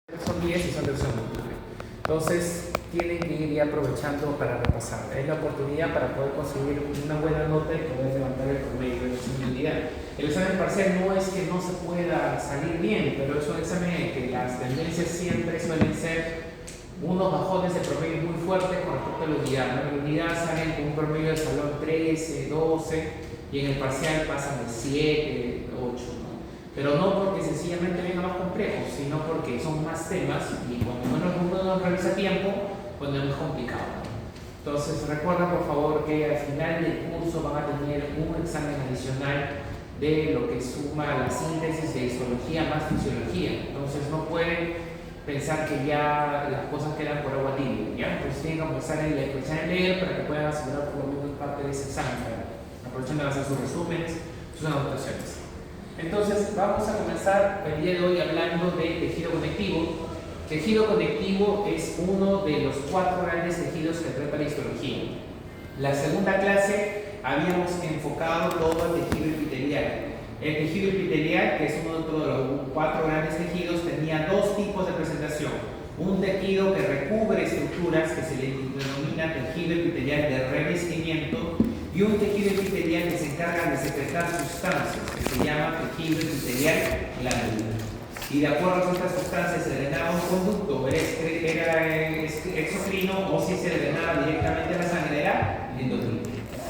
Son 10 y son de opción múltiple. Entonces, tienen que ir aprovechando para repasar. Es la oportunidad para poder conseguir una buena nota y poder levantar el promedio de la unidad. El examen parcial no es que no se pueda salir bien, pero es un examen en que las tendencias siempre suelen ser unos bajones de promedio muy fuertes con respecto a la unidad. En la unidad salen con un promedio del salón 13, 12 y en el parcial pasan de 7, 8. Pero no porque sencillamente venga más complejo, sino porque son más temas y cuando uno no revisa a tiempo, pues no es complicado. Entonces recuerda por favor que al final del curso van a tener un examen adicional de lo que suma la síntesis de histología más fisiología. Entonces no pueden pensar que ya las cosas quedan por agua tibia, ¿ya? Entonces tienen que empezar a leer para que puedan asegurar por lo menos parte de ese examen, aprovechando de hacer sus resúmenes, sus anotaciones. Entonces vamos a comenzar el día de hoy hablando de tejido conectivo. Tejido conectivo es uno de los 4 grandes tejidos que trata la histología. La segunda clase habíamos enfocado todo al tejido epitelial. El tejido epitelial, que es uno de los 4 grandes tejidos, tenía 2 tipos de presentación. Un tejido que recubre estructuras, que se le denomina tejido epitelial de revestimiento, y un tejido epitelial que se encarga de secretar sustancias, que se llama tejido epitelial glandular. Y de acuerdo a estas sustancias se drenaba un conducto, era exocrino, o si se drenaba directamente a la sangre era endocrino.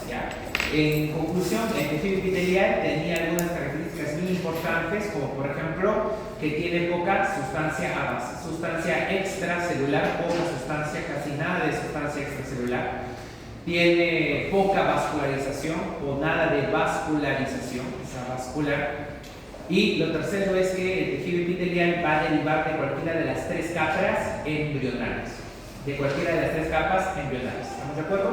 ¿Ya? En conclusión, el tejido epitelial tenía algunas características muy importantes, como por ejemplo que tiene poca sustancia extracelular, poca sustancia, casi nada de sustancia extracelular. Tiene poca vascularización o nada de vascularización, esa vascular. Y lo tercero es que el tejido epitelial va a derivar de cualquiera de las 3 capas embrionales. ¿Estamos de acuerdo?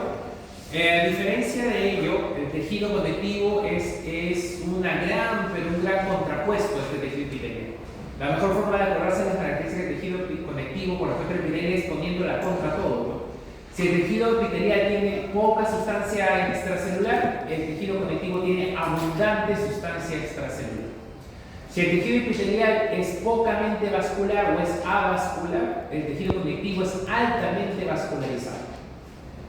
A diferencia de ello, el tejido conectivo es un gran contrapuesto a este tejido epitelial. La mejor forma de acordarse de las características del tejido conectivo con respecto al epitelial es poniéndola contra todo, ¿no? Si el tejido epitelial tiene poca sustancia extracelular, el tejido conectivo tiene abundante sustancia extracelular. Si el tejido epitelial es pocamente vascular o es avascular, el tejido conectivo es altamente vascularizado.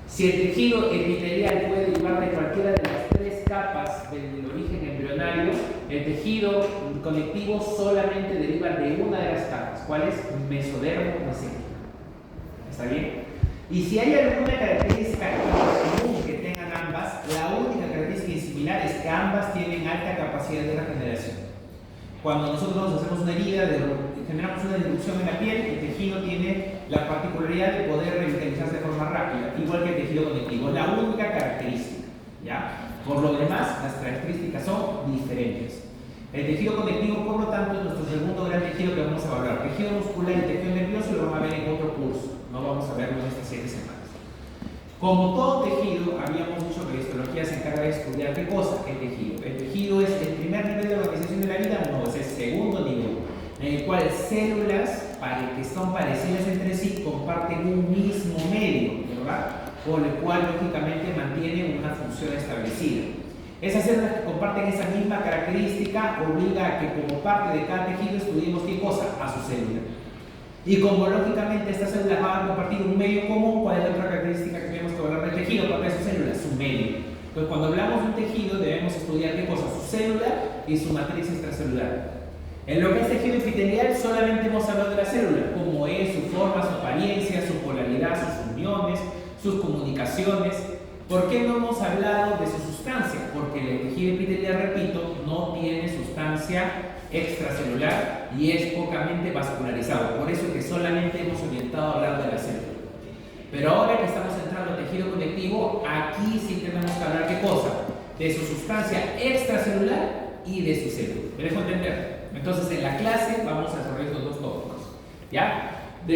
Si el tejido epitelial puede derivar de cualquiera de las 3 capas del origen embrionario, el tejido conectivo solamente deriva de una de las capas. ¿Cuál es? Mesodermo mesénquico. ¿Está bien? Y si hay alguna característica común que tengan ambas, la única característica similar es que ambas tienen alta capacidad de regeneración. Cuando nosotros hacemos una herida, generamos una disrupción en la piel, el tejido tiene la particularidad de poder revitalizarse de forma rápida, igual que el tejido conectivo. La única característica, ¿ya? Por lo demás, las características son diferentes. El tejido conectivo, por lo tanto, es nuestro segundo gran tejido que vamos a evaluar. Tejido muscular y tejido nervioso lo vamos a ver en otro curso. No vamos a verlo en estas 7 semanas. Como todo tejido, habíamos dicho que la histología se encarga de estudiar ¿qué cosa? El tejido. El tejido es el primer nivel de organización de la vida, no, es el segundo nivel, en el cual células que son parecidas entre sí comparten un mismo medio, ¿verdad? Por el cual lógicamente mantienen una función establecida. Esas células que comparten esa misma característica obliga a que como parte de cada tejido estudiemos ¿qué cosa? A su célula. Y como lógicamente estas células van a compartir un medio común, ¿cuál es la otra característica que tenemos que hablar del tejido? Parte de su célula, su medio. Entonces cuando hablamos de un tejido debemos estudiar ¿qué cosa? Su célula y su matriz extracelular. En lo que es tejido epitelial solamente hemos hablado de la célula, cómo es, su forma, su apariencia, su polaridad, sus uniones, sus comunicaciones. ¿Por qué no hemos hablado de su sustancia? Porque el tejido epitelial, repito, no tiene sustancia extracelular y es pocamente vascularizado. Por eso es que solamente hemos orientado a hablar de la célula. Pero ahora que estamos entrando al tejido conectivo, aquí sí tenemos que hablar ¿qué cosa? De su sustancia extracelular y de su célula. ¿Me dejo entender? Entonces en la clase vamos a desarrollar estos 2 tópicos. ¿Ya?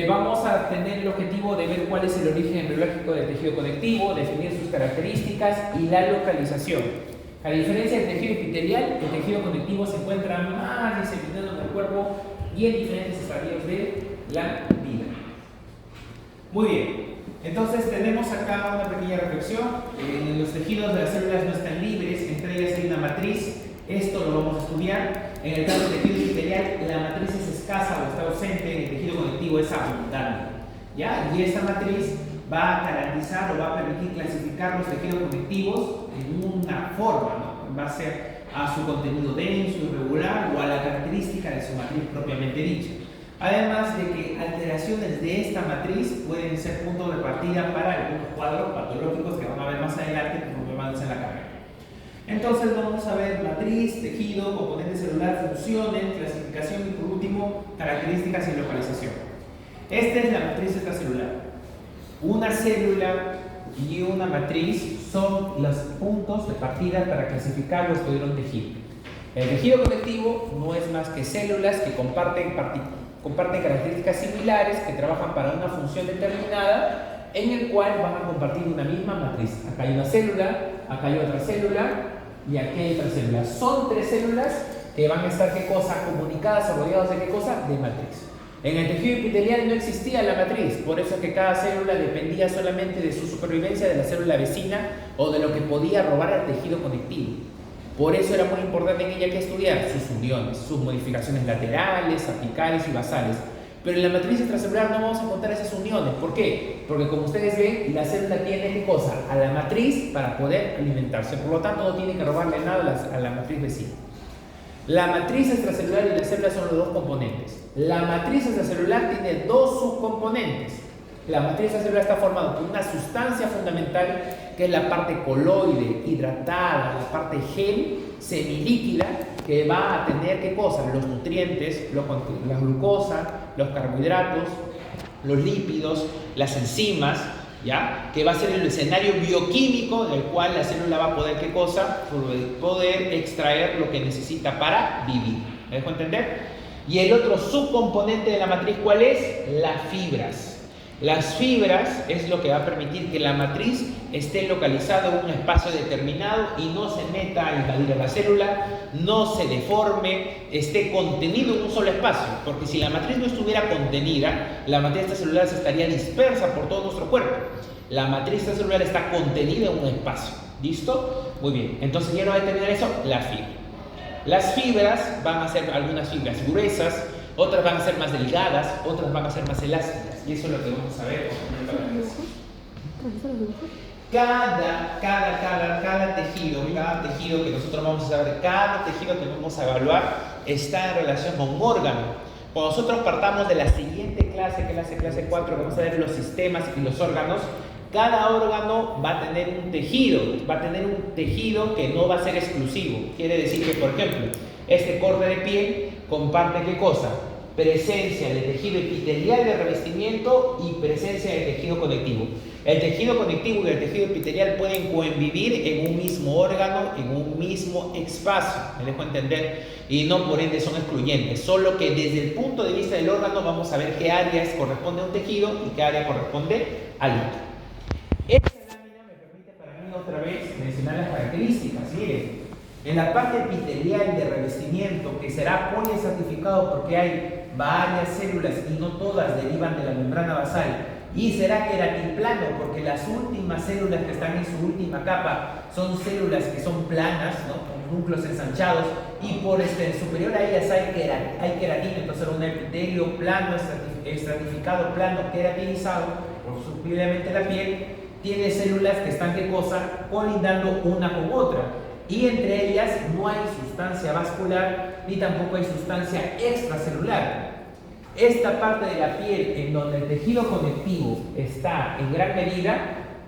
Vamos a tener el objetivo de ver cuál es el origen embriológico del tejido conectivo, definir sus características y la localización. A diferencia del tejido epitelial, el tejido conectivo se encuentra más diseminado en el cuerpo y en diferentes estadios de la vida. Muy bien, entonces tenemos acá una pequeña reflexión. Los tejidos de las células no están libres, entre ellas hay una matriz. Esto lo vamos a estudiar. En el caso del tejido epitelial, la matriz es escasa o está ausente. En el tejido conectivo conectivo es abundante, ¿ya? Y esta matriz va a garantizar o va a permitir clasificar los tejidos conectivos en una forma, ¿no? En base a su contenido denso, irregular o a la característica de su matriz propiamente dicha. Además de que alteraciones de esta matriz pueden ser puntos de partida para algunos cuadros patológicos que van a ver más adelante conforme avance en la carrera. Entonces vamos a ver matriz, tejido, componente celular, funciones, clasificación y por último características y localización. Esta es la matriz extracelular. Una célula y una matriz son los puntos de partida para clasificar o estudiar un tejido. El tejido conectivo no es más que células que comparten características similares, que trabajan para una función determinada, en el cual van a compartir una misma matriz. Acá hay una célula, acá hay otra célula y aquí hay otra célula. Son tres células que van a estar, ¿qué cosa? Comunicadas o rodeadas de ¿qué cosa? De matriz. En el tejido epitelial no existía la matriz, por eso es que cada célula dependía solamente de su supervivencia de la célula vecina o de lo que podía robar al tejido conectivo. Por eso era muy importante en ella que estudiar sus uniones, sus modificaciones laterales, apicales y basales. Pero en la matriz extracelular no vamos a encontrar esas uniones. ¿Por qué? Porque como ustedes ven, la célula tiene ¿qué cosa? A la matriz para poder alimentarse. Por lo tanto, no tiene que robarle nada a la matriz vecina. La matriz extracelular y la célula son los dos componentes. La matriz extracelular tiene dos subcomponentes. La matriz extracelular está formada por una sustancia fundamental que es la parte coloide, hidratada, la parte gel, semilíquida, que va a tener ¿qué cosa? Los nutrientes, la glucosa, los carbohidratos, los lípidos, las enzimas, ¿ya? Que va a ser el escenario bioquímico del cual la célula va a poder ¿qué cosa? Poder extraer lo que necesita para vivir. ¿Me dejo entender? Y el otro subcomponente de la matriz, ¿cuál es? Las fibras. Las fibras es lo que va a permitir que la matriz esté localizada en un espacio determinado y no se meta a invadir a la célula, no se deforme, esté contenido en un solo espacio. Porque si la matriz no estuviera contenida, la matriz extracelular se estaría dispersa por todo nuestro cuerpo. La matriz extracelular está contenida en un espacio. ¿Listo? Muy bien. Entonces, ¿ya no va a determinar eso? La fibra. Las fibras van a ser algunas fibras gruesas, otras van a ser más delgadas, otras van a ser más elásticas. Y eso es lo que vamos a ver. Cada tejido que nosotros vamos a saber, cada tejido que vamos a evaluar está en relación con un órgano. Cuando nosotros partamos de la siguiente clase, que es la clase 4, que vamos a ver los sistemas y los órganos, cada órgano va a tener un tejido que no va a ser exclusivo. Quiere decir que, por ejemplo, este corte de piel comparte ¿qué cosa? Presencia de tejido epitelial de revestimiento y presencia de tejido conectivo. El tejido conectivo y el tejido epitelial pueden convivir en un mismo órgano, en un mismo espacio, me dejo entender, y no por ende son excluyentes, solo que desde el punto de vista del órgano vamos a ver qué áreas corresponde a un tejido y qué área corresponde al otro. Esta lámina me permite para mí otra vez mencionar las características. Miren, en la parte epitelial de revestimiento, que será poliestratificado porque hay varias células y no todas derivan de la membrana basal, y será queratinplano porque las últimas células que están en su última capa son células que son planas, ¿no? Con núcleos ensanchados, y por superior a ellas hay queratina. Entonces un epitelio plano, estratificado, plano, queratinizado por superiormente la piel, tiene células que están ¿qué cosa? Colindando una con otra, y entre ellas no hay sustancia vascular ni tampoco hay sustancia extracelular. Esta parte de la piel en donde el tejido conectivo está en gran medida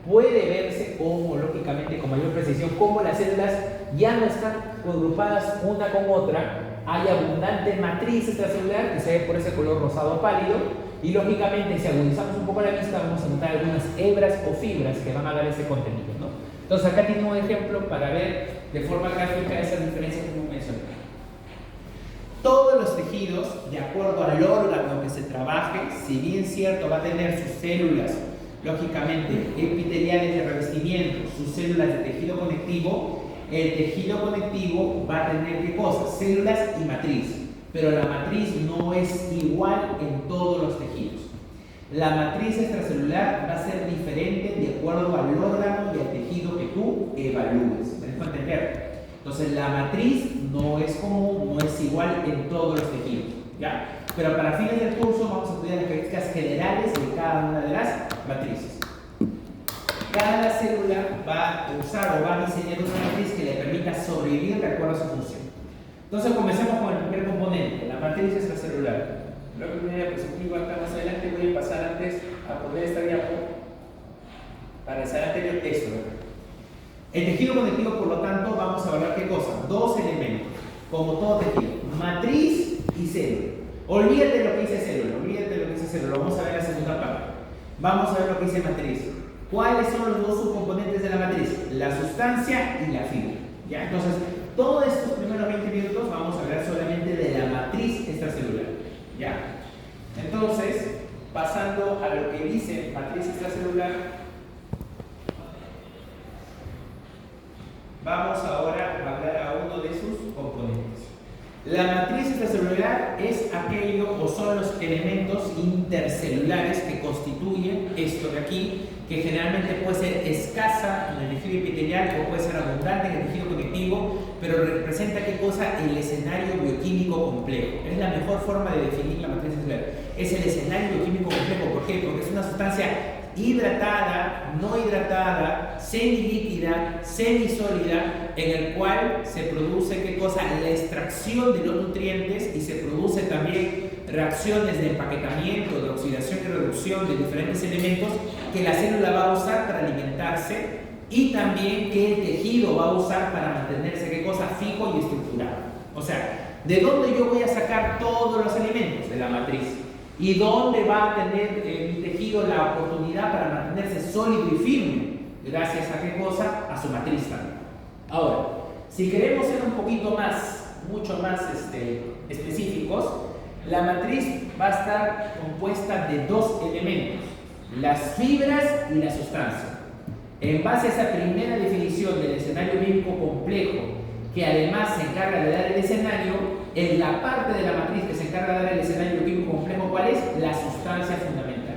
puede verse como, lógicamente, con mayor precisión, como las células ya no están agrupadas una con otra. Hay abundante matriz extracelular que se ve por ese color rosado pálido, y lógicamente si agudizamos un poco la vista vamos a notar algunas hebras o fibras que van a dar ese contenido, ¿no? Entonces acá tiene un ejemplo para ver de forma gráfica esas diferencias que hemos mencionado. Todos los tejidos, de acuerdo al órgano que se trabaje, si bien cierto va a tener sus células, lógicamente, epiteliales de revestimiento, sus células de tejido conectivo, el tejido conectivo va a tener ¿qué cosas? Células y matriz. Pero la matriz no es igual en todos los tejidos. La matriz extracelular va a ser diferente de acuerdo al órgano y al tejido que tú evalúes. ¿Me dejo entender? Entonces la matriz no es común, no es igual en todos los tejidos, ¿ya? Pero para fines del curso vamos a estudiar las características cada una de las matrices. Cada célula va a usar o va a diseñar una matriz que le permita sobrevivir de acuerdo a su función. Entonces comencemos con el primer componente, la matriz extracelular. Luego en una diapositiva acá más adelante voy a pasar antes a poner esta diapo para desarrollar el texto. El tejido conectivo, por lo tanto, vamos a hablar qué cosa, dos elementos, como todo tejido, matriz y célula. Olvídate de lo que dice célula, vamos a ver la segunda parte. Vamos a ver lo que dice matriz. ¿Cuáles son los dos subcomponentes de la matriz? La sustancia y la fibra. ¿Ya? Entonces, todos estos primeros 20 minutos vamos a hablar solamente de la matriz extracelular. ¿Ya? Entonces, pasando a lo que dice matriz extracelular, vamos ahora a hablar a uno de sus componentes. La matriz extracelular es aquello o son los elementos intercelulares que constituyen esto de aquí, que generalmente puede ser escasa en el tejido epitelial o puede ser abundante en el tejido conectivo, pero representa qué cosa, el escenario bioquímico complejo. Es la mejor forma de definir la matriz celular. Es el escenario bioquímico complejo. ¿Por qué? Porque es una sustancia hidratada, no hidratada, semilíquida, semisólida, en el cual se produce qué cosa, la extracción de los nutrientes, y se produce también reacciones de empaquetamiento, de oxidación y reducción de diferentes elementos que la célula va a usar para alimentarse, y también que el tejido va a usar para mantenerse qué cosa, fijo y estructurado. O sea, ¿de dónde yo voy a sacar todos los elementos? De la matriz. ¿Y dónde va a tener mi tejido la oportunidad para mantenerse sólido y firme? Gracias a qué cosa, a su matriz también. Ahora, si queremos ser un poquito más, mucho más específicos, la matriz va a estar compuesta de dos elementos, las fibras y la sustancia. En base a esa primera definición del escenario bioquímico complejo, que además se encarga de dar el escenario, en la parte de la matriz que se encarga de dar el escenario bioquímico complejo, ¿cuál es? La sustancia fundamental.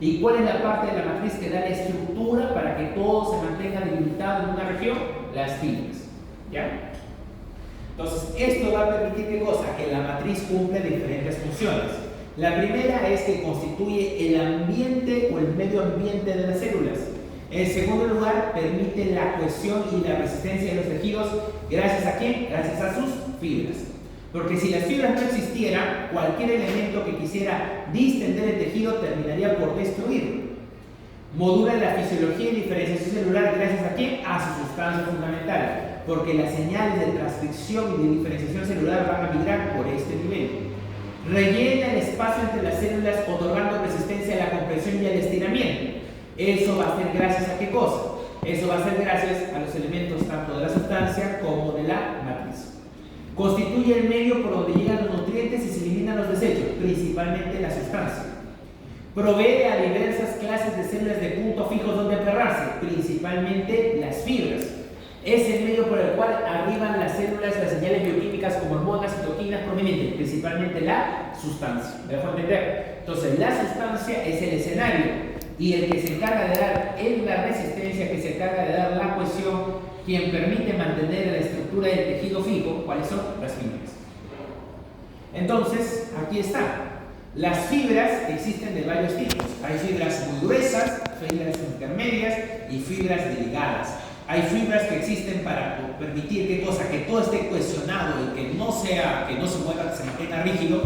¿Y cuál es la parte de la matriz que da la estructura para que todo se mantenga delimitado en una región? Las fibras. ¿Ya? Entonces, esto va a permitir ¿qué cosa? Que la matriz cumple diferentes funciones. La primera es que constituye el ambiente o el medio ambiente de las células. En segundo lugar, permite la cohesión y la resistencia de los tejidos. ¿Gracias a quién? Gracias a sus fibras. Porque si las fibras no existieran, cualquier elemento que quisiera distender el tejido terminaría por destruirlo. Modula la fisiología y diferenciación celular gracias a quién? A su sustancia fundamental. Porque las señales de transcripción y de diferenciación celular van a migrar por este nivel. Rellena el espacio entre las células otorgando resistencia a la compresión y al estiramiento. Eso va a ser gracias a qué cosa? Eso va a ser gracias a los elementos tanto de la sustancia como de la matriz. Constituye el medio por donde llegan los nutrientes y se eliminan los desechos, principalmente la sustancia. Provee a diversas clases de células de punto fijos donde aferrarse, principalmente las fibras. Es el medio por el cual arriban las células las señales bioquímicas como hormonas y toxinas provenientes, principalmente la sustancia. ¿Me dejo entender? Entonces, la sustancia es el escenario, y el que se encarga de dar es la resistencia, que se encarga de dar la cohesión, quien permite mantener la estructura del tejido fijo. ¿Cuáles son? Las fibras. Entonces, aquí está. Las fibras existen de varios tipos. Hay fibras muy gruesas, fibras intermedias y fibras delgadas. Hay fibras que existen para permitir ¿qué cosa? Que todo esté cohesionado y que no se mueva, que se mantenga rígido,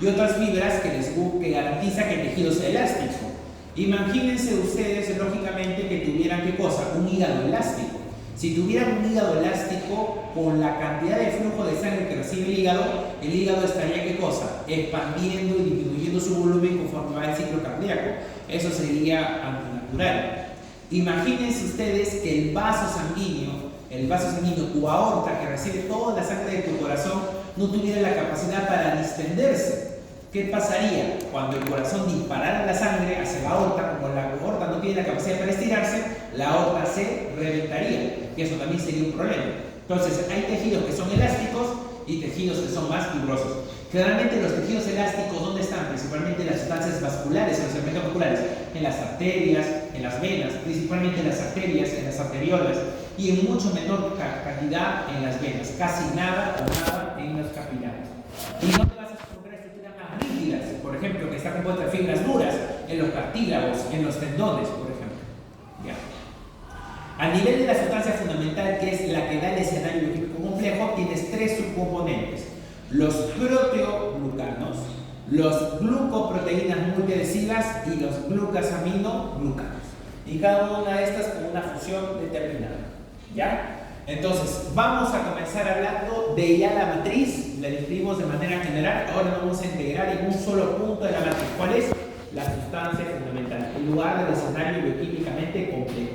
y otras fibras que garantiza que el tejido sea elástico. Imagínense ustedes, lógicamente, que tuvieran ¿qué cosa? Un hígado elástico. Si tuvieran un hígado elástico, con la cantidad de flujo de sangre que recibe el hígado estaría ¿qué cosa? Expandiendo y disminuyendo su volumen conforme va el ciclo cardíaco. Eso sería antinatural. Imagínense ustedes que el vaso sanguíneo, tu aorta, que recibe toda la sangre de tu corazón, no tuviera la capacidad para distenderse. ¿Qué pasaría? Cuando el corazón disparara la sangre hacia la aorta, como la aorta no tiene la capacidad para estirarse, la aorta se reventaría, y eso también sería un problema. Entonces, hay tejidos que son elásticos y tejidos que son más fibrosos. Generalmente los tejidos elásticos, ¿dónde están? Principalmente en las sustancias vasculares, en los elementos vasculares, en las arterias, en las venas, principalmente en las arterias, en las arteriolas, y en mucho menor cantidad en las venas, casi nada o nada en los capilares. Y no te vas a encontrar estructuras más rígidas, por ejemplo, que está compuesta de fibras duras, en los cartílagos, en los tendones, por ejemplo. ¿Ya? A nivel de la sustancia fundamental, que es la que da el escenario bioquímico complejo, tienes tres subcomponentes: los proteoglucanos, los glucoproteínas multiadhesivas y los glucosaminoglucanos. Y cada una de estas con una función determinada. ¿Ya? Entonces, vamos a comenzar hablando de ya la matriz. La describimos de manera general. Ahora vamos a integrar en un solo punto de la matriz. ¿Cuál es? La sustancia fundamental, en lugar del escenario bioquímicamente complejo.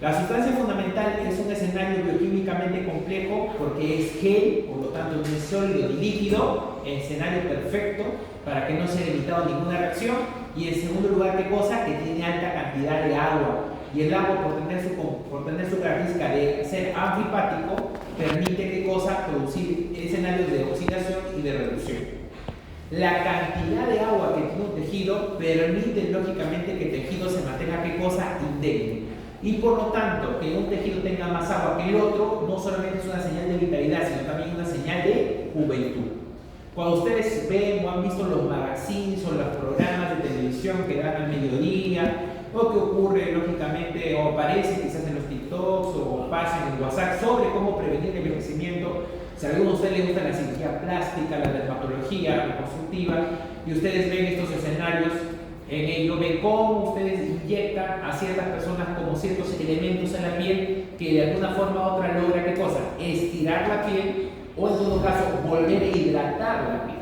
La sustancia fundamental es un escenario bioquímicamente complejo porque es gel, por lo tanto es sólido y líquido, escenario perfecto para que no sea limitado ninguna reacción. Y en segundo lugar, ¿qué cosa? Que tiene alta cantidad de agua. Y el agua, por tener su característica de ser anfipático, permite, ¿qué cosa? Producir escenarios de oxidación y de reducción. La cantidad de agua que tiene un tejido permite, lógicamente, que el tejido se mantenga, ¿qué cosa? Indemne. Y por lo tanto, que un tejido tenga más agua que el otro, no solamente es una señal de vitalidad, sino también una señal de juventud. Cuando ustedes ven o han visto los magazines o los programas de televisión que dan al mediodía, o que ocurre lógicamente, o aparece quizás en los TikToks o pasa en el WhatsApp sobre cómo prevenir el envejecimiento, si a alguno de ustedes les gusta la cirugía plástica, la dermatología, la reconstructiva, y ustedes ven estos escenarios, en ello ven cómo ustedes inyectan a ciertas personas como ciertos elementos en la piel que de alguna forma u otra logra, ¿qué cosa? Estirar la piel, o en todo caso volver a hidratar la piel.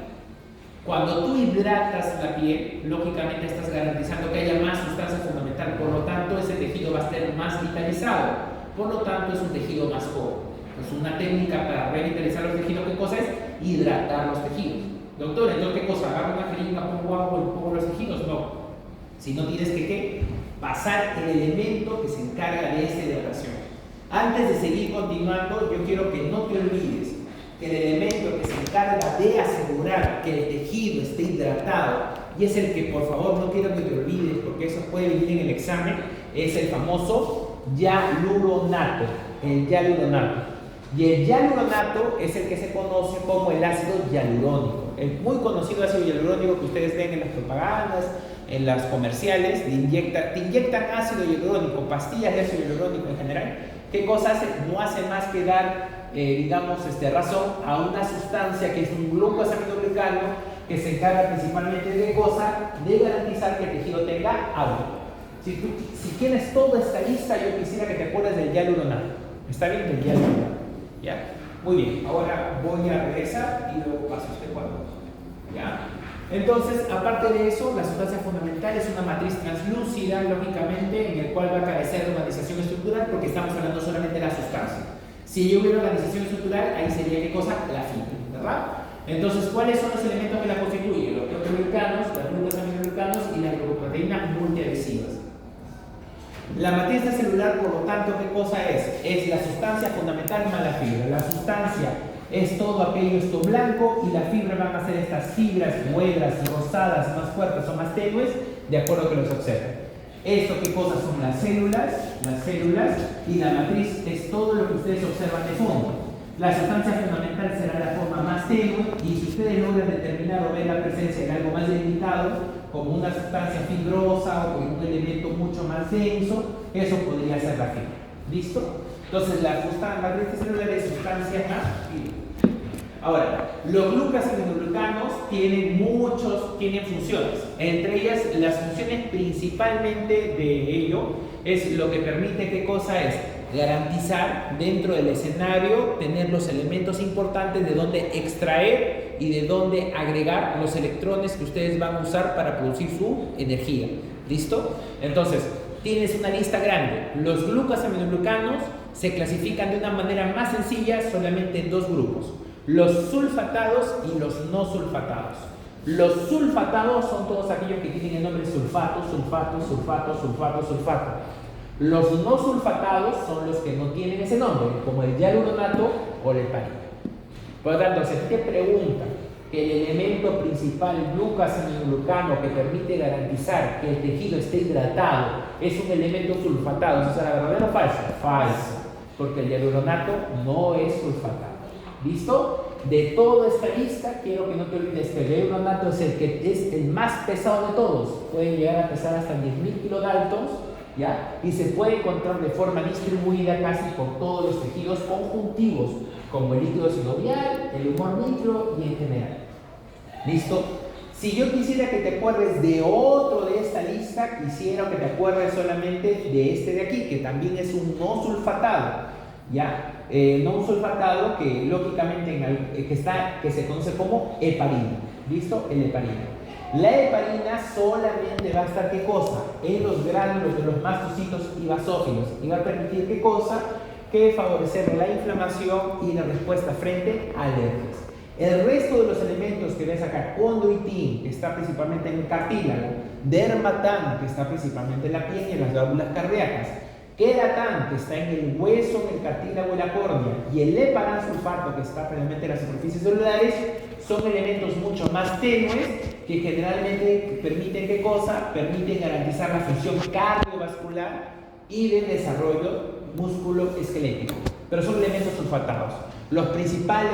Cuando tú hidratas la piel, lógicamente estás garantizando que haya más sustancia fundamental, por lo tanto ese tejido va a estar más vitalizado, por lo tanto es un tejido más joven. Es una técnica para revitalizar los tejidos. ¿Qué cosa es? Hidratar los tejidos. Doctor, entonces ¿qué cosa? ¿Agarro una jeringa, pongo agua y pongo los tejidos? No. Si no tienes que ¿qué? Pasar el elemento que se encarga de esta hidratación. Antes de seguir continuando, yo quiero que no te olvides que el elemento que se encarga de asegurar que el tejido esté hidratado, y es el que por favor no quiero que te olvides porque eso puede venir en el examen, es el famoso hialuronato. El hialuronato. Y el hialuronato es el que se conoce como el ácido hialurónico. El muy conocido ácido hialurónico que ustedes ven en las propagandas, en las comerciales, te inyectan ácido hialurónico, pastillas de ácido hialurónico en general. ¿Qué cosa hace? No hace más que dar razón a una sustancia que es un glucosaminoglucano que se encarga principalmente de cosa, de garantizar que el tejido tenga agua. Si tienes toda esta lista, yo quisiera que te acuerdes del hialuronato. ¿Está bien? Del hialuronato. ¿Ya? Muy bien. Ahora voy a regresar y luego paso este cuadro. ¿Ya? Entonces, aparte de eso, la sustancia fundamental es una matriz translúcida, lógicamente, en el cual va a carecer de organización estructural porque estamos hablando solamente de la sustancia. Si yo hubiera organización estructural, ahí sería ¿qué cosa? La fibra, ¿verdad? Entonces, ¿cuáles son los elementos que la constituyen? Los proteoglucanos, los glucosaminoglucanos y las glucoproteínas multiadhesivas. La matriz celular, por lo tanto, ¿qué cosa es? Es la sustancia fundamental más la fibra. La sustancia es todo aquello esto blanco y la fibra van a ser estas fibras muedras, rosadas, más fuertes o más tenues, de acuerdo a que los observen. Esto, ¿qué cosas son? Las células, y la matriz es todo lo que ustedes observan de fondo. La sustancia fundamental será la forma más tenue, y si ustedes logran determinar o ver la presencia de algo más delimitado, como una sustancia fibrosa o como un elemento mucho más denso, eso podría ser la fibra. ¿Listo? Entonces, la matriz celular es sustancia más fibra. Ahora, los glucosaminoglucanos tienen funciones. Entre ellas, las funciones principalmente de ello es lo que permite, ¿qué cosa es? Garantizar dentro del escenario, tener los elementos importantes de dónde extraer y de dónde agregar los electrones que ustedes van a usar para producir su energía. ¿Listo? Entonces, tienes una lista grande. Los glucosaminoglucanos se clasifican de una manera más sencilla solamente en dos grupos: los sulfatados y los no sulfatados. Los sulfatados son todos aquellos que tienen el nombre sulfato. Los no sulfatados son los que no tienen ese nombre, como el hialuronato o el heparina. Por lo tanto, si te preguntan que el elemento principal glucosaminoglucano que permite garantizar que el tejido esté hidratado es un elemento sulfatado, ¿eso será verdadero o falso? Falso, porque el hialuronato no es sulfatado. ¿Listo? de toda esta lista, quiero que no te olvides que el hialuronato es el que es el más pesado de todos. Puede llegar a pesar hasta 10.000 kilodaltons, ¿ya? Y se puede encontrar de forma distribuida casi por todos los tejidos conjuntivos, como el líquido sinovial, el humor micro y en general. ¿Listo? Si yo quisiera que te acuerdes de otro de esta lista, quisiera que te acuerdes solamente de este de aquí, que también es un no sulfatado, ¿ya? No un sulfatado que lógicamente que se conoce como heparina. ¿Listo? El heparina. La heparina solamente va a estar, ¿qué cosa? En los gránulos de los mastocitos y basófilos, y va a permitir, ¿qué cosa? Que favorecer la inflamación y la respuesta frente a alergias. El resto de los elementos que ves acá, condroitín, que está principalmente en el cartílago, dermatán, que está principalmente en la piel y en las válvulas cardíacas, queratán, que está en el hueso, en el cartílago y la córnea, y el heparán sulfato, que está precisamente en las superficies celulares, son elementos mucho más tenues que generalmente permiten, ¿qué cosa? Permiten garantizar la función cardiovascular y del desarrollo músculo-esquelético, pero son elementos sulfatados. La principal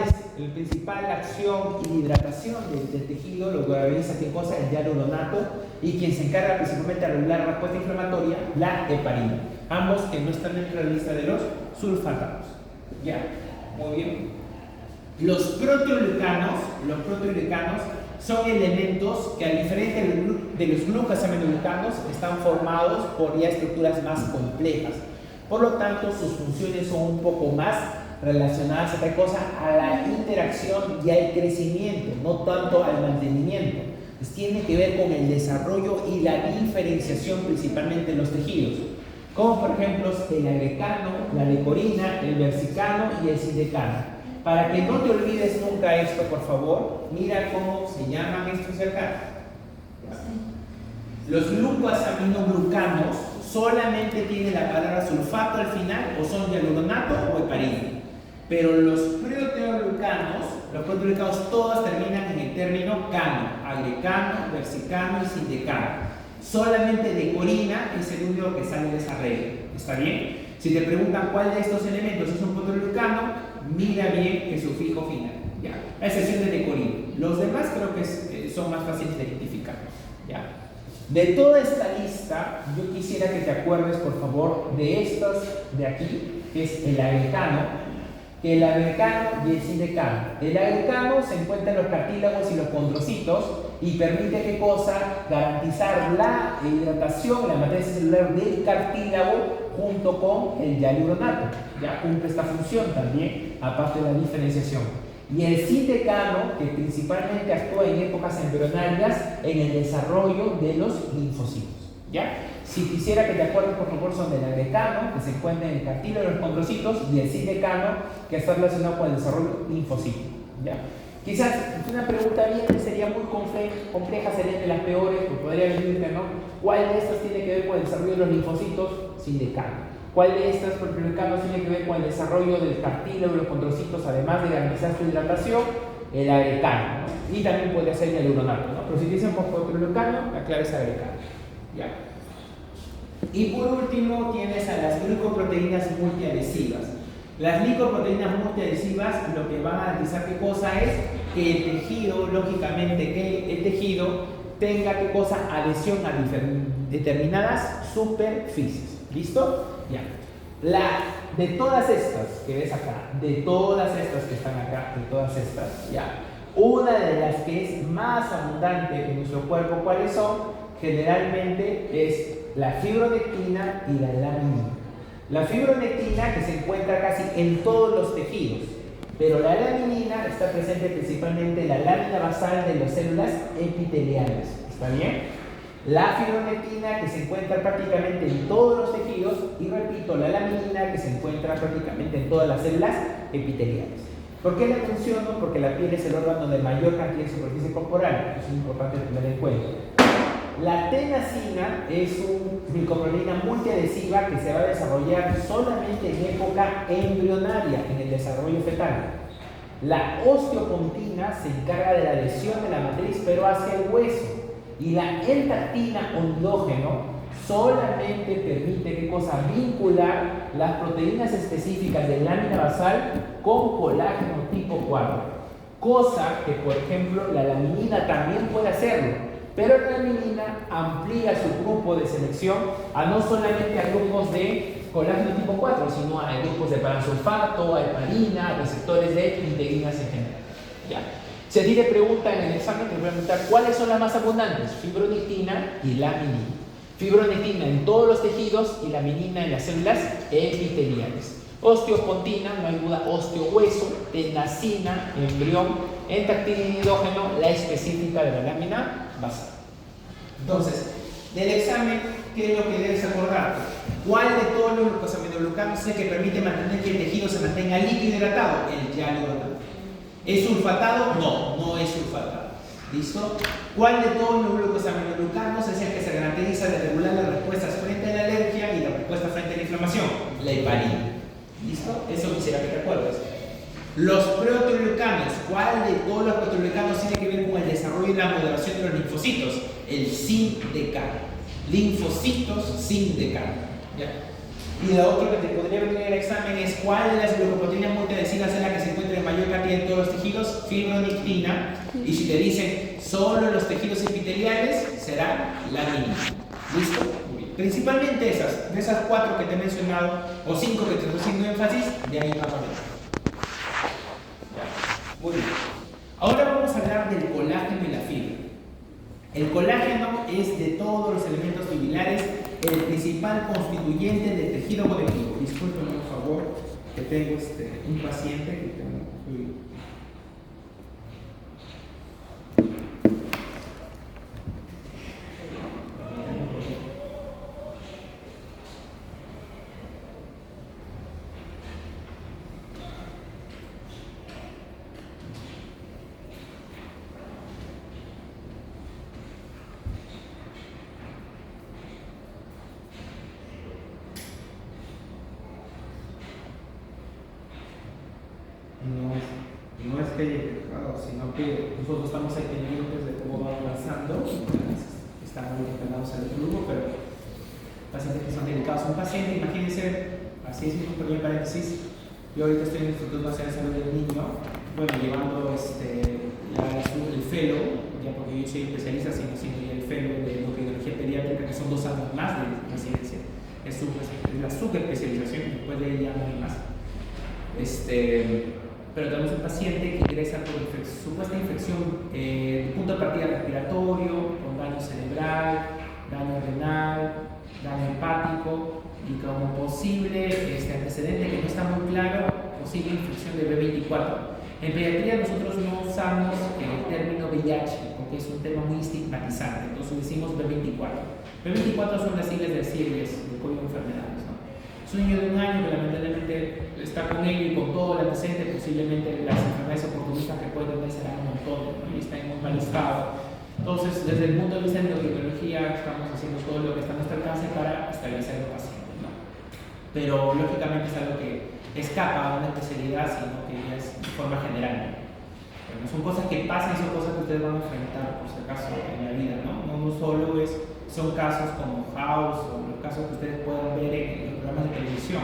acción y hidratación del tejido lo realiza, ¿qué cosa? El hialuronato, y quien se encarga principalmente de regular la respuesta inflamatoria, la heparina. Ambos que no están dentro de la lista de los sulfatados. ¿Ya? Muy bien. Los proteoglicanos son elementos que, a diferencia de los glucosaminoglicanos, están formados por ya estructuras más complejas. Por lo tanto, sus funciones son un poco más relacionadas a otra cosa, a la interacción y al crecimiento, no tanto al mantenimiento. Pues tiene que ver con el desarrollo y la diferenciación principalmente en los tejidos, como por ejemplo el agrecano, la lecorina, el versicano y el sindecano. Para que no te olvides nunca esto, por favor, mira cómo se llaman estos de acá. Los glucosaminoglucanos solamente tienen la palabra sulfato al final, o son hialuronato o heparina. Pero los proteoglicanos todos terminan en el término cano, agrecano, versicano y sindecano. Solamente lecorina es el único que sale de esa regla. ¿Está bien? Si te preguntan cuál de estos elementos es un proteoglicano, mira bien el sufijo final, ¿ya? A excepción de lecorina. Los demás creo que son más fáciles de identificar, ¿ya? De toda esta lista, yo quisiera que te acuerdes, por favor, de estos de aquí, que es el agrecano, el agrecano y el sindecano. El agrecano se encuentra en los cartílagos y los condrocitos y permite, ¿qué cosa? Garantizar la hidratación, la matriz celular del cartílago junto con el hialuronato. Ya cumple esta función también, aparte de la diferenciación. Y el sindecano, que principalmente actúa en épocas embrionarias en el desarrollo de los linfocitos. ¿Ya? Si quisiera que te acuerdes, por favor, son el agrecano, que se encuentra en el cartílago de los condrocitos, y el sindecano, que está relacionado con el desarrollo linfocítico. ¿Ya? Quizás una pregunta bien sería muy compleja, sería de las peores, pues podría decirte, ¿no? ¿Cuál de estas tiene que ver con el desarrollo de los linfocitos? Sindecano. ¿Cuál de estas proteoglicanos tiene que ver con el desarrollo del cartílago y los condrocitos, además de garantizar su hidratación? El agrecano, ¿no? Y también podría ser el hialuronato, ¿no? Pero si dicen por proteoglicano, la clave es agrecano. ¿Ya? Y por último tienes a las glicoproteínas multiadhesivas. Las glicoproteínas multiadhesivas lo que van a garantizar, ¿qué cosa es? Que el tejido, lógicamente, que el tejido tenga, ¿qué cosa? Adhesión a determinadas superficies. ¿Listo? Ya. De todas estas que ves acá, de todas estas que están acá, de todas estas, ya. Una de las que es más abundante en nuestro cuerpo, ¿cuáles son? Generalmente es la fibronectina y la laminina. La fibronectina, que se encuentra casi en todos los tejidos, pero la laminina está presente principalmente en la lámina basal de las células epiteliales. ¿Está bien? La fibronectina, que se encuentra prácticamente en todos los tejidos, y repito, la laminina, que se encuentra prácticamente en todas las células epiteliales. ¿Por qué la menciono? Porque la piel es el órgano de mayor cantidad de superficie corporal. Eso es importante tener en cuenta. La tenasina es una glicoproteína multiadhesiva que se va a desarrollar solamente en época embrionaria, en el desarrollo fetal. La osteopontina se encarga de la adhesión de la matriz, pero hacia el hueso. Y la L-carnitina ondógeno solamente permite, ¿qué cosa? Vincular las proteínas específicas de lámina basal con colágeno tipo 4. cosa que, por ejemplo, la laminina también puede hacerlo, pero la laminina amplía su grupo de selección a no solamente a grupos de colágeno tipo 4, sino a grupos de paransulfato, a heparina, receptores de integrinas en general. ¿Ya? Si a ti te preguntan en el examen, te voy a preguntar cuáles son las más abundantes: fibronectina y laminina. Fibronectina en todos los tejidos y laminina en las células epiteliales. Osteopontina, no hay duda, osteohueso, tenacina, embrión, entactinidógeno, la específica de la lámina basal. Entonces, del examen, ¿qué es lo que debes acordar? ¿Cuál de todos los glucosaminoglucanos es el que permite mantener que el tejido se mantenga líquido hidratado? El hialuronato. ¿Es sulfatado? No, no es sulfatado. ¿Listo? ¿Cuál de todos los glucosaminoglucanos es el que se caracteriza de regular las respuestas frente a la alergia y la respuesta frente a la inflamación? La heparina. ¿Listo? Eso quisiera que te acuerdes. Los proteoglucanos, ¿cuál de todos los proteoglucanos tiene que ver con el desarrollo y la moderación de los linfocitos? El SIN-DK. Linfocitos SIN-DK. ¿Ya? Y lo otro que te podría venir en el examen es cuál de las glucoproteínas multiadhesivas es la que se encuentra en mayor cantidad en todos los tejidos. Fibronectina. Y si te dicen solo en los tejidos epiteliales, será laminina. ¿Listo? Principalmente esas, de esas 4 que te he mencionado, o 5 que te estoy haciendo énfasis, de ahí va a ver. Muy bien. Ahora vamos a hablar del colágeno y la fibra. El colágeno es de todos los elementos fibrilares el principal constituyente del tejido conectivo. Discúlpenme, por favor, que tengo un paciente que tengo. No es que haya dejado, sino que nosotros estamos ahí pendientes de cómo va avanzando. Están muy entrenados al grupo, pero pacientes que son delicados. Un paciente, imagínense, así es un pequeño paréntesis. Yo ahorita estoy en el Instituto Nacional de Salud del Niño, bueno, llevando el fellow, ya porque yo soy especialista, sino el fellow de endocrinología pediátrica, que son 2 años más de residencia. Es la subespecialización, después de ahí ya no hay más. Pero tenemos un paciente que ingresa por supuesta infección de punto de partida respiratorio, con daño cerebral, daño renal, daño hepático y como posible antecedente que no está muy claro, posible infección de B24. En pediatría nosotros no usamos el término VIH porque es un tema muy estigmatizante, entonces decimos B24. B24 son las siglas del CIRS, del Código de Enfermedades, ¿no? Es un niño de 1 año que lamentablemente está con él y con todo el antecedente, posiblemente las enfermedades oportunistas que puede tener serán un montón, ¿no? Y está en muy mal estado. Entonces, desde el punto de vista de endocrinología, estamos haciendo todo lo que está a nuestro alcance para estabilizar al paciente, ¿no? Pero lógicamente es algo que escapa a una especialidad, sino que ya es de forma general, ¿no? Bueno, son cosas que pasan y son cosas que ustedes van a enfrentar, por si acaso, en la vida, ¿no? No solo son casos como House o los casos que ustedes puedan ver en los programas de televisión.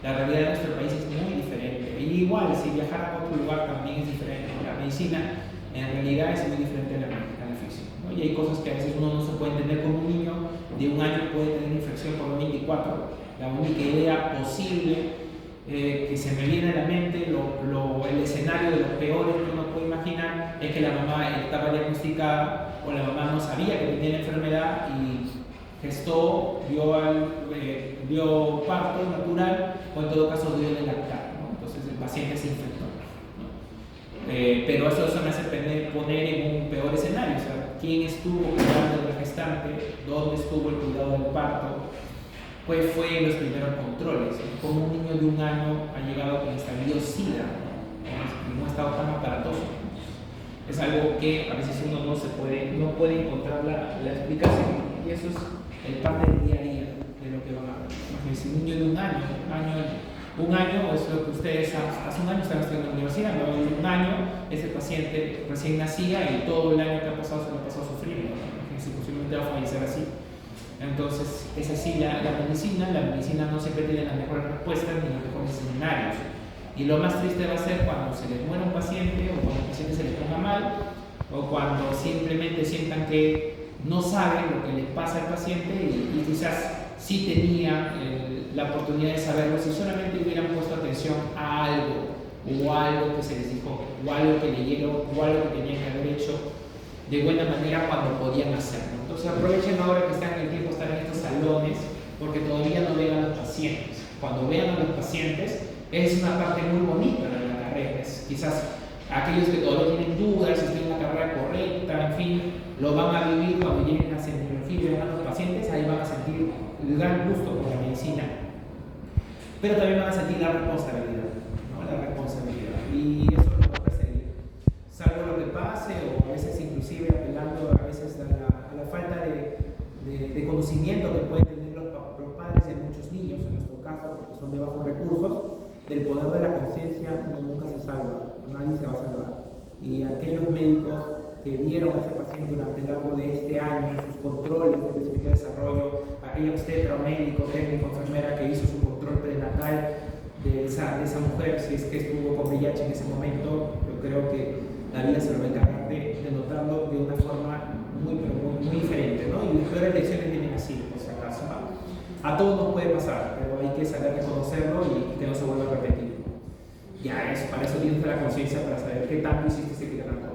La realidad de nuestro país es muy diferente. Y igual, si viajar a otro lugar también es diferente. La medicina en realidad es muy diferente a la ficción, ¿no? Y hay cosas que a veces uno no se puede entender como un niño de 1 año puede tener infección por 24. La única idea posible que se me viene a la mente, el escenario de los peores que uno puede imaginar es que la mamá estaba diagnosticada o la mamá no sabía que tenía la enfermedad y gestó, dio parto natural o en todo caso dio de lactar, ¿no? Entonces el paciente se infectó, ¿no? Pero eso me hace poner en un peor escenario, o sea, ¿quién estuvo cuidando de la gestante? ¿Dónde estuvo el cuidado del parto? Pues fue en los primeros controles, ¿no? Como un niño de 1 año ha llegado con estadio SIDA, ¿no? En un estado tan aparatoso. Es algo que a veces uno no puede encontrar la explicación, y eso es el parte del día a día de lo que van a ver. Imagínense un niño de 1 año, un año es lo que ustedes hace 1 año están estudiando en la universidad, luego de 1 año ese paciente recién nacía y todo el año que ha pasado se lo ha pasado sufriendo, ¿no? Imagínense, posiblemente va a fallecer así. Entonces, es así la medicina no siempre tiene las mejores respuestas ni los mejores escenarios. Y lo más triste va a ser cuando se les muera un paciente o cuando el paciente se les ponga mal o cuando simplemente sientan que no saben lo que les pasa al paciente y quizás sí tenía la oportunidad de saberlo si solamente hubieran puesto atención a algo o algo que se les dijo o algo que leyeron o algo que tenían que haber hecho de buena manera cuando podían hacerlo. Entonces aprovechen ahora que están en el tiempo de estar en estos salones porque todavía no ven a los pacientes. Cuando vean a los pacientes es una parte muy bonita de la carrera. Quizás aquellos que todavía tienen dudas si están en la carrera correcta, en fin, lo van a vivir cuando lleguen a semiología y vean a los pacientes, ahí van a sentir el gran gusto por la medicina, pero también van a sentir la responsabilidad, ¿no? La responsabilidad, y eso lo va a perseguir, salvo lo que pase, o a veces inclusive apelando a veces a la falta de conocimiento que pueden tener los padres de muchos niños, en nuestro caso, porque son de bajos recursos, del poder de la conciencia nunca se salva, nadie se va a salvar. Y aquellos médicos que vieron a ese paciente durante el largo de este año, sus controles de desarrollo, aquel obstetra, médico, técnico, enfermera que hizo su control prenatal de esa mujer, si es que estuvo con VIH en ese momento, yo creo que la vida se lo va a encargar de notarlo de una forma muy diferente, ¿no? Y las peores lecciones vienen así, por si acaso. A todos nos puede pasar, pero hay que saber reconocerlo y que no se vuelva a repetir. Ya, para eso tienes la conciencia, para saber qué tanto hiciste y qué tanto.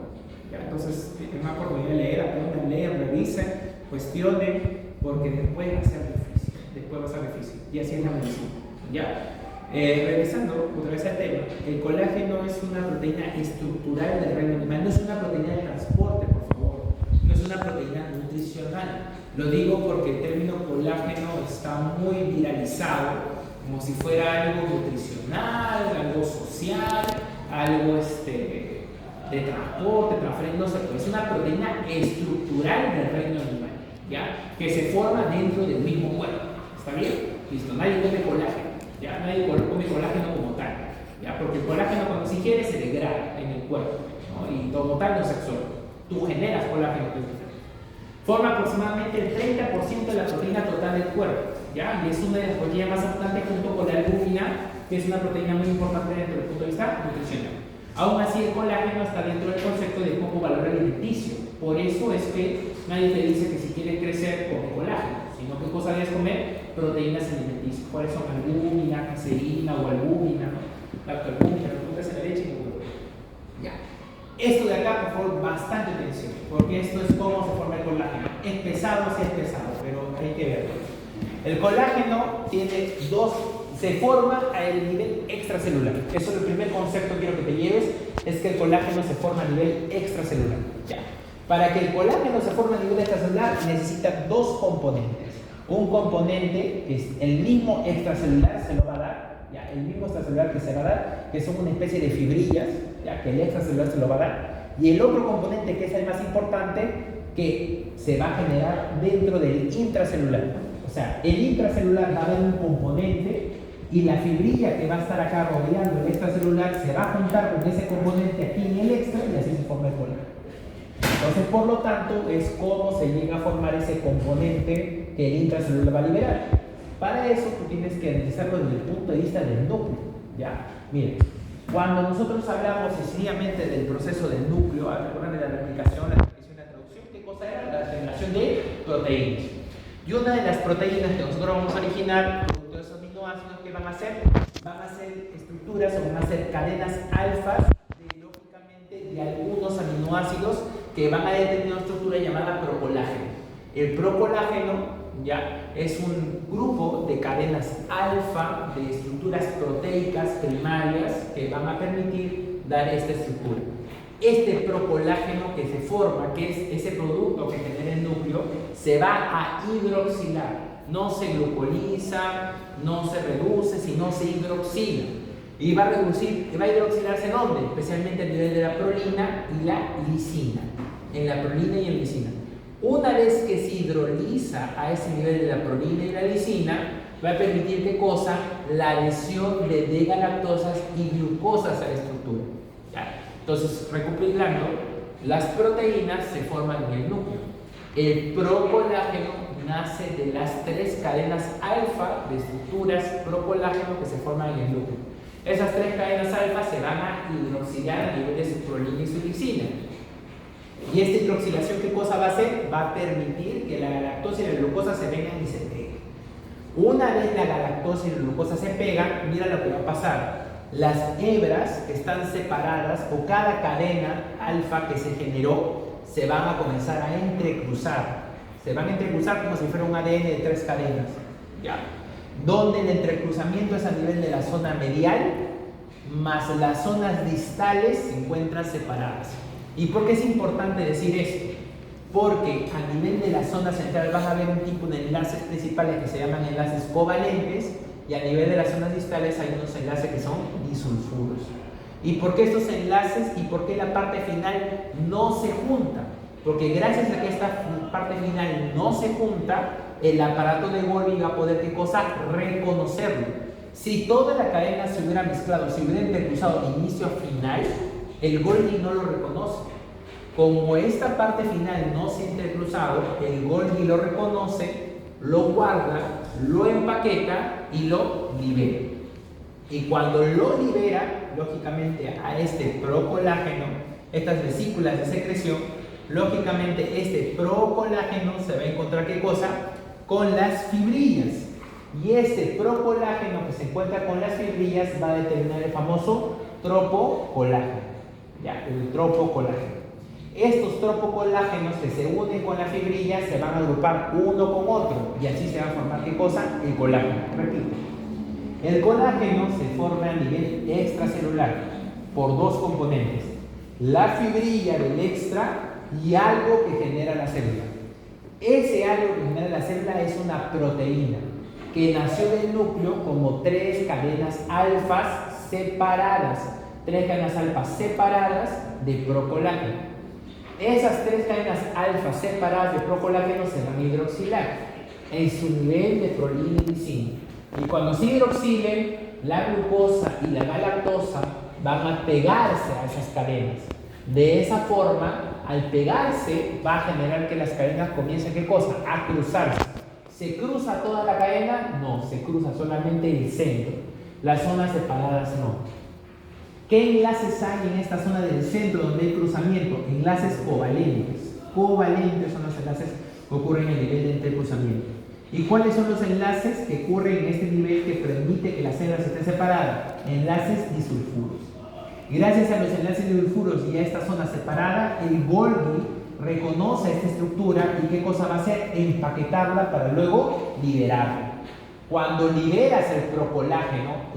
Ya, entonces, es una oportunidad de leer, aprendan, lean, revisen, cuestionen, porque después va a ser difícil, y así es la medicina. Ya, regresando otra vez al tema, el colágeno es una proteína estructural del reino animal, no es una proteína de transporte, por favor, no es una proteína nutricional. Lo digo porque el término colágeno está muy viralizado, como si fuera algo nutricional, algo social, algo de transporte, transferencia, no sé, pero es una proteína estructural del reino animal, ¿ya? Que se forma dentro del mismo cuerpo. ¿Está bien? Listo, nadie come colágeno, ¿ya? Nadie come colágeno como tal, ¿ya? Porque el colágeno cuando se ingiere se degrada en el cuerpo, ¿no? Y como tal no se absorbe. Tú generas colágeno, que es diferente. Forma aproximadamente el 30% de la proteína total del cuerpo, ¿ya? Y es una de las proteínas más importantes junto con la albúmina, que es una proteína muy importante desde el punto de vista nutricional. Aún así, el colágeno está dentro del concepto de poco valor alimenticio. Por eso es que nadie te dice que si quieres crecer, come colágeno, sino que cosa debes comer proteínas alimenticias. ¿Cuáles son? Albúmina, caseína o albúmina, ¿no? Lactoalbúmina, lo encuentras en la leche y en el huevo. Ya. Esto de acá, por favor, bastante atención, porque esto es cómo se forma el colágeno. Es pesado, sí es pesado, pero hay que verlo. El colágeno tiene se forma a nivel extracelular. Eso es el primer concepto que quiero que te lleves, es que el colágeno se forma a nivel extracelular. Ya. Para que el colágeno se forme a nivel extracelular necesita dos componentes. Un componente que es el mismo extracelular, se lo va a dar, ya, el mismo extracelular que se va a dar, que son una especie de fibrillas, ya, que el extracelular se lo va a dar, y el otro componente que es el más importante, que se va a generar dentro del intracelular. O sea, el intracelular va a haber un componente y la fibrilla que va a estar acá rodeando el extracelular se va a juntar con ese componente aquí en el extra y así se forma el colágeno. Entonces, por lo tanto, es cómo se llega a formar ese componente que el intracelular va a liberar. Para eso, tú tienes que analizarlo desde el punto de vista del núcleo. ¿Ya? Miren, cuando nosotros hablamos sencillamente del proceso del núcleo, ¿recuerdan de la replicación, la transcripción y la traducción? ¿Qué cosa era? La generación de proteínas. Y una de las proteínas que nosotros vamos a originar, producto de esos aminoácidos, ¿qué van a hacer? Van a ser estructuras o van a ser cadenas alfas de algunos aminoácidos que van a determinar una estructura llamada procolágeno. El procolágeno ya es un grupo de cadenas alfa de estructuras proteicas primarias que van a permitir dar esta estructura. Este procolágeno que se forma, que es ese producto que genera el núcleo, se va a hidroxilar. No se glucoliza, no se reduce, sino se hidroxila. Y va a hidroxilarse ¿en dónde? Especialmente a nivel de la prolina y la lisina. En la prolina y en la lisina. Una vez que se hidroliza a ese nivel de la prolina y la lisina, va a permitir ¿qué cosa? La adhesión de D-galactosas y glucosas a la estructura. ¿Ya? Entonces, recapitulando, las proteínas se forman en el núcleo. El procolágeno nace de las tres cadenas alfa de estructuras procolágeno que se forman en el núcleo. Esas 3 cadenas alfa se van a hidroxilar a nivel de citrulina y sulfixina. Y esta hidroxilación, ¿qué cosa va a hacer? Va a permitir que la galactosa y la glucosa se vengan y se peguen. Una vez la galactosa y la glucosa se pegan, mira lo que va a pasar. Las hebras que están separadas o cada cadena alfa que se generó se van a comenzar a entrecruzar. Se van a entrecruzar como si fuera un ADN de 3 cadenas. ¿Ya? Donde el entrecruzamiento es a nivel de la zona medial, más las zonas distales se encuentran separadas. ¿Y por qué es importante decir esto? Porque a nivel de la zona central vas a ver un tipo de enlaces principales que se llaman enlaces covalentes, y a nivel de las zonas distales hay unos enlaces que son disulfuros. ¿Y por qué estos enlaces y por qué la parte final no se junta? Porque gracias a que esta parte final no se junta, el aparato de Golgi va a poder, ¿qué cosa? Reconocerlo. Si toda la cadena se hubiera mezclado, se hubiera intercruzado de inicio a final, el Golgi no lo reconoce. Como esta parte final no se ha intercruzado, el Golgi lo reconoce, lo guarda, lo empaqueta y lo libera. Y cuando lo libera, lógicamente a este procolágeno, estas vesículas de secreción, lógicamente este procolágeno se va a encontrar, ¿qué cosa? Con las fibrillas. Y este procolágeno que se encuentra con las fibrillas va a determinar el famoso tropocolágeno. Ya, el tropocolágeno. Estos tropocolágenos que se unen con la fibrilla se van a agrupar uno con otro y así se va a formar, ¿qué cosa? El colágeno. Repito. El colágeno se forma a nivel extracelular por 2 componentes: la fibrilla del extra y algo que genera la célula. Ese algo que genera la célula es una proteína que nació del núcleo como 3 cadenas alfas separadas, 3 cadenas alfas separadas de procolágeno. Esas 3 cadenas alfa separadas de procolágeno se van a hidroxilar en su nivel de prolina y lisina. Y cuando se hidroxilen, la glucosa y la galactosa van a pegarse a esas cadenas. De esa forma, al pegarse, va a generar que las cadenas comiencen, ¿qué cosa? A cruzarse. ¿Se cruza toda la cadena? No, se cruza solamente el centro. Las zonas separadas no. ¿Qué enlaces hay en esta zona del centro donde hay cruzamiento? Enlaces covalentes. Covalentes son los enlaces que ocurren en el nivel de entrecruzamiento. ¿Y cuáles son los enlaces que ocurren en este nivel que permite que las células estén separadas? Enlaces disulfuros. Gracias a los enlaces disulfuros y a esta zona separada, el Golgi reconoce esta estructura y ¿qué cosa va a hacer? Empaquetarla para luego liberarla. Cuando liberas el procolágeno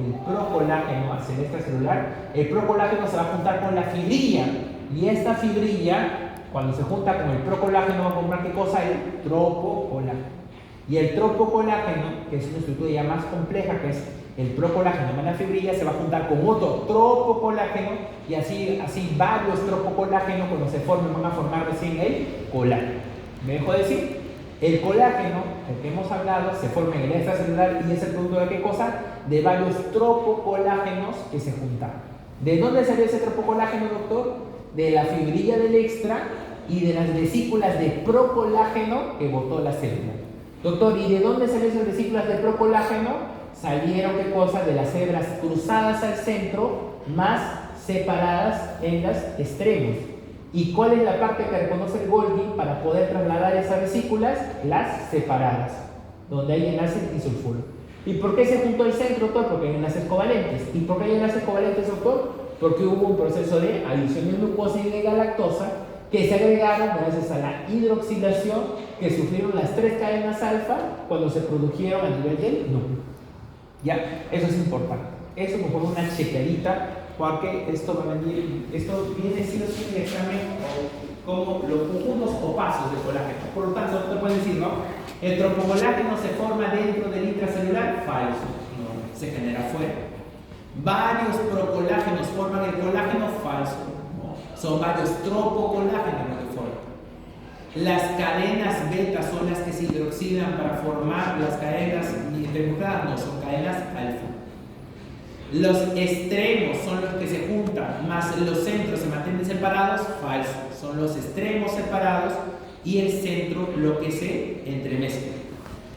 hacia el extracelular, el procolágeno se va a juntar con la fibrilla. Y esta fibrilla, cuando se junta con el procolágeno, va a formar ¿qué cosa? El tropocolágeno. Y el tropocolágeno, que es una estructura ya más compleja, que es el procolágeno más la fibrilla, se va a juntar con otro tropocolágeno y así varios tropocolágenos cuando se formen van a formar recién el colágeno. ¿Me dejo decir? El colágeno, del que hemos hablado, se forma en el extracelular y es el producto de ¿qué cosa? De varios tropocolágenos que se juntan. ¿De dónde salió ese tropocolágeno, doctor? De la fibrilla del extra y de las vesículas de procolágeno que botó la célula. Doctor, ¿y de dónde salieron esas vesículas de procolágeno? Salieron, ¿qué cosa? De las hebras cruzadas al centro más separadas en los extremos. ¿Y cuál es la parte que reconoce el Golgi para poder trasladar esas vesículas? Las separadas, donde hay enlaces disulfuros. ¿Y por qué se juntó el centro, doctor? Porque hay enlaces covalentes. ¿Y por qué hay enlaces covalentes, doctor? Porque hubo un proceso de adición de glucosa y de galactosa que se agregaron gracias a la hidroxilación que sufrieron las 3 cadenas alfa cuando se produjeron a nivel del núcleo. ¿Ya? Eso es importante. Eso me pone una chequeadita porque esto va a venir, esto viene sí o sí en el examen como los conjuntos o pasos del colágeno. Por lo tanto, te pueden decir, ¿no? El tropocolágeno se forma dentro del intracelular, falso, no, se genera fuera. Varios procolágenos forman el colágeno, falso, no, son varios tropocolágenos los que forman. Las cadenas beta son las que se hidroxilan para formar las cadenas internucleadas, no, son cadenas alfa. Los extremos son los que se juntan, más los centros se mantienen separados, falso. Son los extremos separados y el centro lo que se entremezcla.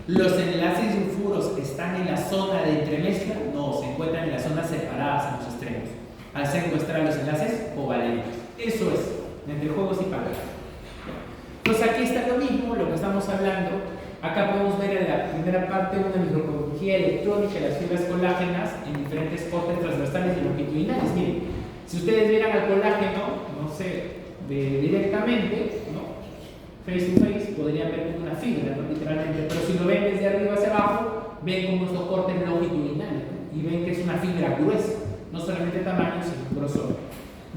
¿Los enlaces sulfuros están en la zona de entremezcla? No, se encuentran en las zonas separadas en los extremos, al ser encuentran los enlaces covalentes. Eso es, entre juegos y palabras. Entonces aquí está lo mismo, lo que estamos hablando. Acá podemos ver en la primera parte una microbiología electrónica de las fibras colágenas en diferentes cortes transversales y longitudinales. Miren, si ustedes vieran al colágeno, no sé, directamente, ¿no? Face to face, podrían ver como una fibra, ¿no? Literalmente, pero si lo ven desde arriba hacia abajo, ven como estos cortes longitudinales, ¿no? Y ven que es una fibra gruesa, no solamente tamaño, sino grosor.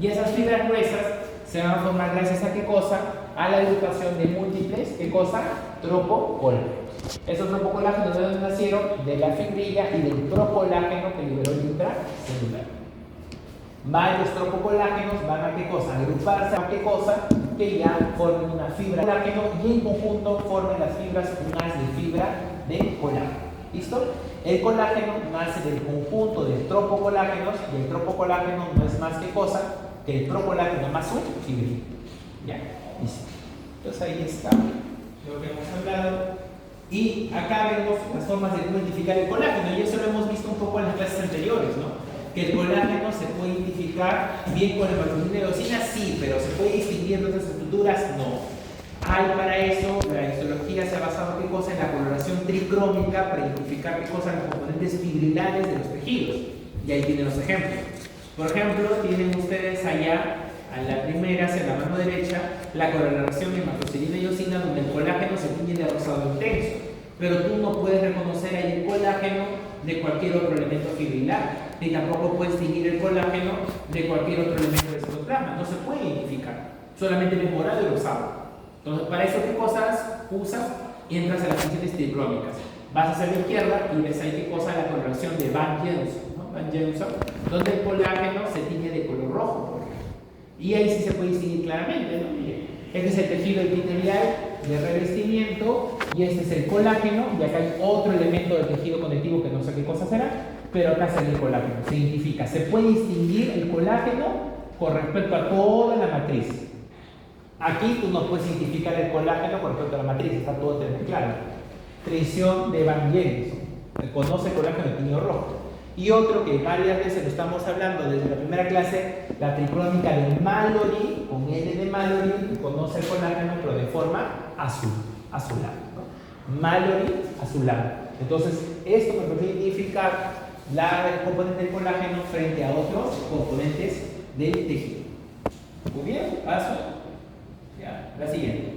Y esas fibras gruesas se van a formar gracias a qué cosa? A la agrupación de múltiples, ¿qué cosa? Tropocolágenos. Esos tropocolágenos de dónde nacieron? De la fibrilla y del procolágeno que liberó el intracelular. Varios tropocolágenos van a qué cosa? Agruparse a qué cosa? Que ya formen una fibra de colágeno y en conjunto formen las fibras unas de fibra de colágeno. ¿Listo? El colágeno nace del conjunto de tropocolágenos y el tropocolágeno no es más que cosa que el procolágeno más un fibril. Ya, listo. Entonces ahí está lo que hemos hablado. Y acá vemos las formas de identificar el colágeno y eso lo hemos visto un poco en las clases anteriores, ¿no? Que el colágeno se puede identificar bien con la hemoglobina de eosina, sí, pero se puede distinguir de otras estructuras, no. Hay para eso, la histología se ha basado ¿qué cosa? En la coloración tricrómica para identificar qué cosa? Los componentes fibrilares de los tejidos. Y ahí tienen los ejemplos. Por ejemplo, tienen ustedes allá, a la primera, hacia la mano derecha, la coloración de hematoxilina y eosina, donde el colágeno se tiñe de rosado intenso. Pero tú no puedes reconocer ahí el colágeno de cualquier otro elemento fibrilar, ni tampoco puedes distinguir el colágeno de cualquier otro elemento del citoplasma. No se puede identificar, solamente el morado y rosado. Entonces, para eso, ¿qué cosas usas? Y entras a las funciones tricrómicas. Vas hacia la izquierda y ves ahí qué cosa, la coloración de Van Jensen, ¿no? Van Jensen, donde el colágeno se tiñe de color rojo, por ejemplo. Y ahí sí se puede distinguir claramente, ¿no? Miren, este es el tejido epitelial de revestimiento y este es el colágeno, y acá hay otro elemento del tejido conectivo que no sé qué cosa será, pero acá sale el colágeno, se identifica. Se puede distinguir el colágeno con respecto a toda la matriz. Aquí tú no puedes identificar el colágeno con respecto a la matriz, está todo claro. Tradición de Van Jensen, reconoce el colágeno de tiño rojo. Y otro que varias veces lo estamos hablando desde la primera clase, la tricrónica de Mallory, con L de Mallory, conoce el colágeno pero de forma azul, azulada, ¿no? Mallory, azulado. Entonces, esto me permite identificar el componente del colágeno frente a otros componentes del tejido. Muy bien, paso. Ya, la siguiente.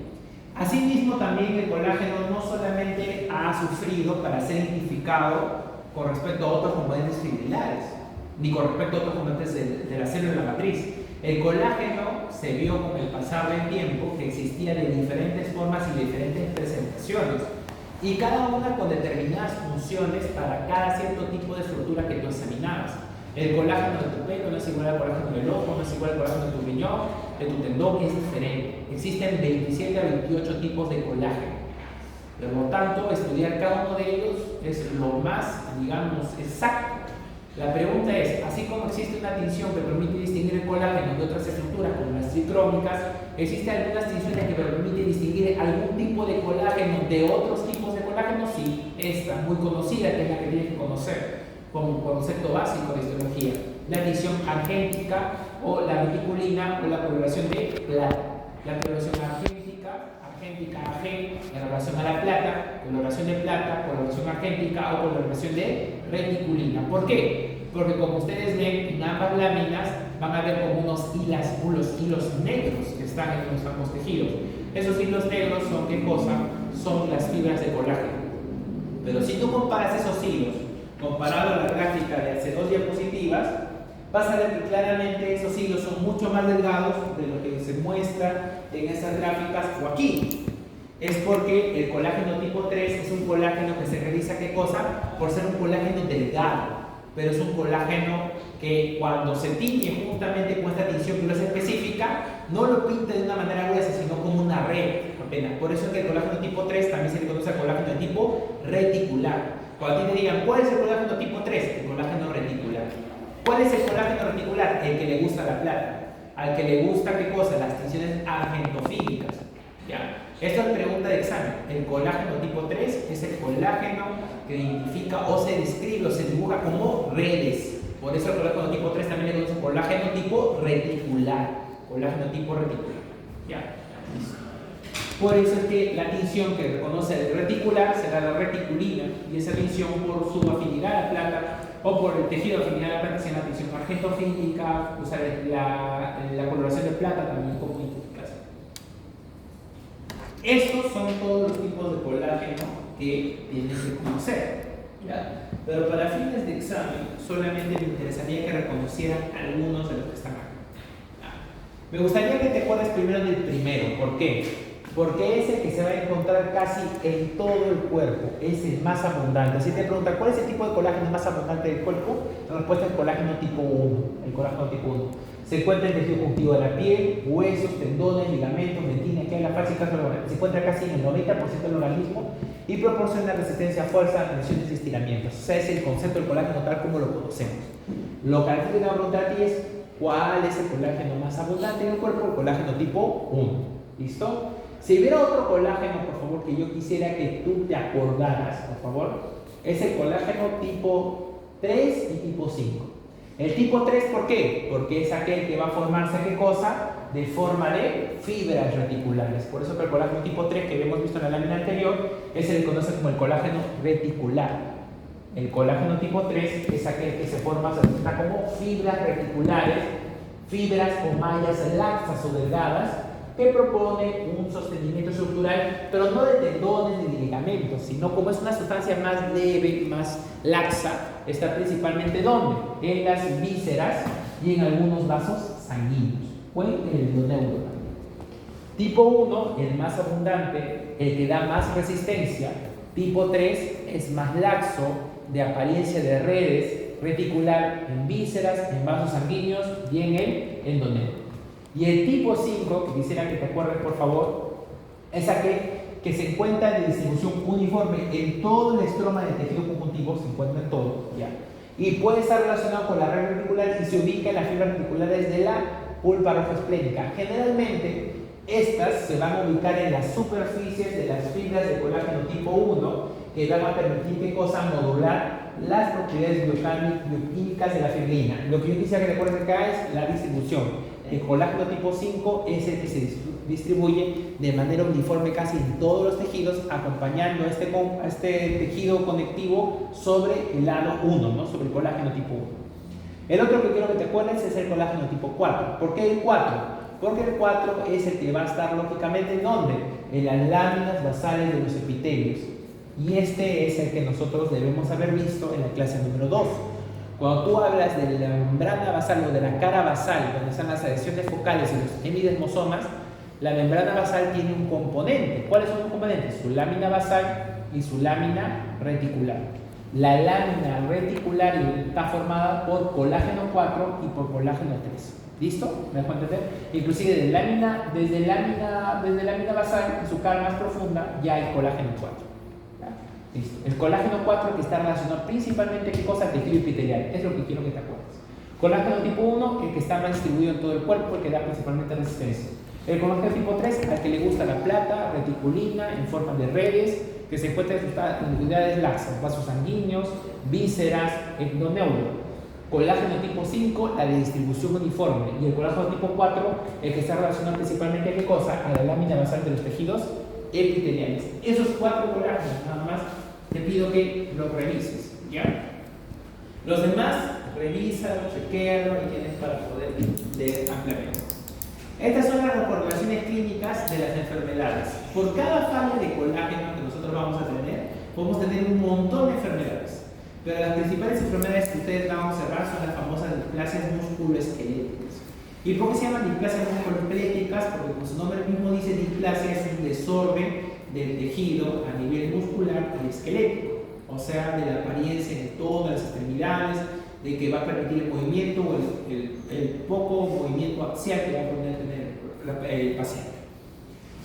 Asimismo, también el colágeno no solamente ha sufrido para ser identificado con respecto a otros componentes fibrilares, ni con respecto a otros componentes de la célula de la matriz. El colágeno se vio con el pasar del tiempo que existía de diferentes formas y diferentes presentaciones, y cada una con determinadas funciones para cada cierto tipo de estructura que tú examinabas. El colágeno de tu pecho no es igual al colágeno del ojo, no es igual al colágeno de tu riñón, de tu tendón, es diferente. Existen 27 a 28 tipos de colágeno. Por lo tanto, estudiar cada uno de ellos es lo más, digamos, exacto. La pregunta es, así como existe una tinción que permite distinguir el colágeno de otras estructuras como las tricrómicas, ¿existen algunas tinciones que permiten distinguir algún tipo de colágeno de otros tipos de colágeno? Sí, esta muy conocida, que es la que tienes que conocer como concepto básico de histología, la tinción argéntica o la reticulina o la coloración de plata. La coloración argéntica AG, en relación a la plata, coloración de plata, coloración argéntica o coloración de reticulina. ¿Por qué? Porque como ustedes ven en ambas láminas van a ver como unos hilos negros que están en los ambos tejidos. Esos hilos negros son ¿qué cosa? Son las fibras de colágeno. Pero si tú comparas esos hilos comparado a la gráfica de hace 2 diapositivas, vas a ver que claramente esos hilos son mucho más delgados de lo que se muestra en estas gráficas o aquí. Es porque el colágeno tipo 3 es un colágeno que se realiza ¿qué cosa? Por ser un colágeno delgado, pero es un colágeno que cuando se tiñe juntamente con esta tinción gruesa específica, no lo pinta de una manera gruesa, sino como una red apenas. Por eso es que el colágeno tipo 3 también se le conoce al colágeno de tipo reticular. Cuando a ti te digan, ¿cuál es el colágeno tipo 3? El colágeno reticular. ¿Cuál es el colágeno reticular? El que le gusta la plata. Al que le gusta, ¿qué cosa? Las tinciones argentofílicas. ¿Ya? Esto es pregunta de examen. El colágeno tipo 3 es el colágeno que identifica o se describe o se dibuja como redes. Por eso el colágeno tipo 3 también le conocen colágeno tipo reticular. Colágeno tipo reticular. ¿Ya? Por eso es que la tinción que reconoce el reticular será la reticulina, y esa tinción por su afinidad a la plata o por el tejido de afinidad a la plata se llama tinción argentofílica. O sea, la coloración de plata también como identificación. Estos son todos los tipos de colágeno que tienes que conocer, ¿ya? Pero para fines de examen solamente me interesaría que reconocieran algunos de los que están acá. Me gustaría que te acuerdes primero del primero. ¿Por qué? Porque es el que se va a encontrar casi en todo el cuerpo, es el más abundante. Si te preguntan cuál es el tipo de colágeno más abundante del cuerpo, la respuesta es colágeno tipo 1. El colágeno tipo 1 se encuentra en el tejido conjuntivo de la piel, huesos, tendones, ligamentos, dentina, que es la fase se encuentra casi en el 90% del organismo y proporciona resistencia a fuerza, tensiones y estiramientos. O sea, es el concepto del colágeno tal como lo conocemos. Lo que te voy a preguntar a ti es ¿cuál es el colágeno más abundante en el cuerpo? El colágeno tipo 1. ¿Listo? Si hubiera otro colágeno, por favor, que yo quisiera que tú te acordaras, por favor, es el colágeno tipo 3 y tipo 5. El tipo 3, ¿por qué? Porque es aquel que va a formarse, ¿qué cosa? De forma de fibras reticulares. Por eso que el colágeno tipo 3, que hemos visto en la lámina anterior, es el que conoce como el colágeno reticular. El colágeno tipo 3 es aquel que se forma, se presenta como fibras reticulares, fibras o mallas laxas o delgadas, que propone un sostenimiento estructural, pero no de tendones ni de ligamentos, sino como es una sustancia más leve, más laxa, está principalmente ¿dónde? En las vísceras y en algunos vasos sanguíneos, o en el endoneuro también. Tipo 1, el más abundante, el que da más resistencia. Tipo 3 es más laxo, de apariencia de redes, reticular en vísceras, en vasos sanguíneos y en el endoneuro. Y el tipo 5, que quisiera que te acuerdes por favor, es aquel que se encuentra de distribución uniforme en todo el estroma del tejido conjuntivo, se encuentra en todo, ¿ya? Y puede estar relacionado con la red reticular y se ubica en las fibras reticulares de la pulpa rojoesplénica. Generalmente, estas se van a ubicar en las superficies de las fibras de colágeno tipo 1, que van a permitir ¿qué cosa? Modular las propiedades bioquímicas de la fibrina. Lo que yo quisiera que te acuerdes acá es la distribución. El colágeno tipo 5 es el que se distribuye de manera uniforme casi en todos los tejidos, acompañando a este tejido conectivo sobre el lado 1, ¿no? Sobre el colágeno tipo 1. El otro que quiero que te acuerdes es el colágeno tipo 4. ¿Por qué el 4? Porque el 4 es el que va a estar lógicamente ¿en dónde? En las láminas basales de los epitelios. Y este es el que nosotros debemos haber visto en la clase número 2. Cuando tú hablas de la membrana basal o de la cara basal, donde están las adhesiones focales y los hemidesmosomas, la membrana basal tiene un componente. ¿Cuáles son los componentes? Su lámina basal y su lámina reticular. La lámina reticular está formada por colágeno 4 y por colágeno 3. ¿Listo? ¿Me dejo entender? Inclusive desde lámina basal, en su cara más profunda, ya hay colágeno 4. Listo. El colágeno 4 que está relacionado principalmente ¿qué cosa? Al tejido epitelial. Es lo que quiero que te acuerdes. Colágeno tipo 1, el que está más distribuido en todo el cuerpo, el que da principalmente resistencia. El colágeno tipo 3, al que le gusta la plata, reticulina, en forma de redes, que se encuentra en unidades laxas, vasos sanguíneos, vísceras, endoneuro. Colágeno tipo 5, la de distribución uniforme. Y el colágeno tipo 4, el que está relacionado principalmente ¿a qué cosa? A la lámina basal de los tejidos epiteliales. Esos 4 colágenos nada más te pido que los revises, ¿ya? Los demás, revísalo, chequéalo y tienes para poder leer ampliamente. Estas son las reformulaciones clínicas de las enfermedades. Por cada falla de colágeno que nosotros vamos a tener, podemos tener un montón de enfermedades. Pero las principales enfermedades que ustedes van a observar son las famosas displasias musculoesqueléticas. ¿Y por qué se llaman displasias musculoesqueléticas? Porque como su nombre mismo dice, displasia es un desorden del tejido a nivel muscular y esquelético. O sea, de la apariencia de todas las extremidades, de que va a permitir el movimiento o el poco movimiento axial que va a poder tener el paciente.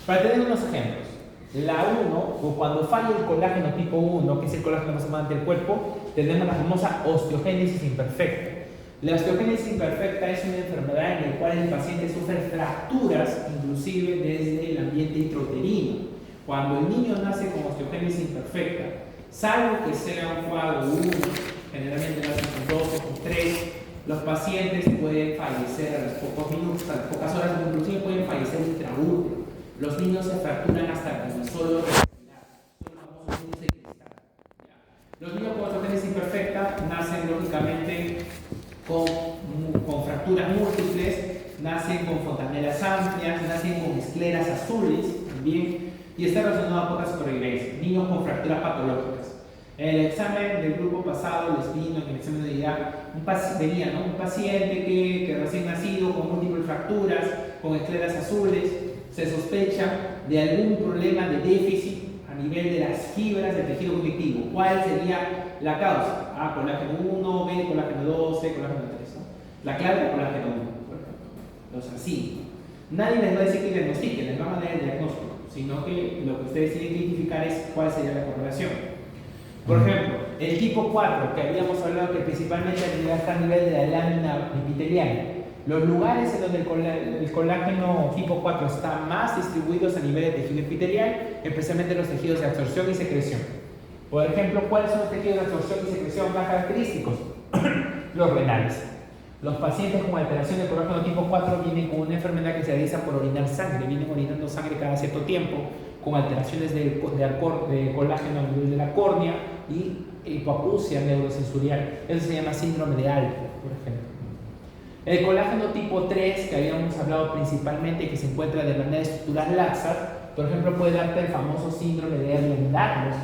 Para tener unos ejemplos, la 1, o cuando falla el colágeno tipo 1, que es el colágeno más abundante del cuerpo, tenemos la famosa osteogénesis imperfecta. La osteogénesis imperfecta es una enfermedad en la cual el paciente sufre fracturas, inclusive desde el ambiente intrauterino. Cuando el niño nace con osteogénesis imperfecta, salvo que sea un cuadro 1, generalmente nacen con 2 o con 3, los pacientes pueden fallecer a los pocos minutos, a las pocas horas, inclusive pueden fallecer intraútero. Los niños se fracturan hasta con solo respirar, son los famosos niños de cristal. Los niños con osteogénesis imperfecta nacen lógicamente con fracturas múltiples, nacen con fontanelas amplias, nacen con escleras azules también, y está relacionado a poca supervivencia. Niños con fracturas patológicas. En el examen del grupo pasado les vino, en el examen de unidad, un paciente que recién nacido con múltiples fracturas, con escleras azules, se sospecha de algún problema de déficit a nivel de las fibras del tejido conectivo. ¿Cuál sería la causa? A, colágeno 1, B, colágeno 2, C, colágeno 3. ¿No? La clave es colágeno 1, por ejemplo. Entonces, así. Nadie les va a decir que diagnostiquen, les va a mandar el diagnóstico, sino que lo que ustedes tienen que identificar es cuál sería la correlación. Por ejemplo, el tipo 4, que habíamos hablado que principalmente está a nivel de la lámina epitelial. Los lugares en donde el colágeno tipo 4 está más distribuidos a nivel de tejido epitelial, especialmente los tejidos de absorción y secreción. Por ejemplo, ¿cuáles son los tejidos de absorción y secreción más característicos? Los renales. Los pacientes con alteración del colágeno tipo 4 vienen con una enfermedad que se realiza por orinar sangre, vienen orinando sangre cada cierto tiempo, con alteraciones de colágeno a nivel de la córnea y hipoacusia neurosensorial. Eso se llama síndrome de Alport, por ejemplo. El colágeno tipo 3, que habíamos hablado principalmente, que se encuentra de manera de estructuras laxas, por ejemplo, puede darte el famoso síndrome de Ehlers-Danlos.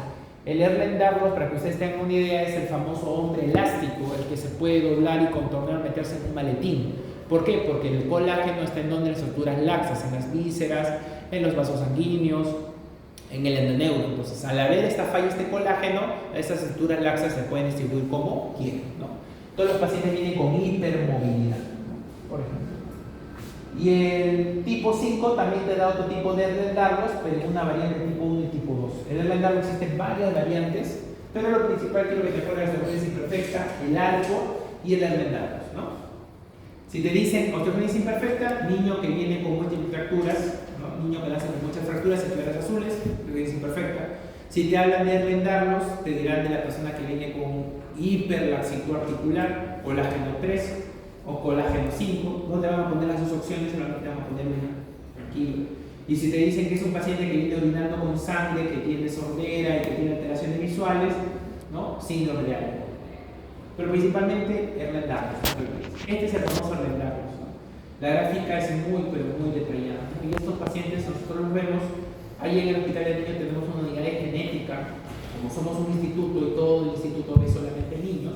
El Ehlers-Danlos, para que ustedes tengan una idea, es el famoso hombre elástico, el que se puede doblar y contornar, meterse en un maletín. ¿Por qué? Porque el colágeno está en donde las estructuras laxas, en las vísceras, en los vasos sanguíneos, en el endoneuro. Entonces, al haber esta falla, este colágeno, estas estructuras laxas se pueden distribuir como quieran, ¿no? Todos los pacientes vienen con hipermovilidad, por ejemplo. Y el tipo 5 también te da otro tipo de Ehlers-Danlos, pero una variante tipo 1 y tipo 2. El Ehlers-Danlos existen varias variantes, pero lo principal quiero que te acuerdes de la osteogénesis imperfecta, el Alport y el Ehlers-Danlos, ¿no? Si te dicen osteogénesis imperfecta, niño que viene con múltiples fracturas, ¿no? Niño que nace con muchas fracturas, escleras azules, osteogénesis imperfecta. Si te hablan de Ehlers-Danlos, te dirán de la persona que viene con hiperlaxitud articular, colágeno 3 o colágeno 5. No te van a poner las dos opciones, solamente te van a poner una, tranquilo. Y si te dicen que es un paciente que viene orinando con sangre, que tiene sordera y que tiene alteraciones visuales, ¿no? Síndrome de Alport. Pero principalmente Ehlers-Danlos. Este es el famoso Ehlers-Danlos, ¿no? La gráfica es muy, pero muy detallada, ¿no? Y estos pacientes nosotros los vemos. Ahí en el hospital de niños tenemos una unidad de genética. Como somos un instituto y todo el instituto ve solamente niños,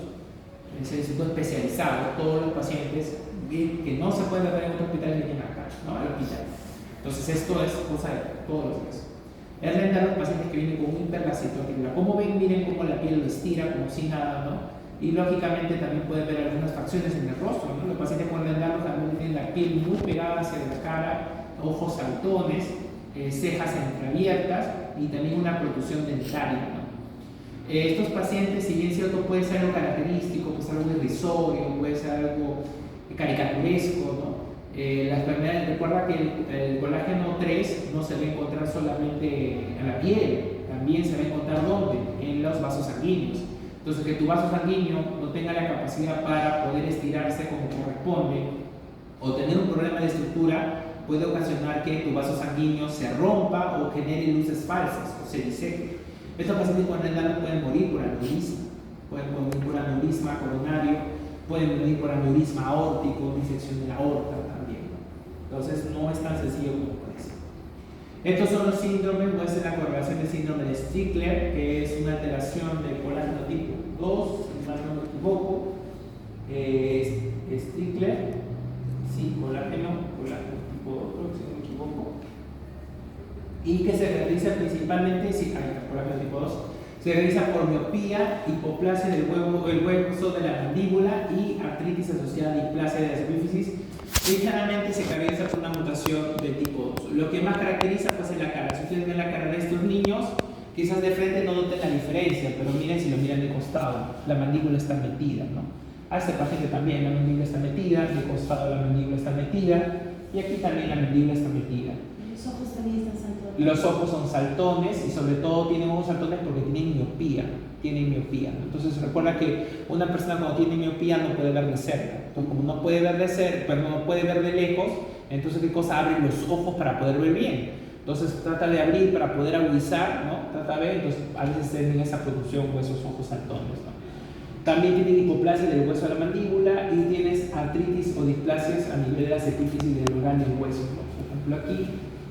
es un instituto especializado, todos los pacientes que no se pueden ver en otro hospital vienen acá, ¿no? Al hospital. Entonces esto es cosa de todos los días. Es rentar a los pacientes que vienen con un hiperlaxitud articular. Como ven, miren cómo la piel lo estira, como si nada, ¿no? Y lógicamente también pueden ver algunas facciones en el rostro, ¿no? Los pacientes con rendalos también tienen la piel muy pegada hacia la cara, ojos saltones, cejas entreabiertas y también una protrusión dentaria, ¿no? Estos pacientes, si bien cierto, puede ser algo característico, puede ser algo irrisorio, puede ser algo caricaturesco, ¿no? Las enfermedades, recuerda que el colágeno 3 no se va a encontrar solamente en la piel, también se va a encontrar ¿dónde? En los vasos sanguíneos. Entonces, que tu vaso sanguíneo no tenga la capacidad para poder estirarse como corresponde o tener un problema de estructura puede ocasionar que tu vaso sanguíneo se rompa o genere luces falsas o se diseque. Estos pacientes con Ehlers-Danlos pueden morir por aneurisma, coronario, pueden morir por aneurisma aórtico, disección de la aorta también, ¿no? Entonces no es tan sencillo como parece. Estos son los síndromes, muestran la correlación del síndrome de Stickler, que es una alteración del colágeno tipo 2, si mal no me equivoco. Stickler, sí, colágeno tipo 2, si no me equivoco. Y que se realiza principalmente, sí, colágeno tipo 2, se realiza por miopía, hipoplasia del hueso de la mandíbula y artritis asociada a displasia de las epífisis. Y claramente se caracteriza por una mutación del tipo 2. Lo que más caracteriza pues es la cara. Si ustedes ven la cara de estos niños, quizás de frente no noten la diferencia, pero miren si lo miran de costado, la mandíbula está metida, ¿no? A este paciente también la mandíbula está metida, de costado la mandíbula está metida y aquí también la mandíbula está metida. Los ojos también están saltones. Los ojos son saltones y sobre todo tienen ojos saltones porque tienen miopía. ¿No? Entonces recuerda que una persona cuando tiene miopía no puede ver de cerca. Entonces como no puede ver de cerca, pero no puede ver de lejos, entonces ¿qué cosa? Abre los ojos para poder ver bien. Entonces trata de abrir para poder agudizar, ¿no? Trata de ver, entonces a veces tienen esa producción o esos ojos saltones, ¿no? También tienen hipoplasia del hueso de la mandíbula y tienes artritis o displasias a nivel de las epífisis del órgano del hueso, ¿no? Por ejemplo aquí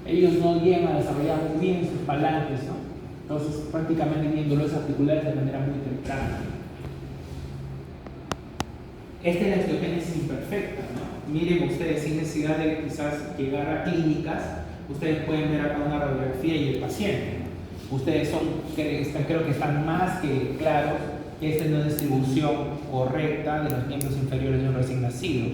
ellos no llegan a desarrollar muy bien sus falanges, ¿no? Entonces prácticamente tienen dolores articulares de manera muy temprana. Esta es la osteogénesis imperfecta, ¿no? Miren ustedes, sin necesidad de quizás llegar a clínicas, ustedes pueden ver acá una radiografía y el paciente, ¿no? Ustedes creo que están más que claros que esta es una distribución correcta de los miembros inferiores de un recién nacido.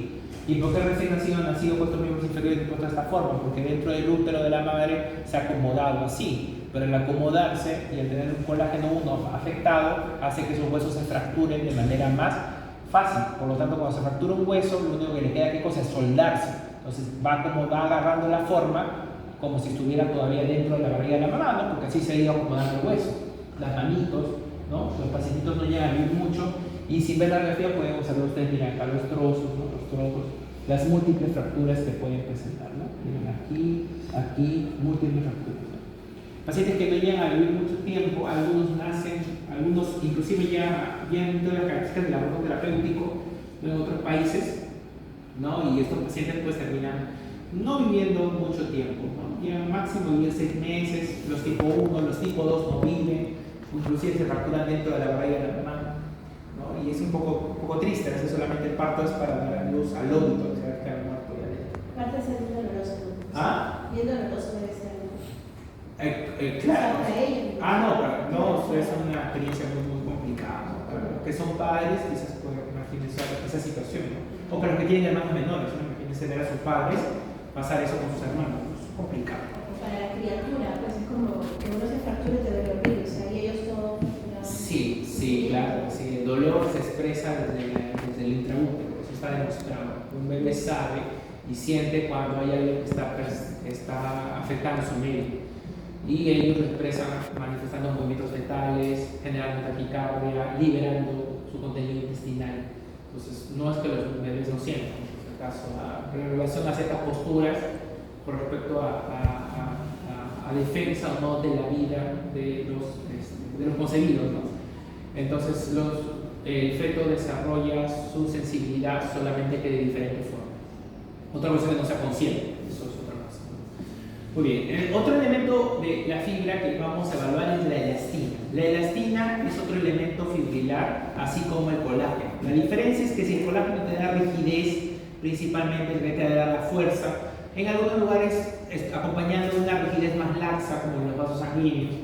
¿Y por qué el recién nacido ha nacido con estos miembros inferiores de esta forma? Porque dentro del útero de la madre se ha acomodado así, pero el acomodarse y el tener un colágeno 1 afectado hace que esos huesos se fracturen de manera más fácil. Por lo tanto, cuando se fractura un hueso, lo único que le queda ¿qué cosa? Es soldarse. Entonces va agarrando la forma como si estuviera todavía dentro de la barriga de la mamá, ¿no? Porque así se ha ido acomodando el hueso. Las manitos, ¿no? Los pacientitos no llegan a vivir mucho y sin ver la radiografía pueden observar ustedes, miren acá los trozos, ¿no? Los trozos, las múltiples fracturas que pueden presentar, ¿no? Miren aquí, múltiples fracturas, ¿no? Pacientes que no llegan a vivir mucho tiempo, algunos nacen, algunos inclusive ya vienen todas las características del aborto terapéutico en otros países, ¿no? Y estos pacientes pues terminan no viviendo mucho tiempo, ¿no? Ya máximo viven 6 meses, los tipo 1, los tipo 2 no viven, inclusive se fracturan dentro de la barriga de la mamá, ¿no? Y es un poco triste, a veces solamente el parto es para dar a luz al óbito, o sea, que ha muerto ya dentro. Aparte de ser muy doloroso, ¿no? ¿Ah? Bien doloroso debe ser. Claro. Para No, es una experiencia muy complicada, ¿no? Para los que son padres quizás pueden imaginarse esa situación, ¿no? O para los que tienen hermanos menores, ¿no? Imagínense ver a sus padres pasar eso con sus hermanos, ¿no? Es complicado. Para la criatura, pues es como que uno se fractura y te duele horrible, o sea, y ellos todo. Sí, claro, sí, el dolor se expresa desde el intraútero, eso está demostrado. Un bebé sabe y siente cuando hay algo que está afectando su medio. Y ellos lo expresan manifestando movimientos fetales, generando taquicardia, liberando su contenido intestinal. Entonces, no es que los bebés no sientan, en este caso, en relación a ciertas posturas con respecto a defensa o no de la vida de los concebidos, ¿no? Entonces, el feto desarrolla su sensibilidad solamente que de diferente forma. Otra cosa es que no sea consciente, eso es otra cosa. Muy bien, otro elemento de la fibra que vamos a evaluar es la elastina. La elastina es otro elemento fibrilar, así como el colágeno. La diferencia es que si el colágeno te da rigidez, principalmente te da la fuerza, en algunos lugares acompañando de una rigidez más laxa, como en los vasos sanguíneos,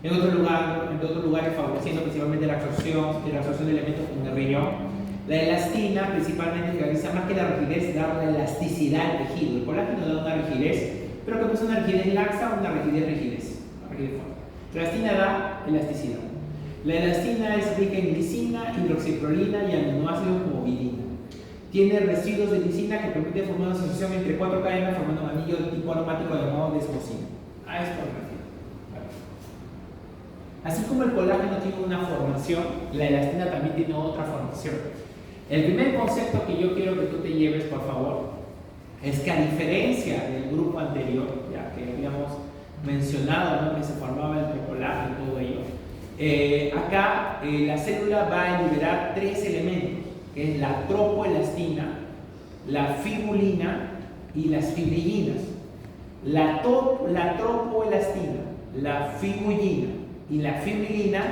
en otros lugares favoreciendo principalmente la absorción de elementos como el riñón. La elastina principalmente realiza más que la rigidez, dar la elasticidad al tejido. El colágeno da una rigidez, pero que es una rigidez laxa o una rigidez fuerte. La elastina da elasticidad. La elastina es rica en glicina, hidroxiprolina y aminoácidos como vinina. Tiene residuos de glicina que permiten formar una asociación entre 4 cadenas formando un anillo de tipo aromático llamado desmosina. A esto me refiero. Así como el colágeno tiene una formación, la elastina también tiene otra formación. El primer concepto que yo quiero que tú te lleves, por favor, es que a diferencia del grupo anterior, ya que habíamos mencionado, ¿no?, que se formaba el colágeno y todo ello, acá la célula va a liberar 3 elementos, que es la tropoelastina, la fibulina y las fibrillinas. La tropoelastina, la fibulina y la fibrilina,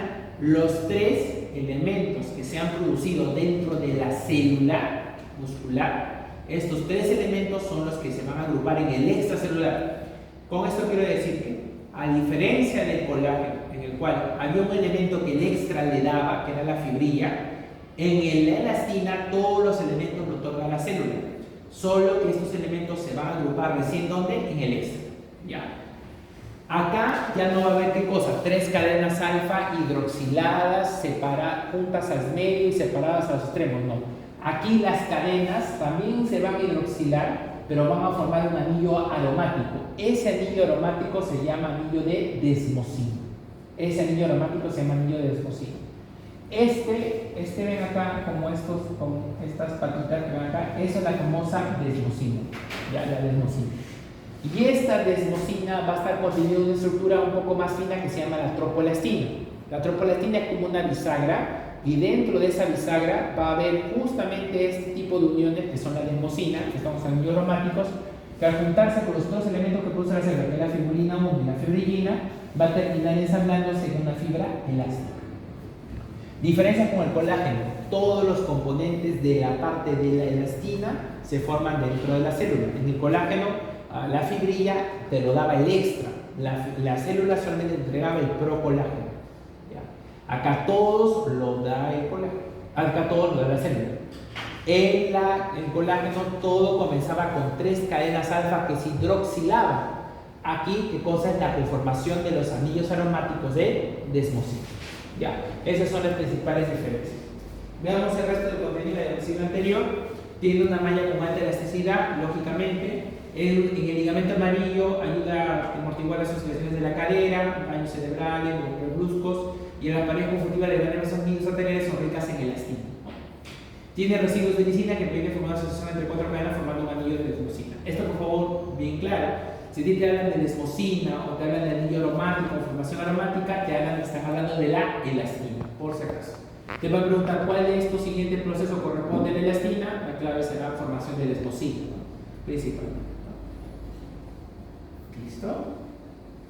los 3 elementos que se han producido dentro de la célula muscular, estos 3 elementos son los que se van a agrupar en el extracelular. Con esto quiero decir que, a diferencia del colágeno, en el cual había un elemento que el extra le daba, que era la fibrilla, en la elastina todos los elementos lo otorga la célula, solo que estos elementos se van a agrupar recién ¿dónde? En el extra. ¿Ya? Acá ya no va a haber qué cosa, 3 cadenas alfa hidroxiladas, juntas al medio y separadas a los extremos, no. Aquí las cadenas también se van a hidroxilar, pero van a formar un anillo aromático. Ese anillo aromático se llama anillo de desmosina. Ese anillo aromático se llama anillo de desmosina. Ven acá, como estas patitas que ven acá, esa es la famosa desmosina, ya, la desmosina. Y esta desmosina va a estar contenida en una estructura un poco más fina que se llama la tropoelastina. La tropoelastina es como una bisagra, y dentro de esa bisagra va a haber justamente este tipo de uniones que son la desmosina, que son los anillos aromáticos, que al juntarse con los dos elementos que produce la célula, que es la fibrina 1 y la fibrillina, va a terminar ensamblándose en una fibra elástica. Diferencia con el colágeno, todos los componentes de la parte de la elastina se forman dentro de la célula. En el colágeno, la fibrilla te lo daba el extra, la célula solamente entregaba el procolágeno. ¿Ya? Acá todos lo da el colágeno, acá todos lo da la célula. En el colágeno todo comenzaba con 3 cadenas alfa que se hidroxilaban. Aquí, ¿qué cosa es la conformación de los anillos aromáticos de desmosina? Ya, esas son las principales diferencias. Veamos el resto del contenido de la diapositiva anterior. Tiene una malla con alta elasticidad, lógicamente. En el ligamento amarillo ayuda a amortiguar las oscilaciones de la cadera, daños cerebrales, golpes bruscos. Y en la pared conjuntiva de los anillos arteriales son ricas en elastina. Tiene residuos de lisina que permiten formar una asociación entre 4 cadenas formando un anillo de desmosina. Esto, por favor, bien claro. Si te hablan de desmosina o te hablan de anillo aromático o formación aromática, están hablando de la elastina, por si acaso. Te van a preguntar cuál de estos siguientes procesos corresponde a la elastina. La clave será formación de desmosina, ¿no? Principalmente. ¿Listo?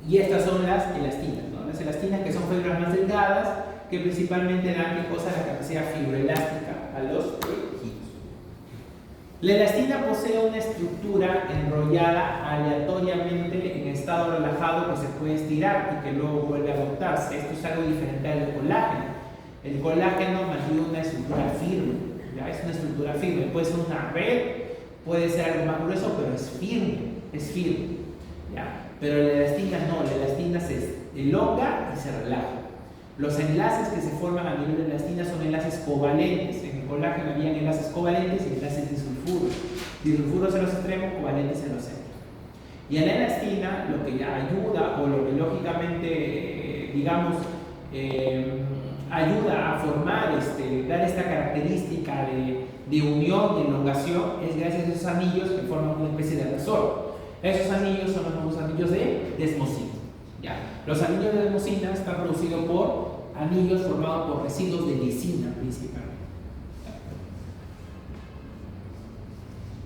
Y estas son las elastinas, ¿no? Las elastinas, que son fibras más delgadas, que principalmente dan ¿qué cosa? La capacidad fibroelástica a los tejidos. La elastina posee una estructura enrollada aleatoriamente en estado relajado que se puede estirar y que luego vuelve a adoptarse. Esto es algo diferente al colágeno. El colágeno mantiene una estructura firme, ¿ya? Es una estructura firme. Puede ser una red, puede ser algo más grueso, pero es firme, ¿ya? Pero la elastina no, la elastina se elonga y se relaja. Los enlaces que se forman a nivel de la elastina son enlaces covalentes. En el colágeno habían enlaces covalentes y enlaces disulfuros. Disulfuros en los extremos, covalentes en los centros. Y a la elastina lo que ya ayuda, o lo que lógicamente, ayuda a formar, dar esta característica de unión, de elongación, es gracias a esos anillos que forman una especie de resort. Esos anillos son los famosos anillos de desmosina. ¿Ya? Los anillos de desmosina están producidos por anillos formados por residuos de lisina principalmente.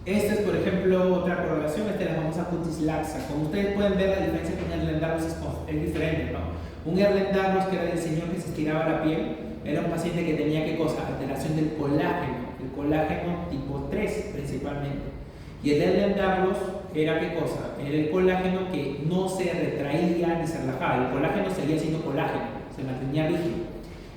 Esta es, por ejemplo, otra correlación. Esta es la famosa cutis laxa. Como ustedes pueden ver, la diferencia con Ehlers-Danlos es diferente, ¿no? Un Ehlers-Danlos, que era del señor que se estiraba la piel, era un paciente que tenía ¿qué cosa? Alteración del colágeno, el colágeno tipo 3 principalmente. Y el Ehlers-Danlos era ¿qué cosa? Era el colágeno que no se retraía ni se relajaba. El colágeno seguía siendo colágeno, se mantenía rígido.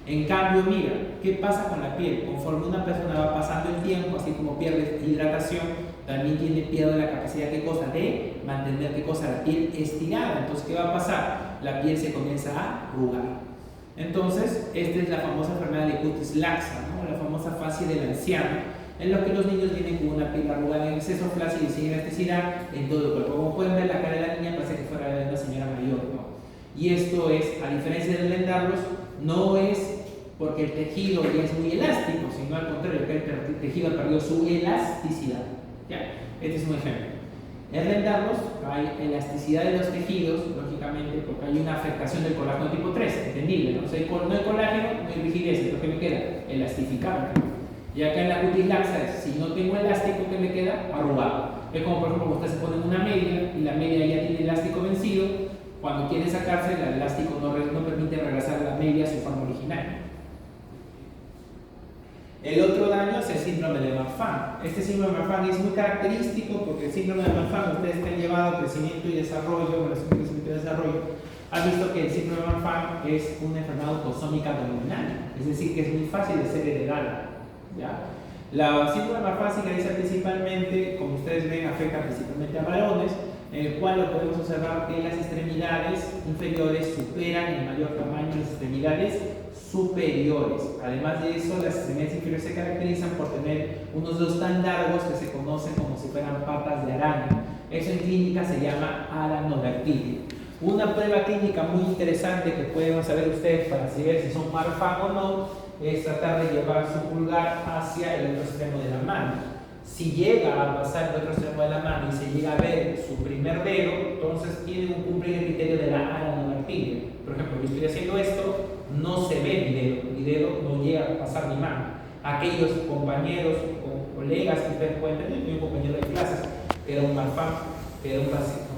En cambio, mira, ¿qué pasa con la piel? Conforme una persona va pasando el tiempo, así como pierde hidratación, también pierde la capacidad ¿qué cosa? De mantener ¿qué cosa? La piel estirada. Entonces, ¿qué va a pasar? La piel se comienza a arrugar. Entonces, esta es la famosa enfermedad de cutis laxa, ¿no? La famosa fase del anciano, en los que los niños vienen con una piel arrugada en exceso, flácida y sin elasticidad en todo el cuerpo. Como pueden ver, la cara de la niña parece que fuera de una señora mayor, ¿no? Y esto es, a diferencia del Ehlers-Danlos, no es porque el tejido ya es muy elástico, sino al contrario, que el tejido ha perdido su elasticidad. ¿Ya? Este es un ejemplo. En Ehlers-Danlos hay elasticidad de los tejidos, lógicamente, porque hay una afectación del colágeno tipo 3, entendible, ¿no? O sea, no hay colágeno, no hay rigidez, entonces ¿qué me queda? Elastificado. Y acá en la cutis laxa es, si no tengo elástico, ¿qué me queda? Arrugado. Es como, por ejemplo, ustedes se ponen una media y la media ya tiene elástico vencido. Cuando quieren sacarse, el elástico no permite regresar a la media a su forma original. El otro daño es el síndrome de Marfan. Este síndrome de Marfan es muy característico porque el síndrome de Marfan, ustedes que han llevado crecimiento y desarrollo, crecimiento y desarrollo, han visto que el síndrome de Marfan es una enfermedad autosómica dominante, es decir, que es muy fácil de ser heredada. ¿Ya? La síndrome de Marfan se caracteriza principalmente, como ustedes ven, afecta principalmente a varones, en el cual lo podemos observar que las extremidades inferiores superan en mayor tamaño las extremidades superiores. Además de eso, las extremidades inferiores se caracterizan por tener unos dedos tan largos que se conocen como si fueran patas de araña. Eso en clínica se llama aranodactilia. Una prueba clínica muy interesante que pueden saber ustedes para saber si son Marfan o no es tratar de llevar su pulgar hacia el otro extremo de la mano. Si llega a pasar el otro extremo de la mano y se llega a ver su primer dedo, entonces tienen un cumplir el criterio de la aranodactilia. Por ejemplo, yo estoy haciendo esto, no se ve mi dedo no llega a pasar mi mano. Aquellos compañeros o colegas que ustedes pueden tener, yo un compañero de clases que era un Marfan, que eran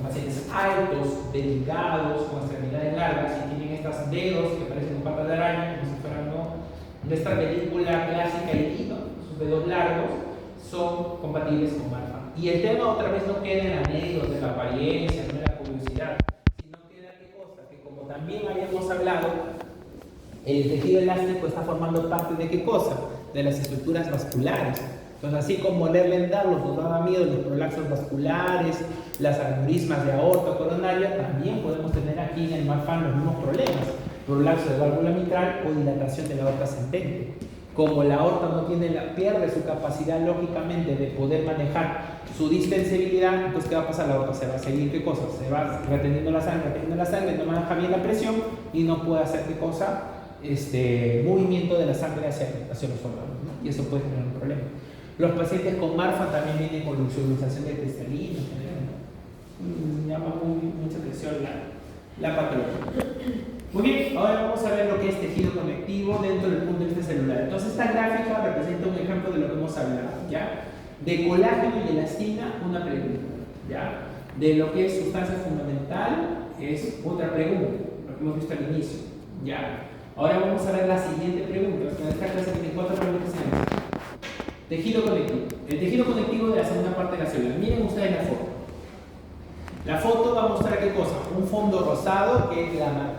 pacientes altos, delicados, con extremidades largas y tienen estos dedos que parecen patas de araña, como si fueran de esta película clásica y hilo, sus dedos largos son compatibles con Marfan. Y el tema otra vez no queda en anécdotas de la apariencia, no en la curiosidad, sino queda qué cosa, que como también habíamos hablado, el tejido elástico está formando parte de qué cosa, de las estructuras vasculares. Entonces, así como Lerland-Darlos nos daba miedo los prolapsos vasculares, las aneurismas de aorta coronaria, también podemos tener aquí en el Marfan los mismos problemas, prolapso de válvula mitral o dilatación de la aorta ascendente. Como la aorta no pierde su capacidad lógicamente de poder manejar su distensibilidad, entonces ¿qué va a pasar? La aorta se va a seguir, ¿qué cosa? Se va reteniendo la sangre, no maneja bien la presión y no puede hacer ¿qué cosa? Movimiento de la sangre hacia los órganos, ¿no? Y eso puede generar un problema. Los pacientes con Marfan también vienen con luxurización de cristalino, me llama mucha atención la patología. Muy bien, ahora vamos a ver lo que es tejido conectivo dentro del punto de vista celular. Entonces esta gráfica representa un ejemplo de lo que hemos hablado, ¿ya? De colágeno y elastina, una pregunta, ¿ya? De lo que es sustancia fundamental es otra pregunta, lo que hemos visto al inicio, ¿ya? Ahora vamos a ver la siguiente pregunta, en esta clase tiene 4 preguntas en esta. Tejido conectivo. El tejido conectivo de la segunda parte de la célula. Miren ustedes la foto. La foto va a mostrar qué cosa, un fondo rosado que es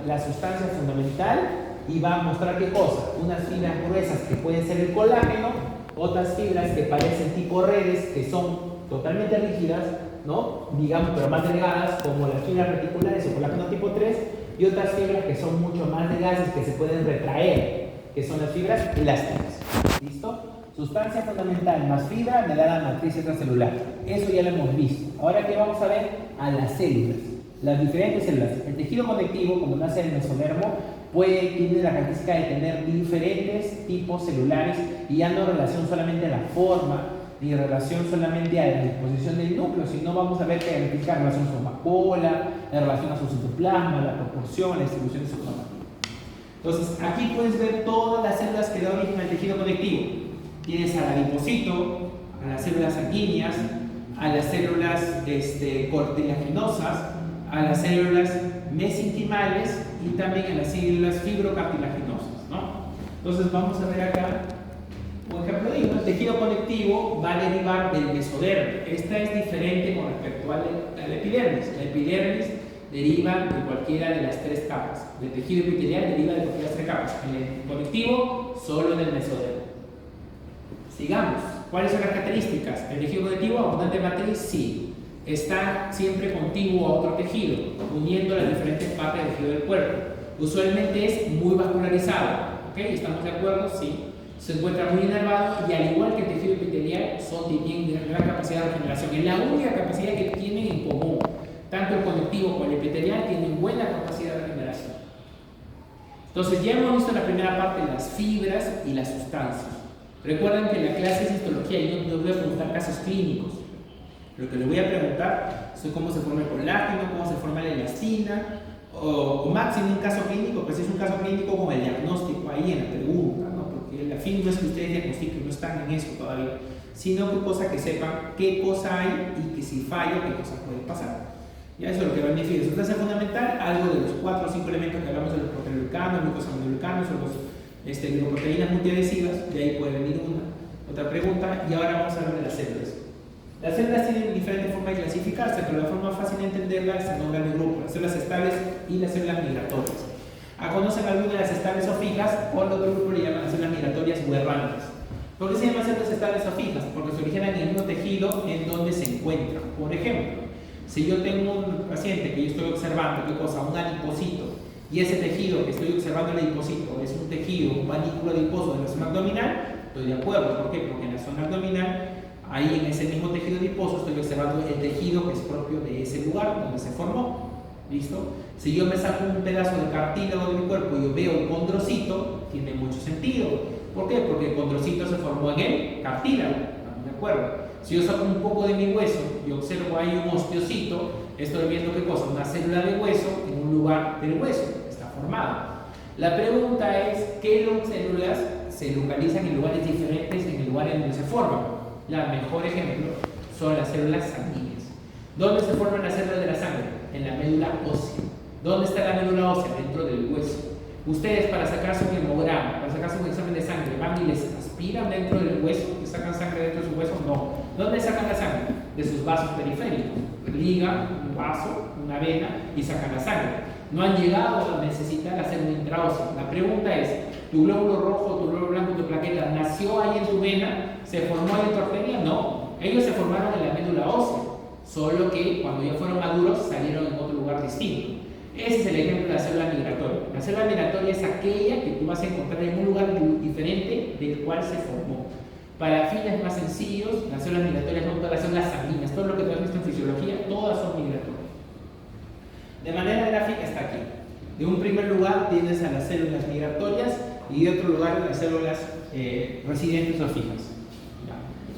la sustancia fundamental y va a mostrar qué cosa, unas fibras gruesas que pueden ser el colágeno, otras fibras que parecen tipo redes que son totalmente rígidas, ¿no? Digamos, pero más delgadas como las fibras reticulares o colágeno tipo 3 y otras fibras que son mucho más delgadas que se pueden retraer, que son las fibras elásticas. ¿Listo? Sustancia fundamental más fibra me da la matriz extracelular. Eso ya lo hemos visto. Ahora, ¿qué vamos a ver? A las células. Las diferentes células. El tejido conectivo, como nace el mesodermo, tiene la característica de tener diferentes tipos celulares y ya no en relación solamente a la forma, ni en relación solamente a la disposición del núcleo, sino vamos a ver que identifica en relación a su amapola, en relación a su citoplasma, la proporción, la distribución de su cromatina. Entonces, aquí puedes ver todas las células que dan origen al tejido conectivo. Tienes al adipocito, a las células sanguíneas, a las células cartilaginosas, a las células mesenquimales y también a las células fibrocartilaginosas, ¿no? Entonces vamos a ver acá un ejemplo de ello. El tejido conectivo va a derivar del mesodermo. Esta es diferente con respecto a la epidermis. La epidermis deriva de cualquiera de las 3 capas. El tejido epitelial deriva de cualquiera de las 3 capas. El conectivo solo del mesodermo. Sigamos. ¿Cuáles son las características? El tejido conectivo, abundante matriz, sí. Está siempre contiguo a otro tejido, uniendo las diferentes partes del tejido del cuerpo. Usualmente es muy vascularizado. ¿Ok? ¿Estamos de acuerdo? Sí. Se encuentra muy inervado y al igual que el tejido epitelial, tienen gran capacidad de regeneración. Es la única capacidad que tienen en común. Tanto el conectivo como el epitelial tienen buena capacidad de regeneración. Entonces ya hemos visto en la primera parte las fibras y las sustancias. Recuerden que en la clase de histología yo no voy a preguntar casos clínicos. Lo que les voy a preguntar es cómo se forma el colágeno, cómo se forma la elastina, o máximo un caso clínico, pues es un caso clínico con el diagnóstico ahí en la pregunta, ¿no? Porque el fin no es que ustedes diagnostiquen, no están en eso todavía, sino que sepan qué cosa hay y que si falla, qué cosa puede pasar. Ya eso es lo que va a beneficiar. Sustancia fundamental, algo de los 4 o 5 elementos que hablamos de los proteoglucanos, glucosaminoglicanos o los glicoproteínas multiadhesivas, de ahí puede venir otra pregunta. Y ahora vamos a hablar de las células. Las células tienen diferentes formas de clasificarse, pero la forma fácil de entenderla es en un gran grupo: las células estables y las células migratorias. ¿Conocen alguna de las estables o fijas? O el otro grupo le llaman las células migratorias o errantes. ¿Por qué se llaman células estables o fijas? Porque se originan en el mismo tejido en donde se encuentran. Por ejemplo, si yo tengo un paciente que yo estoy observando, ¿qué cosa? Un adipocito, y ese tejido que estoy observando en el adipocito es un tejido, un panículo adiposo de la zona abdominal, estoy de acuerdo. ¿Por qué? Porque en la zona abdominal, ahí en ese mismo tejido adiposo, estoy observando el tejido que es propio de ese lugar donde se formó. ¿Listo? Si yo me saco un pedazo de cartílago de mi cuerpo y yo veo un condrocito, tiene mucho sentido. ¿Por qué? Porque el condrocito se formó en el cartílago. ¿De acuerdo? Si yo saco un poco de mi hueso y observo ahí un osteocito, estoy viendo qué cosa, una célula de hueso en un lugar del hueso, está formada. La pregunta es, ¿qué células se localizan en lugares diferentes en el lugar en donde se forman? El mejor ejemplo son las células sanguíneas. ¿Dónde se forman las células de la sangre? En la médula ósea. ¿Dónde está la médula ósea? Dentro del hueso. Ustedes, para sacarse un hemograma, para sacarse un examen de sangre, van y les aspiran dentro del hueso y sacan sangre dentro de su hueso. No. ¿Dónde sacan la sangre? De sus vasos periféricos. Ligan un vaso, una vena y sacan la sangre. No han llegado a necesitar hacer un intraóseo. La pregunta es, ¿tu glóbulo rojo, tu glóbulo blanco, tu plaqueta nació ahí en tu vena? ¿Se formó ahí en tu arteria? No. Ellos se formaron en la médula ósea. Solo que cuando ya fueron maduros salieron en otro lugar distinto. Ese es el ejemplo de la célula migratoria. La célula migratoria es aquella que tú vas a encontrar en un lugar diferente del cual se formó. Para fines más sencillos, las células migratorias son todas las células sanguíneas. Todo lo que tú has visto en fisiología, todas son migratorias. De manera gráfica está aquí. De un primer lugar tienes a las células migratorias y de otro lugar las células residentes o fijas.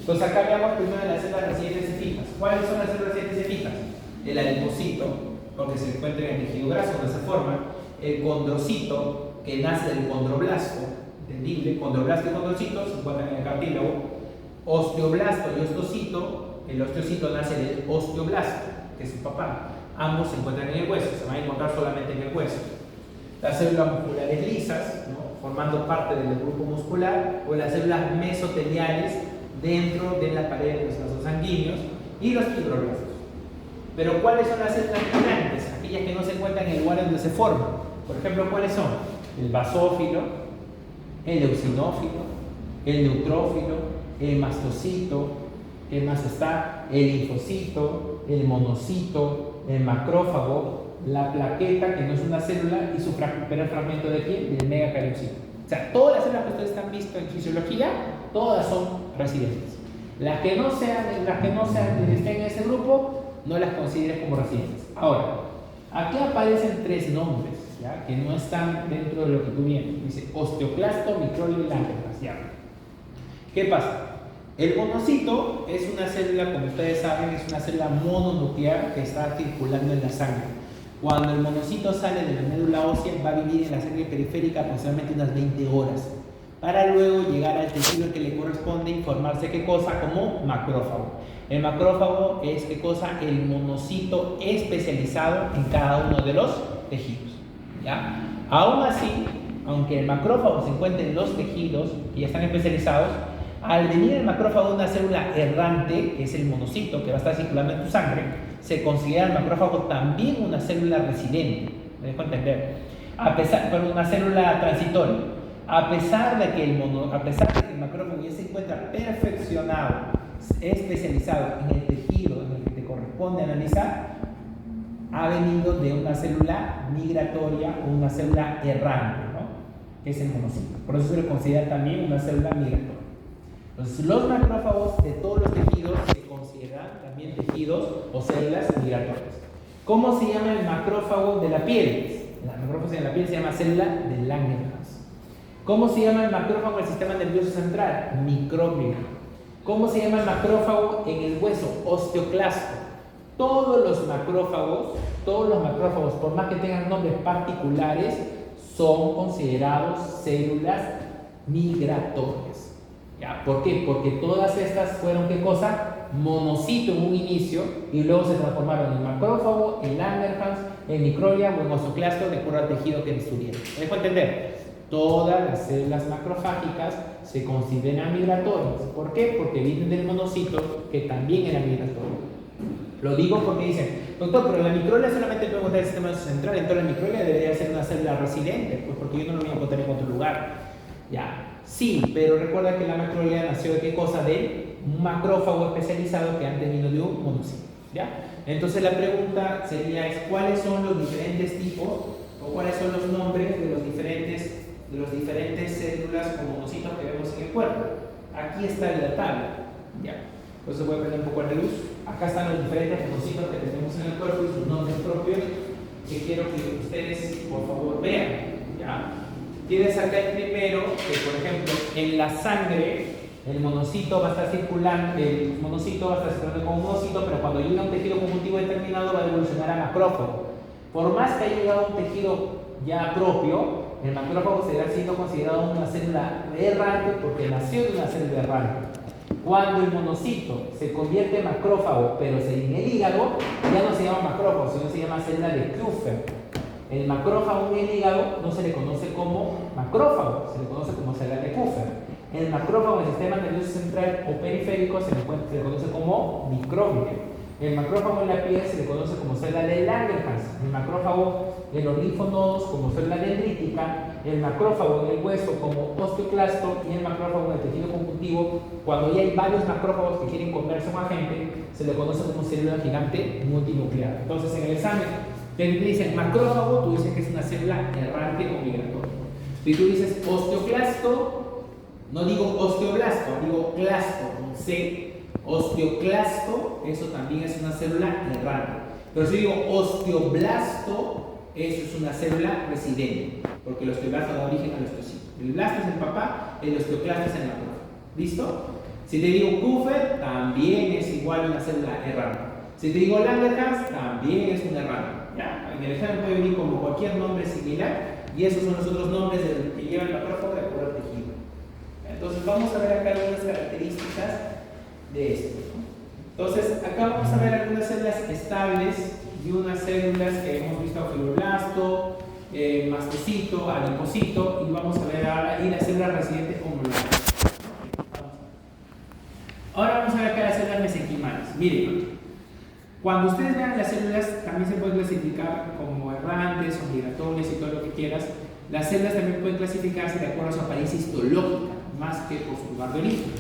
Entonces acá veamos primero las células residentes y fijas. ¿Cuáles son las células residentes y fijas? El adipocito, porque se encuentra en el tejido graso donde se forma. El condrocito, que nace del condroblasto, entendible, condroblasto y condrocito se encuentran en el cartílago. Osteoblasto y ostocito, el osteocito nace del osteoblasto, que es su papá. Ambos se encuentran en el hueso, se van a encontrar solamente en el hueso. Las células musculares lisas, ¿no?, formando parte del grupo muscular, o las células mesoteliales dentro de la pared de los vasos sanguíneos, y los fibroblastos. Pero ¿cuáles son las células migrantes? Aquellas que no se encuentran en el lugar donde se forman. Por ejemplo, ¿cuáles son? El basófilo, el eosinófilo, el neutrófilo, el mastocito, ¿qué más está? El linfocito, el monocito, el macrófago, la plaqueta, que no es una célula, y su primer fragmento de quién? Del megacariocito. O sea, todas las células que ustedes han visto en fisiología, todas son residentes. Las que no estén en ese grupo, no las consideres como residentes. Ahora, aquí aparecen tres nombres, ¿ya?, que no están dentro de lo que tú vienes. Dice osteoclasto, microlio y Langerhans, ¿ya? ¿Qué pasa? El monocito es una célula, como ustedes saben, es una célula mononuclear que está circulando en la sangre. Cuando el monocito sale de la médula ósea, va a vivir en la sangre periférica aproximadamente unas 20 horas, para luego llegar al tejido que le corresponde y formarse, ¿qué cosa? Como macrófago. El macrófago es, ¿qué cosa? El monocito especializado en cada uno de los tejidos, ¿ya? Aún así, aunque el macrófago se encuentre en los tejidos que ya están especializados, al venir el macrófago una célula errante, que es el monocito que va a estar circulando en tu sangre, se considera el macrófago también una célula residente. ¿Me dejo entender? Una célula transitoria. A pesar de que el macrófago ya se encuentra perfeccionado, especializado en el tejido en el que te corresponde analizar, ha venido de una célula migratoria o una célula errante, ¿no?, que es el monocito. Por eso se le considera también una célula migratoria. Entonces, los macrófagos de todos los tejidos se consideran también tejidos o células migratorias. ¿Cómo se llama el macrófago de la piel? El macrófago de la piel se llama célula de Langerhans. ¿Cómo se llama el macrófago del sistema nervioso central? Micróleo. ¿Cómo se llama el macrófago en el hueso? Osteoclasto. Todos los macrófagos, por más que tengan nombres particulares, son considerados células migratorias. ¿Ya? ¿Por qué? Porque todas estas fueron, ¿qué cosa? Monocito en un inicio y luego se transformaron en macrófago, en Langerhans, en microglia o en osteoclasto de acuerdo al tejido que estuvieron. ¿Me dejo entender? Todas las células macrofágicas se consideran migratorias. ¿Por qué? Porque vienen del monocito, que también era migratorio. Lo digo porque dicen, doctor, pero la microglia solamente puede encontrar el sistema nervioso central, entonces la microglia debería ser una célula residente, pues porque yo no lo voy a encontrar en otro lugar. Ya. Sí, pero recuerda que la macroglia nació de qué cosa, de un macrófago especializado que antes vino de un monocito, ¿ya? Entonces la pregunta sería ¿cuáles son los diferentes tipos o cuáles son los nombres de los diferentes células o monocitos que vemos en el cuerpo. Aquí está la tabla. Ya. Entonces voy a prender un poco la luz. Acá están los diferentes monocitos que tenemos en el cuerpo y sus nombres propios que quiero que ustedes por favor vean. ¿Ya? Tienes acá el primero que, por ejemplo, en la sangre el monocito va a estar circulando como un monocito, pero cuando llega a un tejido conjuntivo determinado va a evolucionar a macrófago. Por más que haya llegado a un tejido ya propio, el macrófago seguirá siendo considerado una célula errante porque nació de una célula errante. Cuando el monocito se convierte en macrófago, pero en el hígado, ya no se llama macrófago, sino se llama célula de Kupffer. El macrófago en el hígado no se le conoce como macrófago, se le conoce como célula de Kupffer. El macrófago en el sistema nervioso central o periférico se le conoce como microglia. El macrófago en la piel se le conoce como célula de Langerhans. El macrófago en los linfonodos como célula dendrítica. El macrófago en el hueso como osteoclasto. Y el macrófago en el tejido conjuntivo, cuando ya hay varios macrófagos que quieren comerse a un agente, se le conoce como célula gigante multinuclear. Entonces, en el examen te dicen macrófago, tú dices que es una célula errante o migratoria. Si tú dices osteoclasto, no digo osteoblasto, digo clasto con C. Osteoclasto, eso también es una célula errante. Pero si digo osteoblasto, eso es una célula residente, porque el osteoblasto da origen al osteocito. El blasto es el papá, el osteoclasto es el macrófago. ¿Listo? Si te digo Kupffer, también es igual una célula errante. Si te digo Langerhans, también es una errante. ¿Ya? En el examen puede venir como cualquier nombre similar, y esos son los otros nombres que llevan el macrófago de acuerdo al tejido. Entonces vamos a ver acá algunas características de esto. Entonces acá vamos a ver algunas células estables y unas células que hemos visto: fibroblasto, mastocito, adipocito, y vamos a ver ahora y las células residentes homologadas. Ahora vamos a ver acá las células mesenquimales. Miren, cuando ustedes vean las células también se pueden clasificar como errantes o migratorias y todo lo que quieras. Las células también pueden clasificarse de acuerdo a su apariencia histológica más que por su lugar de origen.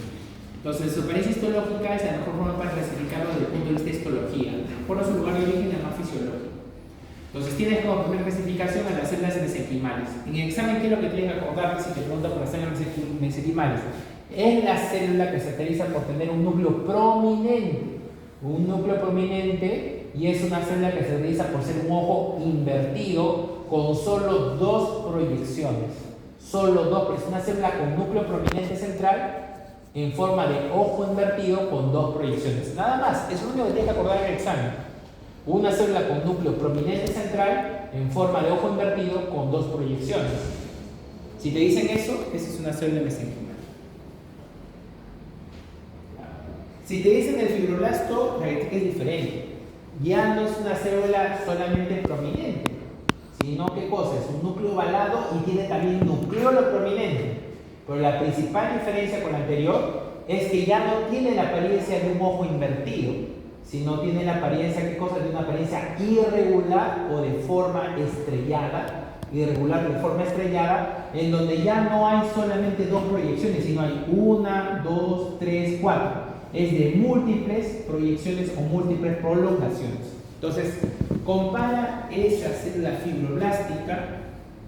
Entonces, su apariencia histológica es la mejor forma para clasificarlo desde el punto de vista de histología. Por su lugar de origen es más fisiológico. Entonces, tienes como primera clasificación a las células mesenquimales. En el examen, ¿qué es lo que tienes que acordarte si te preguntan por las células mesenquimales? Es la célula que se caracteriza por tener un núcleo prominente. Un núcleo prominente, y es una célula que se caracteriza por ser un ojo invertido con solo dos proyecciones. Solo dos, es una célula con núcleo prominente central en forma de ojo invertido con dos proyecciones. Nada más, es lo único que tienes que acordar en el examen. Una célula con núcleo prominente central en forma de ojo invertido con dos proyecciones. Si te dicen eso, esa es una célula mesenquimal. Si te dicen el fibroblasto, la crítica es diferente. Ya no es una célula solamente prominente, sino ¿qué cosa? Es un núcleo ovalado y tiene también nucleolo prominente. Pero la principal diferencia con la anterior es que ya no tiene la apariencia de un ojo invertido, sino tiene la apariencia, ¿qué cosa? De una apariencia irregular o de forma estrellada, en donde ya no hay solamente dos proyecciones, sino hay 1, 2, 3, 4. Es de múltiples proyecciones o múltiples prolongaciones. Entonces, compara esa célula fibroblástica,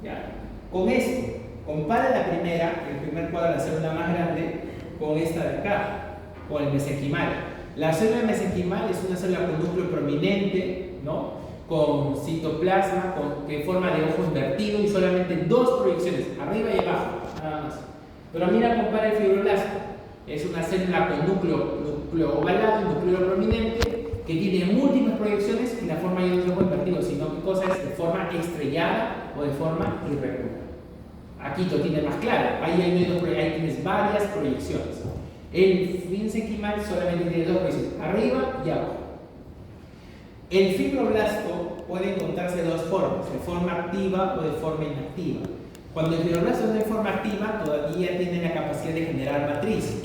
¿ya?, con esto. Compara la primera, el primer cuadro, la célula más grande, con esta de acá, con el mesenquimal. La célula mesenquimal es una célula con núcleo prominente, ¿no?, con citoplasma, en forma de ojo invertido y solamente dos proyecciones, arriba y abajo, nada más. Pero mira, compara el fibroblasto. Es una célula con núcleo ovalado y núcleo prominente que tiene múltiples proyecciones y la forma ya no es ojo invertido, sino que cosa es de forma estrellada o de forma irregular. Aquí lo tienes más claro, ahí tienes varias proyecciones. El mesenquimal solamente tiene dos proyecciones, arriba y abajo. El fibroblasto puede encontrarse de dos formas, de forma activa o de forma inactiva. Cuando el fibroblasto es de forma activa, todavía tiene la capacidad de generar matriz.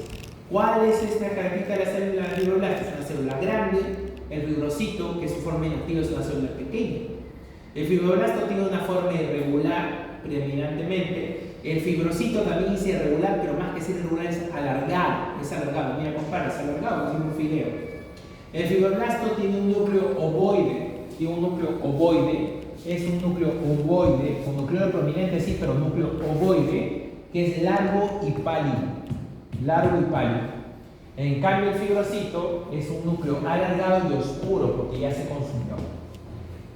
¿Cuál es esta característica de la célula fibroblasto? Es una célula grande. El fibrocito, que es su forma inactiva, es una célula pequeña. El fibroblasto tiene una forma irregular predominantemente. El fibrocito también es irregular, pero más que ser irregular es alargado. Es alargado, mira, compara, es alargado, es un fideo. El fibroblasto tiene un núcleo ovoide, es un núcleo ovoide, con nucleolo prominente sí, pero núcleo ovoide, que es largo y pálido. Largo y pálido. En cambio, el fibrocito es un núcleo alargado y oscuro porque ya se consumió.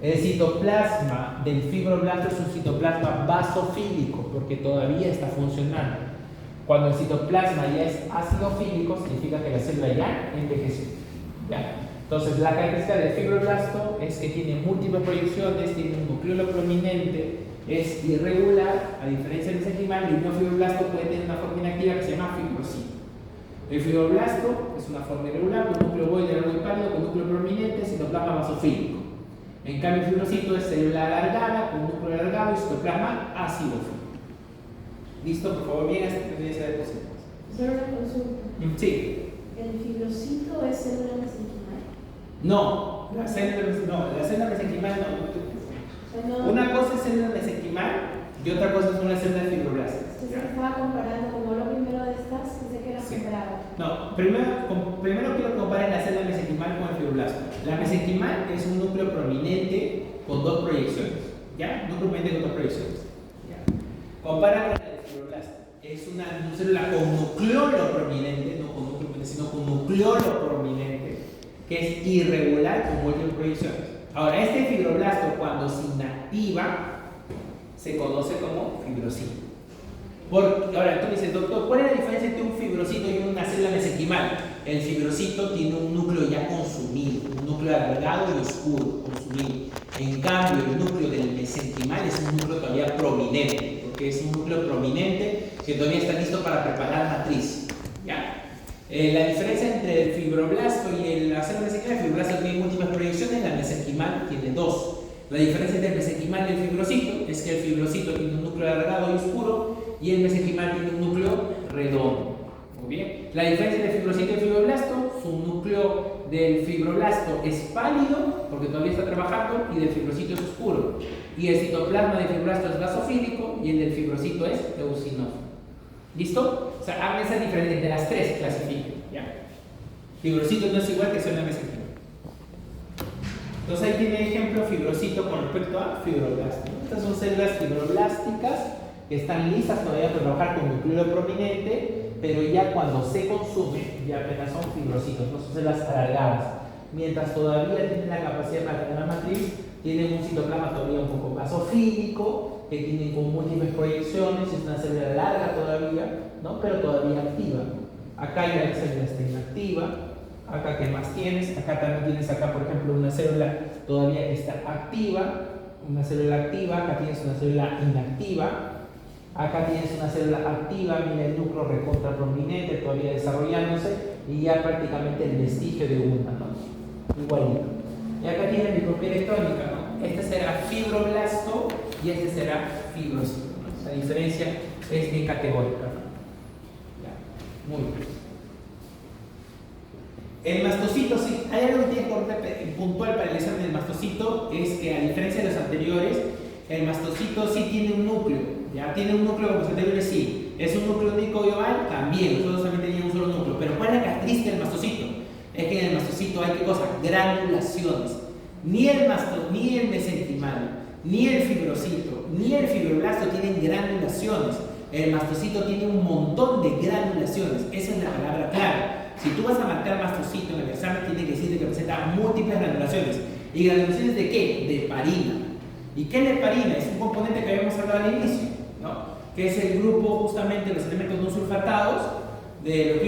El citoplasma del fibroblasto es un citoplasma basofílico porque todavía está funcionando. Cuando el citoplasma ya es ácido fílico, significa que la célula ya envejeció. ¿Ya? Entonces, la característica del fibroblasto es que tiene múltiples proyecciones, tiene un nucleolo prominente, es irregular, a diferencia del mesenquimal, el mismo fibroblasto puede tener una forma inactiva que se llama fibrocito. El fibroblasto es una forma irregular, con núcleo ovoide largo y pálido, con núcleo prominente, citoplasma basofílico. En cambio, el fibrocito es célula alargada, con núcleo alargado y citoplasma ácido fílico. ¿Listo? Por favor, bien, hasta que tenéis esa deposición. Solo una consulta. Sí. ¿El fibrocito es célula mesenquimal? No, la célula mesenquimal no. O sea, no. Una cosa es célula mesenquimal y otra cosa es una célula fibroblásta. Entonces estaba comparando como lo primero de estas, pensé que era Sí. separado. No, primero quiero comparar la célula mesenquimal con el fibroblasto. La mesenquimal es un núcleo prominente con dos proyecciones. ¿Ya? Núcleo prominente con dos proyecciones. ¿Ya? Compara con la del fibroblasto. Es una célula con nucleolo prominente, no con núcleo prominente, sino con nucleolo prominente, que es irregular con múltiples proyecciones. Ahora, este fibroblasto, cuando se inactiva, se conoce como fibrocito. Ahora, tú me dices, doctor, ¿cuál es la diferencia entre un fibrocito y una célula mesenquimal? El fibrocito tiene un núcleo ya consumido, un núcleo alargado y oscuro, consumido. En cambio, el núcleo del mesenquimal es un núcleo todavía prominente, porque es un núcleo prominente que todavía está listo para preparar matriz. ¿Ya? La diferencia entre el fibroblasto y la célula mesenquimal, el fibroblasto tiene múltiples proyecciones, la mesenquimal tiene dos. La diferencia entre el mesenquimal y el fibrocito es que el fibrocito tiene un núcleo alargado y oscuro y el mesenquimal tiene un núcleo redondo. Muy bien. La diferencia entre el fibrocito y el fibroblasto, su núcleo del fibroblasto es pálido porque todavía está trabajando y del fibrocito es oscuro. Y el citoplasma del fibroblasto es basofílico y el del fibrocito es eosinófilo. ¿Listo? O sea, hagan esa diferencia entre las tres, clasifiquen. ¿Ya? Fibrocito no es igual que célula mesenquimal. Entonces ahí tiene ejemplo fibrocito con respecto a fibroblasto. Estas son células fibroblásticas que están listas todavía para trabajar con nucleolo prominente, pero ya cuando se consume, ya apenas son fibrocitos, no son células alargadas. Mientras todavía tienen la capacidad de mantener la matriz, tienen un citoplasma todavía un poco basofílico, que tienen con múltiples proyecciones, es una célula larga todavía, ¿no? Pero todavía activa. Acá ya la célula está inactiva. Acá, ¿qué más tienes? Acá también tienes, por ejemplo, una célula todavía que está activa, una célula activa, acá tienes una célula inactiva, acá tienes una célula activa, mira el núcleo recontra prominente todavía desarrollándose y ya prácticamente el vestigio de una, ¿no? Igualito. Y acá tienes la micropía electrónica, ¿no? Este será fibroblasto y este será fibrocito, ¿no? La diferencia es bien categórica, ¿no? Ya. Muy bien. El mastocito, sí, hay algo que tiene que puntual para el examen del mastocito, es que a diferencia de los anteriores, el mastocito sí tiene un núcleo, ¿ya? Tiene un núcleo como los anteriores, sí. ¿Es un núcleo único y oval? También, nosotros también teníamos un solo núcleo. Pero ¿cuál es la característica del mastocito? Es que en el mastocito hay, ¿qué cosa? Granulaciones. Ni el mesenquimal, ni el fibrocito, ni el fibroblasto tienen granulaciones. El mastocito tiene un montón de granulaciones, esa es la palabra clave. Si tú vas a marcar mastocito en el examen, tiene que decirte que presenta múltiples granulaciones. ¿Y granulaciones de qué? De heparina. ¿Y qué es la heparina? Es un componente que habíamos hablado al inicio, ¿no? Que es el grupo justamente de los elementos no sulfatados, de los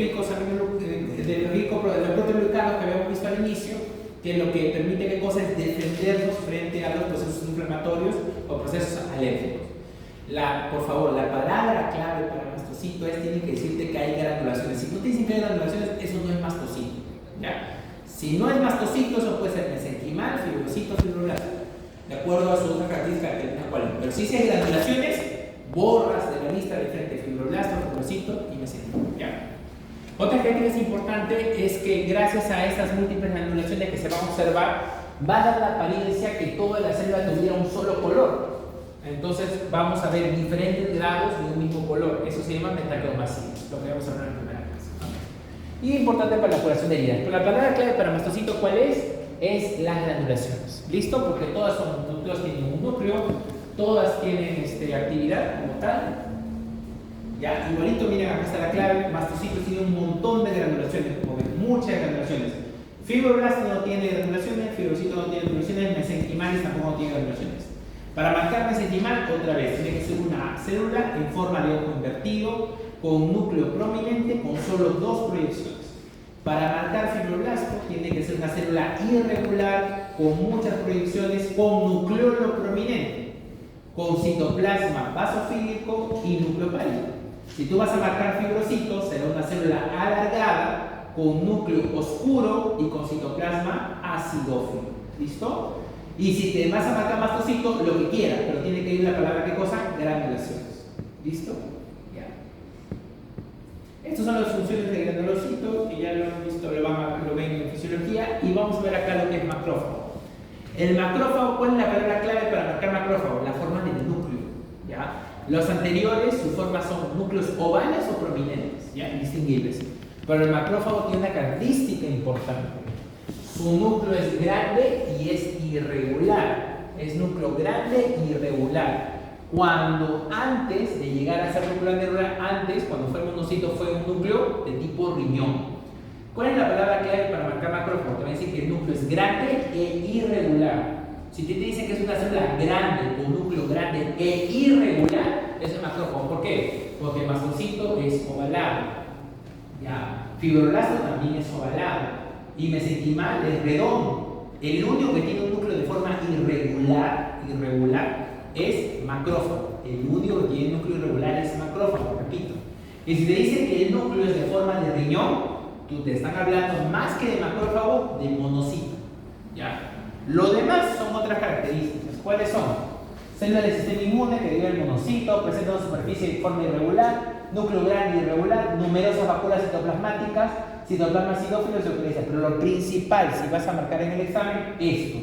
proteoglucanos que habíamos visto al inicio, que lo que permite qué cosa es defendernos frente a los procesos inflamatorios o procesos alérgicos. Por favor, la palabra clave para mastocito es, tiene que decirte que hay granulaciones. Si no te dicen que hay granulaciones, eso no es mastocito, ¿ya? Si no es mastocito, eso puede ser mesenquimal, fibrocito, fibroblasto, de acuerdo a sus otras características que tengas cuáles. Pero si hay granulaciones, borras de la lista de frente fibroblasto, fibrocito y mesenquimal, ¿ya? Otra característica importante es que gracias a estas múltiples granulaciones que se van a observar, va a dar la apariencia que toda la célula tuviera un solo color. Entonces vamos a ver diferentes grados de un mismo color. Eso se llama metacromasia, lo que vamos a hablar en la primera clase. Y importante para la curación de heridas. Pero la palabra clave para mastocito, ¿cuál es? es las granulaciones. ¿Listo? Porque todas son núcleos, tienen un núcleo, todas tienen actividad como tal. Ya, igualito, miren, acá está la clave. Mastocitos tiene un montón de granulaciones, como ven, muchas granulaciones. Fibroblasto no tiene granulaciones, fibrocito no tiene granulaciones, mesenquimales tampoco no tiene granulaciones. Para marcar mesenquimal, otra vez, tiene que ser una célula en forma de ojo invertido, con un núcleo prominente, con solo 2 proyecciones. Para marcar fibroblasto, tiene que ser una célula irregular, con muchas proyecciones, con nucleolo prominente, con citoplasma basofílico y núcleo pálido. Si tú vas a marcar fibrocito, será una célula alargada, con núcleo oscuro y con citoplasma acidófilo. ¿Listo? Y si te vas a marcar mastocito, lo que quieras, pero tiene que ir la palabra, ¿qué cosa? Granulaciones. ¿Listo? Ya. Estas son las funciones del granulocito, que ya lo han visto, lo ven en fisiología, y vamos a ver acá lo que es macrófago. El macrófago, ¿cuál es la palabra clave para marcar macrófago? La forma del núcleo. ¿Ya? Los anteriores, su forma son núcleos ovales o prominentes, ¿ya? Indistinguibles. Pero el macrófago tiene una característica importante. Su núcleo es grande y es irregular. Es núcleo grande y irregular. Cuando antes de llegar a ser núcleo irregular, cuando fue el monocito, fue un núcleo de tipo riñón. ¿Cuál es la palabra clave para marcar macrófago? Te va a decir que el núcleo es grande e irregular. Si te dicen que es una célula grande con núcleo grande e irregular, es el macrófago. ¿Por qué? Porque el mastocito es ovalado. ¿Ya? Fibroblasto también es ovalado. Y mesenquimal es redondo. El único que tiene un núcleo de forma irregular es macrófago. El único que tiene un núcleo irregular es macrófago, repito. Y si te dicen que el núcleo es de forma de riñón, tú te están hablando más que de macrófago, de monocito. ¿Ya? Lo demás son otras características. ¿Cuáles son? Células del sistema inmune que vive el monocito, presenta una superficie de forma irregular, núcleo grande y irregular, numerosas vacuolas citoplasmáticas, citoplasma acidófilo y euclidea. Pero lo principal, si vas a marcar en el examen, esto: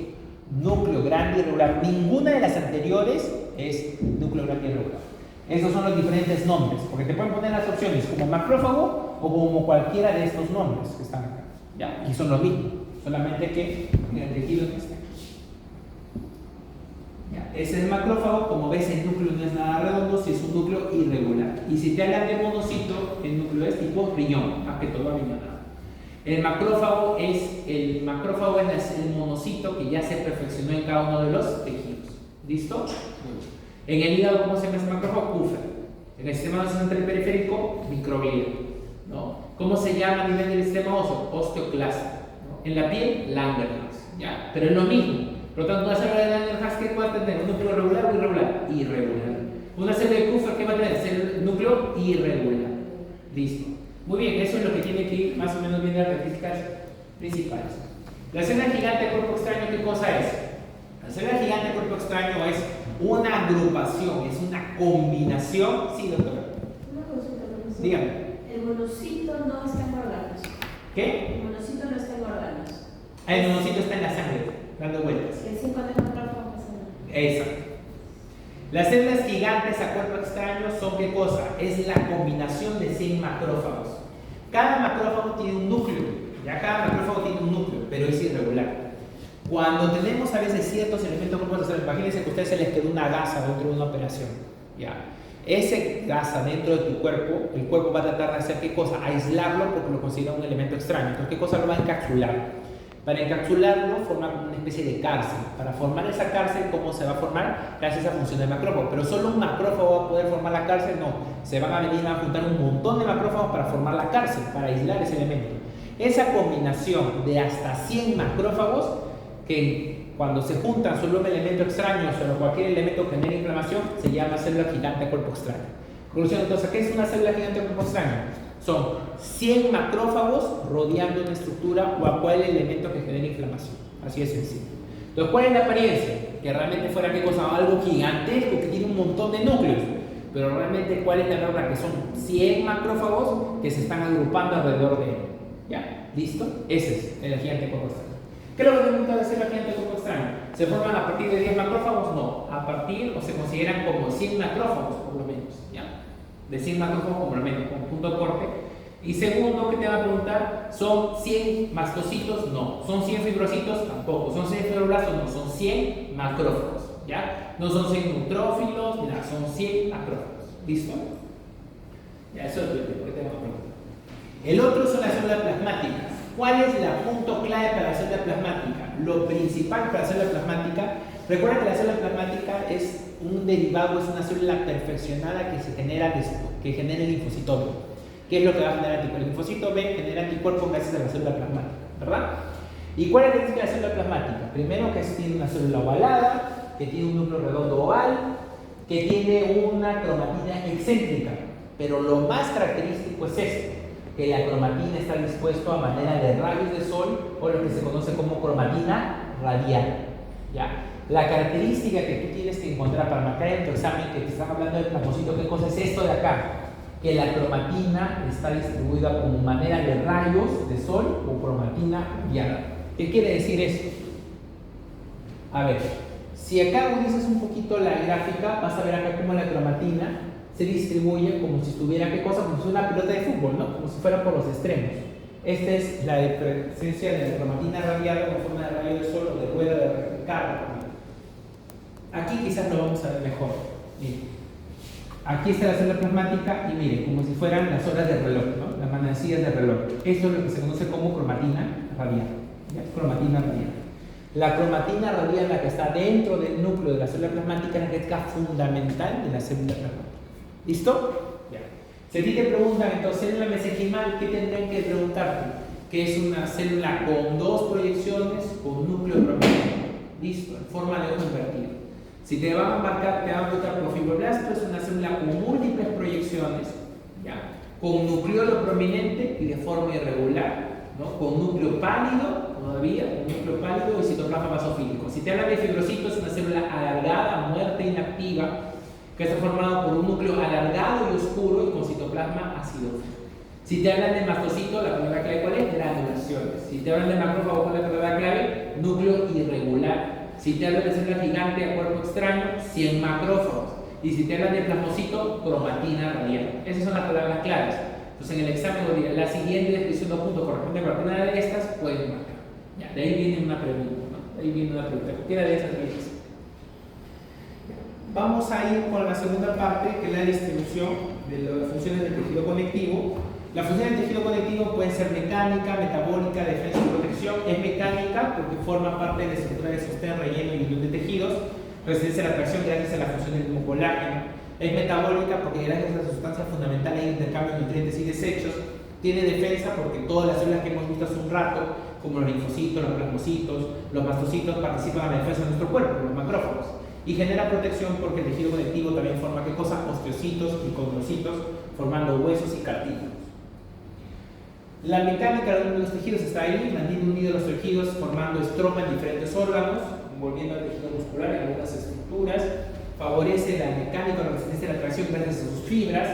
núcleo grande y irregular. Ninguna de las anteriores es núcleo grande y irregular. Estos son los diferentes nombres, porque te pueden poner las opciones como macrófago o como cualquiera de estos nombres que están acá. ¿Ya? Y son lo mismo, solamente que en el tejido que está. Ese es el macrófago. Como ves, el núcleo no es nada redondo, si es un núcleo irregular. Y si te hablan de monocito, el núcleo es tipo riñón, más que todo riñonado. El macrófago es el monocito que ya se perfeccionó en cada uno de los tejidos. ¿Listo? En el hígado, ¿cómo se llama ese macrófago? Kufer. En el sistema nervioso central y periférico, microglia. ¿No? ¿Cómo se llama a nivel del sistema óseo? Osteoclasta. ¿No? En la piel, Langerhans. ¿Ya? Pero es lo mismo. Por lo tanto, una célula de Langerhans, ¿qué puede tener? ¿Un núcleo regular o irregular? Irregular. Una célula de Kufer, ¿qué va a tener? Núcleo irregular. Listo. Muy bien, eso es lo que tiene que ir más o menos bien de las características principales. La célula gigante de cuerpo extraño, ¿qué cosa es? La célula gigante de cuerpo extraño es una agrupación, es una combinación. Sí, doctora. Una consulta, profesor. Dígame. El monocito no está en órganos. ¿Qué? El monocito no está en órganos. El monocito está en la sangre, dando vueltas. Y el 5 de macrófago pasa nada. Exacto. Las células gigantes a cuerpo extraño son ¿qué cosa? Es la combinación de 100 macrófagos. Cada macrófago tiene un núcleo, ya cada macrófago tiene un núcleo, pero es irregular. Cuando tenemos a veces ciertos elementos corporales, imagínense que a ustedes se les quedó una gasa dentro de una operación, ¿ya? Ese gasa dentro de tu cuerpo, el cuerpo va a tratar de hacer ¿qué cosa? Aislarlo porque lo considera un elemento extraño. Entonces, ¿qué cosa lo va a encapsular? Para encapsularlo, forma como una especie de cárcel. Para formar esa cárcel, ¿cómo se va a formar? Gracias a esa función del macrófago. Pero solo un macrófago va a poder formar la cárcel, no. Se van a venir a juntar un montón de macrófagos para formar la cárcel, para aislar ese elemento. Esa combinación de hasta 100 macrófagos, que cuando se juntan solo un elemento extraño, solo cualquier elemento que genere inflamación, se llama célula gigante de cuerpo extraño. Conclusión, entonces, ¿qué es una célula gigante de cuerpo extraño? Son 100 macrófagos rodeando una estructura o a cual elemento que genere inflamación. Así de sencillo. Entonces, ¿cuál es la apariencia? Que realmente fuera ¿qué cosa? Algo gigantesco que tiene un montón de núcleos. Pero realmente, ¿cuál es la norma? Que son 100 macrófagos que se están agrupando alrededor de él. ¿Ya? ¿Listo? Ese es el gigante de cuerpo extraño. ¿Qué es lo que te gusta de ser el gigante de cuerpo extraño? ¿Se forman a partir de 10 macrófagos? No. A partir, o se consideran como 100 macrófagos, por lo menos. ¿Ya? De 100 macrófagos, por lo menos, con punto de corte. Y segundo, ¿qué te va a preguntar? ¿Son 100 mastocitos? No. ¿Son 100 fibrocitos? Tampoco. ¿Son 100 fibroblastos? No. Son 100 macrófagos. ¿Ya? No son 100 neutrófilos, mira, son 100 macrófagos. ¿Listo? Ya, eso es lo que te va a preguntar. El otro son las células plasmáticas. ¿Cuál es el punto clave para la célula plasmática? Lo principal para la célula plasmática, recuerda que la célula plasmática es un derivado, es una célula perfeccionada que se genera, que genera el linfocito B. ¿Qué es lo que va a generar anticuerpos? El linfocito B genera anticuerpos gracias a la célula plasmática, ¿verdad? ¿Y cuál es la característica de la célula plasmática? Primero que tiene una célula ovalada, que tiene un núcleo redondo oval, que tiene una cromatina excéntrica. Pero lo más característico es esto, que la cromatina está dispuesta a manera de rayos de sol, o lo que se conoce como cromatina radial. ¿Ya? La característica que tú tienes que encontrar para marcar en tu examen, que te están hablando del plasmocito, ¿qué cosa es esto de acá? Que la cromatina está distribuida como manera de rayos de sol o cromatina radial. ¿Qué quiere decir esto? A ver, si acá agudizas un poquito la gráfica, vas a ver acá cómo la cromatina se distribuye como si estuviera, ¿qué cosa? Como si fuera una pelota de fútbol, ¿no? Como si fuera por los extremos. Esta es la presencia de la cromatina radial como forma de rayo de sol o de rueda de carga. Aquí quizás lo vamos a ver mejor. Miren. Aquí está la célula plasmática y miren, como si fueran las horas del reloj, ¿no? Las manecillas del reloj. Esto es lo que se conoce como cromatina radial. ¿Ya? Cromatina radial. La cromatina radial, la que está dentro del núcleo de la célula plasmática, es la característica fundamental de la célula plasmática. ¿Listo? Ya. Si a ti te preguntan, entonces, célula mesenquimal, ¿qué tendrían que preguntarte? Que es una célula con dos proyecciones, con núcleo prominente. Listo, en forma de ojo invertido. Si te van a marcar, te van a preguntar por fibroblasto, es una célula con múltiples proyecciones, ¿ya? Con nucleolo prominente y de forma irregular, ¿no? Con núcleo pálido, todavía, un núcleo pálido y citoplasma basofílico. Si te hablan de fibrocito, es una célula alargada, muerta, inactiva, que está formado por un núcleo alargado y oscuro y con citoplasma acidófilo. Si te hablan de mastocito, la palabra clave ¿cuál es? Granulaciones. Si te hablan de macrófago, ¿cuál es la palabra clave? Núcleo irregular. Si te hablan de célula gigante a cuerpo extraño, 100 macrófagos. Y si te hablan de plasmocito, cromatina radial. Esas son las palabras claves. Entonces en el examen dirá, la siguiente descripción de punto corresponde a una de estas, puedes marcar. Ya, de ahí viene una pregunta, ¿no? De ahí viene una pregunta. Cualquiera de esas viene. Vamos a ir con la segunda parte, que es la distribución de las funciones del tejido conectivo. La función del tejido conectivo puede ser mecánica, metabólica, defensa y protección. Es mecánica porque forma parte de la estructura de sostén, relleno y unión de tejidos. Resistencia a la tracción gracias a la función del mismo colágeno. Es metabólica porque gracias a la sustancia fundamental hay intercambio de nutrientes y desechos. Tiene defensa porque todas las células que hemos visto hace un rato, como los linfocitos, los plasmocitos, los mastocitos, participan en la defensa de nuestro cuerpo, los macrófagos. Y genera protección porque el tejido conectivo también forma ¿qué cosa? Osteocitos y condrocitos, formando huesos y cartílagos. La mecánica de los tejidos está ahí, mantiene unidos los tejidos formando estroma en diferentes órganos, envolviendo el tejido muscular en algunas estructuras, favorece la mecánica, la resistencia a la tracción gracias a sus fibras,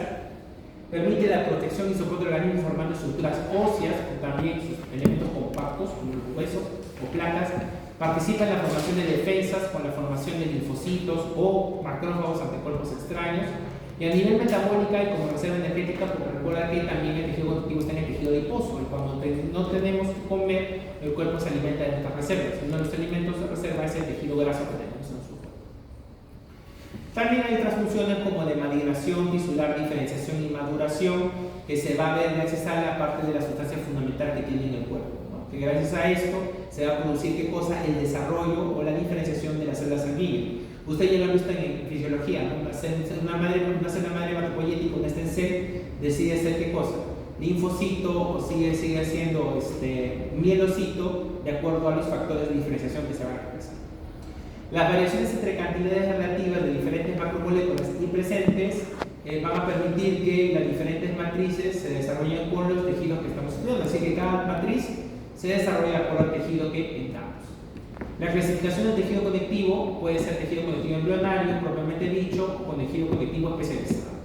permite la protección y soporte del organismo formando estructuras óseas o también sus elementos compactos como los huesos o placas. Participa en la formación de defensas con la formación de linfocitos o macrófagos ante cuerpos extraños. Y a nivel metabólica y como reserva energética, porque recuerda que también el tejido conectivo está en el tejido adiposo. Y cuando no tenemos que comer, el cuerpo se alimenta de nuestras reservas. Uno de los alimentos de reserva es el tejido graso que tenemos en su cuerpo. También hay otras funciones como de maduración, tisular, diferenciación y maduración, que se va a ver gracias a la parte de la sustancia fundamental que tiene en el cuerpo, ¿no? Que gracias a esto se va a producir ¿qué cosa? El desarrollo o la diferenciación de las células sanguíneas. Usted ya lo ha visto en fisiología, ¿no? Una célula madre hematopoyética, un stem cell, decide ser ¿qué cosa? Linfocito o sigue siendo mielocito, de acuerdo a los factores de diferenciación que se van a expresar. Las variaciones entre cantidades relativas de diferentes macromoléculas y presentes van a permitir que las diferentes matrices se desarrollen con los tejidos que estamos estudiando, así que cada matriz se desarrolla por el tejido que pintamos. La clasificación del tejido conectivo puede ser tejido conectivo embrionario, propiamente dicho, o tejido conectivo especializado.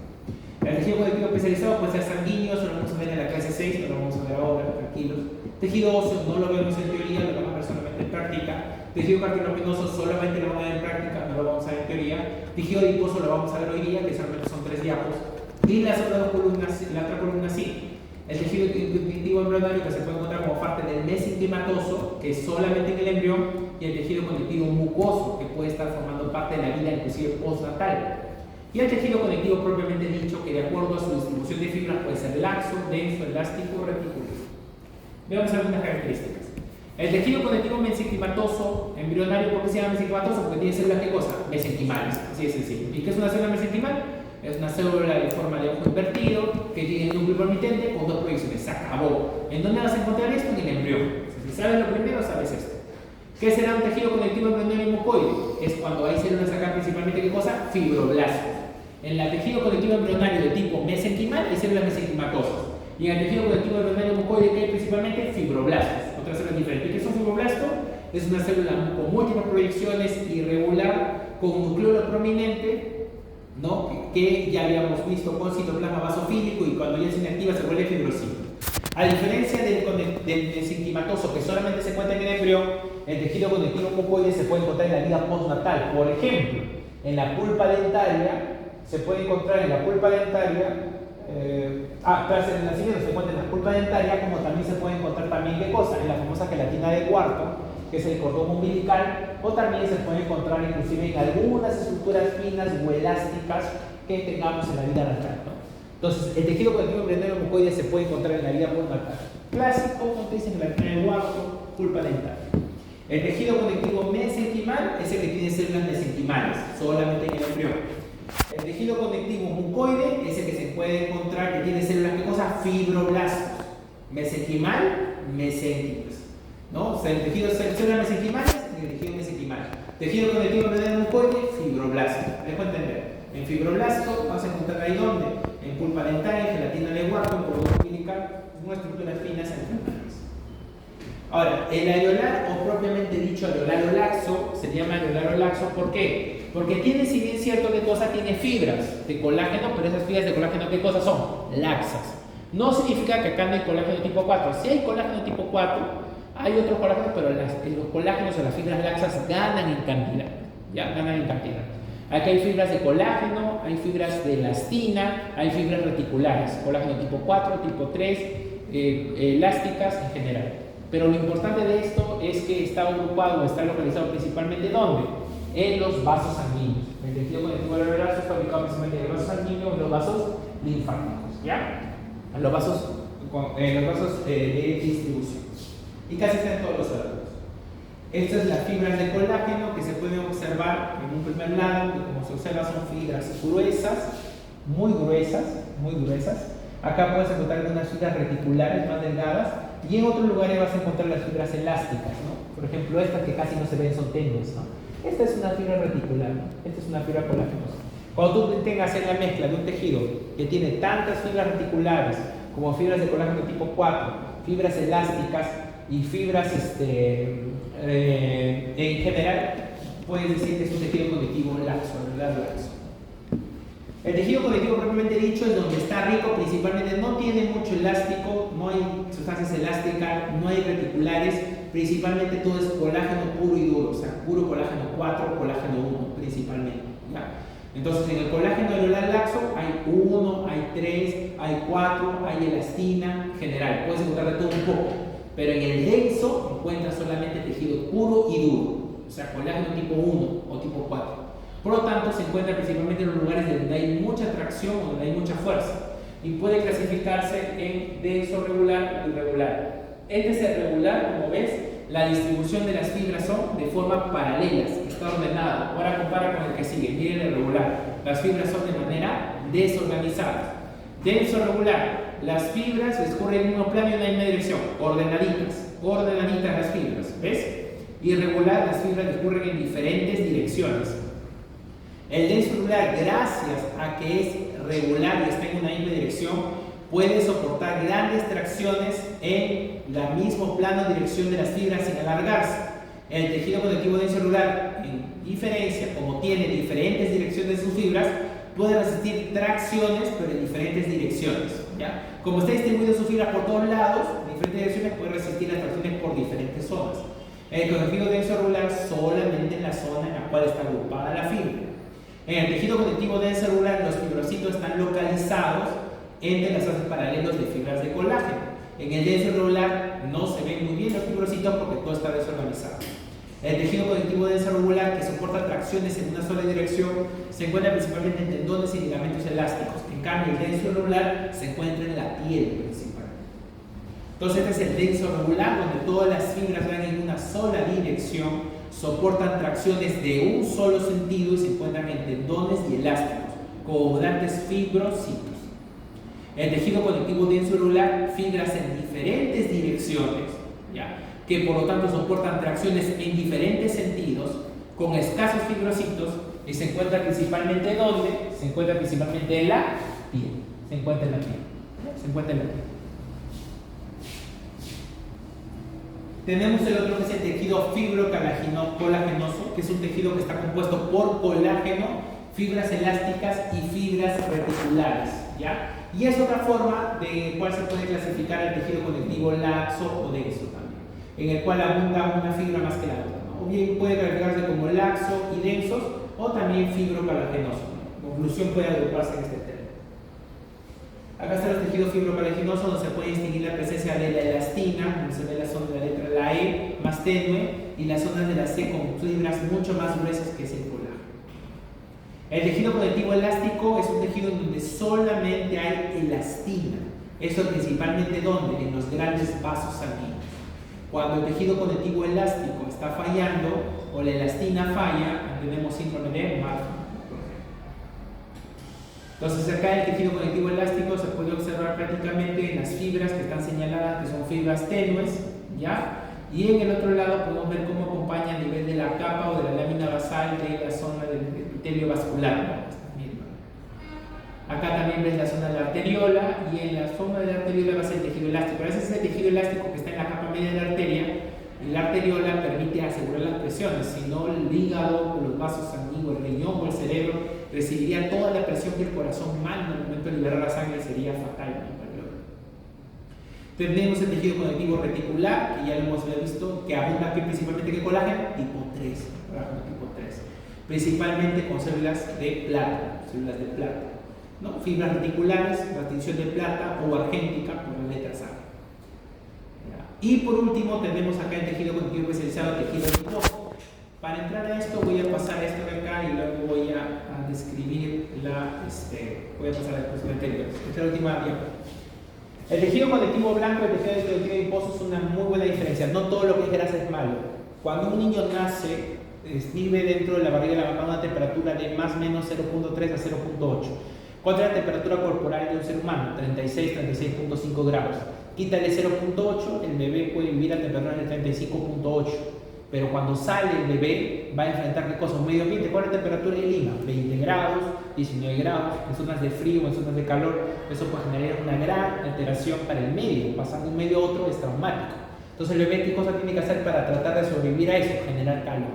El tejido conectivo especializado puede ser sanguíneo, eso lo vamos a ver en la clase 6, no lo vamos a ver ahora, tranquilos. Tejido óseo no lo vemos en teoría, lo vamos a ver solamente en práctica. Tejido cartilaginoso solamente lo vamos a ver en práctica, no lo vamos a ver en teoría. Tejido adiposo lo vamos a ver hoy día, que solamente son 3 diapos. Y las otras dos columnas, la otra columna sí. El tejido conectivo embrionario que se puede encontrar como parte del mesenquimatoso, que es solamente en el embrión, y el tejido conectivo mucoso, que puede estar formando parte de la vida inclusive postnatal. Y el tejido conectivo propiamente dicho, que de acuerdo a su distribución de fibras puede ser laxo, denso, elástico o reticuloso. Veamos algunas características. El tejido conectivo mesenquimatoso embrionario, ¿por qué se llama mesenquimatoso? Porque tiene células, ¿qué cosa? Mesenquimales, así de sencillo. ¿Y qué es una célula mesenquimal? Es una célula de forma de ojo invertido que tiene un núcleo permitente con dos proyecciones. Se acabó. ¿En dónde vas a encontrar esto? En el embrión. Si sabes lo primero, sabes esto. ¿Qué será un tejido conectivo embrionario mucoide? Es cuando hay células acá, principalmente, ¿qué cosa? Fibroblastos. En el tejido conectivo embrionario de tipo mesenquimal hay células mesenquimatosas. Y en el tejido conectivo embrionario mucoide que hay principalmente fibroblastos. Otras células diferentes. ¿Qué es un fibroblasto? Es una célula con múltiples proyecciones, irregular, con nucleolo prominente, ¿no? Que ya habíamos visto con citoplasma basofílico, y cuando ya se inactiva se vuelve fibrocito. A diferencia del mesenquimatoso, que solamente se encuentra en el embrión, el tejido conectivo mucoide se puede encontrar en la vida postnatal. Por ejemplo, en la pulpa dentaria, se puede encontrar en la pulpa dentaria, tras el nacimiento se encuentra en la pulpa dentaria, como también se puede encontrar también, ¿qué cosa? En la famosa gelatina de cuarto, que es el cordón umbilical, o también se puede encontrar inclusive en algunas estructuras finas o elásticas que tengamos en la vida natal, ¿no? Entonces, el tejido conectivo embrionario mucoide se puede encontrar en la vida postnatal. Clásico, como te dicen, en la gelatina de cuarto, pulpa dentaria. El tejido conectivo mesenquimal es el que tiene células mesenquimales, solamente en el embrión. El tejido conectivo mucoide es el que se puede encontrar que tiene células, ¿qué cosa? Fibroblastos. Mesenquimal, mesénquimos, ¿no? O sea, el tejido células mesenquimales y el tejido mesenquimal. Tejido conectivo embrionario mucoide, fibroblasto. ¿Dejo entender? En fibroblasto vas a encontrar ahí donde, en pulpa dentaria, en gelatina de Wharton, en cordón umbilical, unas estructuras finas enfermales. Ahora, el areolar, o propiamente dicho areolar o laxo, se llama areolar o laxo, ¿por qué? Porque tiene, si bien cierto que cosa, tiene fibras de colágeno, pero esas fibras de colágeno, ¿qué cosas son? Laxas. No significa que acá no hay colágeno tipo 4. Si hay colágeno tipo 4, hay otros colágenos, pero los colágenos o las fibras laxas ganan en cantidad. Ya, ganan en cantidad. Aquí hay fibras de colágeno, hay fibras de elastina, hay fibras reticulares, colágeno tipo 4, tipo 3, elásticas en general. Pero lo importante de esto es que está agrupado o está localizado principalmente ¿dónde? En los vasos sanguíneos. El tejido conectivo areolar está ubicado principalmente en los vasos sanguíneos, en los vasos linfáticos, ¿ya? En los vasos de distribución. Y casi está en todos los órganos. Estas son las fibras de colágeno que se pueden observar en un primer lado, que como se observa son fibras gruesas, muy gruesas, muy gruesas. Acá puedes encontrar algunas fibras reticulares más delgadas, y en otros lugares vas a encontrar las fibras elásticas, ¿no? Por ejemplo, estas que casi no se ven son tendes, ¿no? Esta es una fibra reticular, ¿no? Esta es una fibra colágenosa. Cuando tú tengas en la mezcla de un tejido que tiene tantas fibras reticulares como fibras de colágeno tipo 4, fibras elásticas y fibras en general, puedes decir que es un tejido conectivo laxo, laxo. El tejido conectivo propiamente dicho es donde está rico, principalmente no tiene mucho elástico, no hay sustancias elásticas, no hay reticulares, principalmente todo es colágeno puro y duro, o sea, puro colágeno 4, colágeno 1 principalmente, ¿ya? Entonces en el colágeno areolar laxo hay 1, hay 3, hay 4, hay elastina, en general, puedes encontrar de todo un poco, pero en el denso encuentras solamente tejido puro y duro, o sea, colágeno tipo 1 o tipo 4. Por lo tanto, se encuentra principalmente en los lugares donde hay mucha tracción o donde hay mucha fuerza, y puede clasificarse en denso regular o irregular. Este es el regular, como ves, la distribución de las fibras son de forma paralelas, está ordenado. Ahora compara con el que sigue, miren el regular. Las fibras son de manera desorganizada. Denso regular, las fibras discurren en el mismo plano y en la misma dirección, ordenaditas las fibras, ¿ves? Irregular, las fibras discurren en diferentes direcciones. El denso regular, gracias a que es regular y está en una misma dirección, puede soportar grandes tracciones en el mismo plano de dirección de las fibras sin alargarse. El tejido conectivo denso regular, en diferencia, como tiene diferentes direcciones de sus fibras, puede resistir tracciones, pero en diferentes direcciones, ¿ya? Como está distribuido sus fibras por todos lados, en diferentes direcciones, puede resistir las tracciones por diferentes zonas. El tejido denso regular solamente en la zona en la cual está agrupada la fibra. En el tejido conectivo denso regular, los fibrocitos están localizados entre los haces paralelos de fibras de colágeno. En el denso irregular no se ven muy bien los fibrocitos porque todo está desorganizado. El tejido conectivo denso regular, que soporta tracciones en una sola dirección, se encuentra principalmente en tendones y ligamentos elásticos. En cambio, el denso irregular se encuentra en la piel principalmente. Entonces, este es el denso regular, donde todas las fibras van en una sola dirección, soportan tracciones de un solo sentido y se encuentran en tendones y elásticos, coagulantes fibrocitos. El tejido conectivo denso irregular, fibras en diferentes direcciones, ¿ya?, que por lo tanto soportan tracciones en diferentes sentidos, con escasos fibrocitos, y se encuentra principalmente ¿dónde? Se encuentra principalmente en la piel. Se encuentra en la piel. Se encuentra en la piel. Tenemos el otro que es el tejido fibrocolagenoso, que es un tejido que está compuesto por colágeno, fibras elásticas y fibras reticulares, ¿ya? Y es otra forma de cuál se puede clasificar el tejido conectivo laxo o denso también, en el cual abunda una fibra más que la otra, ¿no? O bien puede calificarse como laxo y densos, o también fibrocolagenoso, ¿no? Conclusión puede agruparse en este término. Acá están los tejidos fibrocolagenosos, donde se puede distinguir la presencia de la elastina, donde se ve la zona de la letra la E más tenue, y las zonas de la C con fibras mucho más gruesas que es el colágeno. El tejido conectivo elástico es un tejido en donde solamente hay elastina. Esto principalmente ¿dónde? En los grandes vasos sanguíneos. Cuando el tejido conectivo elástico está fallando o la elastina falla, tenemos síndrome de Marfan. Entonces acá el tejido conectivo elástico se puede observar prácticamente en las fibras que están señaladas, que son fibras tenues, ¿ya? Y en el otro lado podemos ver cómo acompaña a nivel de la capa o de la lámina basal de la zona del epitelio vascular, ¿no? Acá también ves la zona de la arteriola, y en la zona de la arteriola va a ser el tejido elástico. A veces es el tejido elástico que está en la capa media de la arteria, y la arteriola permite asegurar las presiones. Si no, el hígado, los vasos sanguíneos, el riñón o el cerebro recibiría toda la presión que el corazón manda al momento de liberar la sangre, sería fatal, ¿no? Tenemos el tejido conectivo reticular, que ya lo hemos visto, que abunda aquí principalmente en colágeno tipo 3, colágeno tipo 3, principalmente con células de plata, ¿no? Fibras reticulares, retención de plata o argéntica por las letras A. Y por último tenemos acá el tejido conectivo especializado, tejido adiposo. Para entrar a esto voy a pasar esto de acá y luego voy a describir voy a pasar a la próxima anterior. Esta es la última diapositiva. El tejido conectivo blanco y el tejido conectivo adiposo es una muy buena diferencia. No todo lo que es grasa es malo. Cuando un niño nace, vive dentro de la barriga de la mamá a una temperatura de más o menos 0.3 a 0.8. ¿Cuál es la temperatura corporal de un ser humano? 36.5 grados. Quítale 0.8, el bebé puede vivir a temperatura de 35.8. Pero cuando sale el bebé, va a enfrentar ¿qué cosa? Un medio ambiente. ¿Cuál es la temperatura en Lima? 20 grados, 19 grados, en zonas de frío, en zonas de calor. Eso puede generar una gran alteración para el medio. Pasando de un medio a otro es traumático. Entonces el bebé, ¿qué cosa tiene que hacer para tratar de sobrevivir a eso? Generar calor.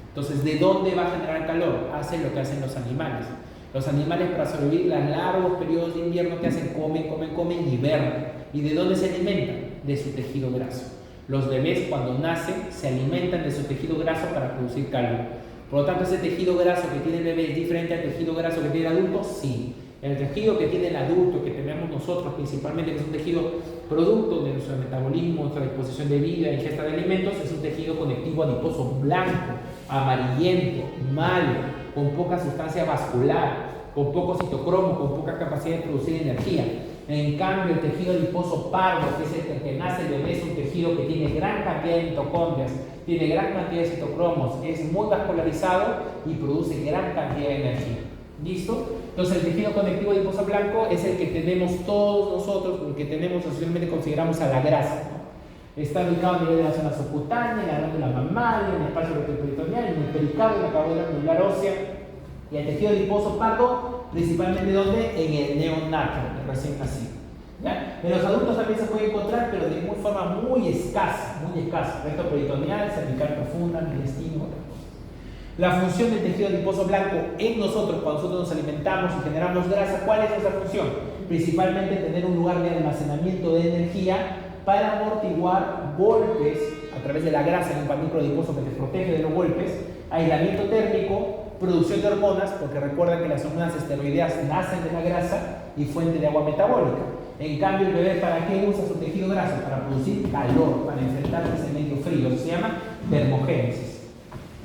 Entonces, ¿de dónde va a generar calor? Hace lo que hacen los animales. Los animales, para sobrevivir a largos periodos de invierno, ¿qué hacen? Comen y hibernan. ¿Y de dónde se alimentan? De su tejido graso. Los bebés cuando nacen se alimentan de su tejido graso para producir calor. Por lo tanto, ese tejido graso que tiene el bebé es diferente al tejido graso que tiene el adulto, sí. El tejido que tiene el adulto, que tenemos nosotros principalmente, que es un tejido producto de nuestro metabolismo, nuestra disposición de vida, ingesta de alimentos, es un tejido conectivo adiposo blanco, amarillento, malo, con poca sustancia vascular, con poco citocromo, con poca capacidad de producir energía. En cambio, el tejido adiposo pardo, que es el que nace el bebé, es un tejido que tiene gran cantidad de mitocondrias, tiene gran cantidad de citocromos, es muy vascularizado y produce gran cantidad de energía. ¿Listo? Entonces, el tejido conectivo adiposo blanco es el que tenemos todos nosotros, el que tenemos, socialmente consideramos a la grasa, ¿no? Está ubicado a nivel de la zona subcutánea, en la glándula mamaria, en el espacio retroperitoneal, en el pericardio, en la cavidad glandular ósea. Y el tejido adiposo pardo, principalmente ¿dónde? En el neonato, el recién nacido. ¿Ya? En los adultos también se puede encontrar, pero de una forma muy escasa, recto peritoneal, cervical profunda, intestino, otras cosas. La función del tejido adiposo blanco en nosotros, cuando nosotros nos alimentamos y generamos grasa, ¿cuál es esa función? Principalmente tener un lugar de almacenamiento de energía para amortiguar golpes a través de la grasa en un panículo adiposo que te protege de los golpes, aislamiento térmico, producción de hormonas, porque recuerda que las hormonas esteroideas nacen de la grasa y fuente de agua metabólica. En cambio, el bebé, ¿para qué usa su tejido graso? Para producir calor, para enfrentarse a ese medio frío. Eso se llama termogénesis.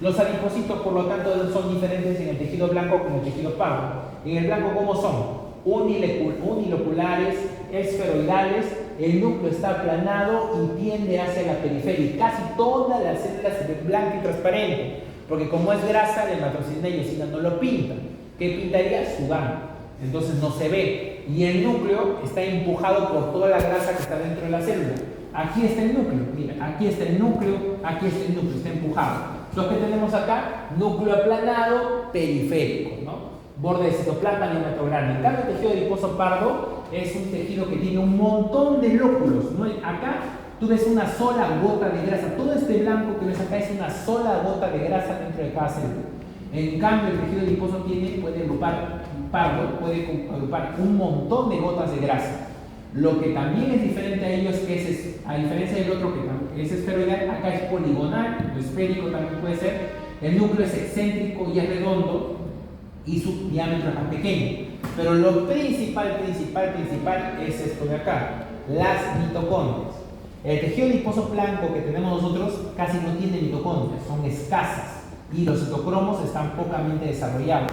Los adipocitos, por lo tanto, son diferentes en el tejido blanco como el tejido pardo. En el blanco, ¿cómo son? Uniloculares, esferoidales, el núcleo está aplanado y tiende hacia la periferia. Y casi todas las células se ven blanca y transparente, porque como es grasa, el matricina y eosina no lo pintan. ¿Qué pintaría? Sudando. Entonces no se ve. Y el núcleo está empujado por toda la grasa que está dentro de la célula. Aquí está el núcleo, mira, aquí está el núcleo, aquí está el núcleo, está empujado. Lo que tenemos acá, núcleo aplanado, periférico, ¿no? Borde de citoplasma diámetro grande. En cambio, el tejido adiposo pardo es un tejido que tiene un montón de lóculos, ¿no? Acá tú ves una sola gota de grasa. Todo este blanco que ves acá es una sola gota de grasa dentro de cada célula. En cambio, el tejido adiposo puede agrupar un montón de gotas de grasa. Lo que también es diferente a ellos, que a diferencia del otro que es esferoidal, acá es poligonal, o esférico también puede ser. El núcleo es excéntrico y es redondo y su diámetro es más pequeño. Pero lo principal es esto de acá, las mitocondrias. El tejido adiposo blanco que tenemos nosotros casi no tiene mitocondrias, son escasas y los citocromos están pocamente desarrollados.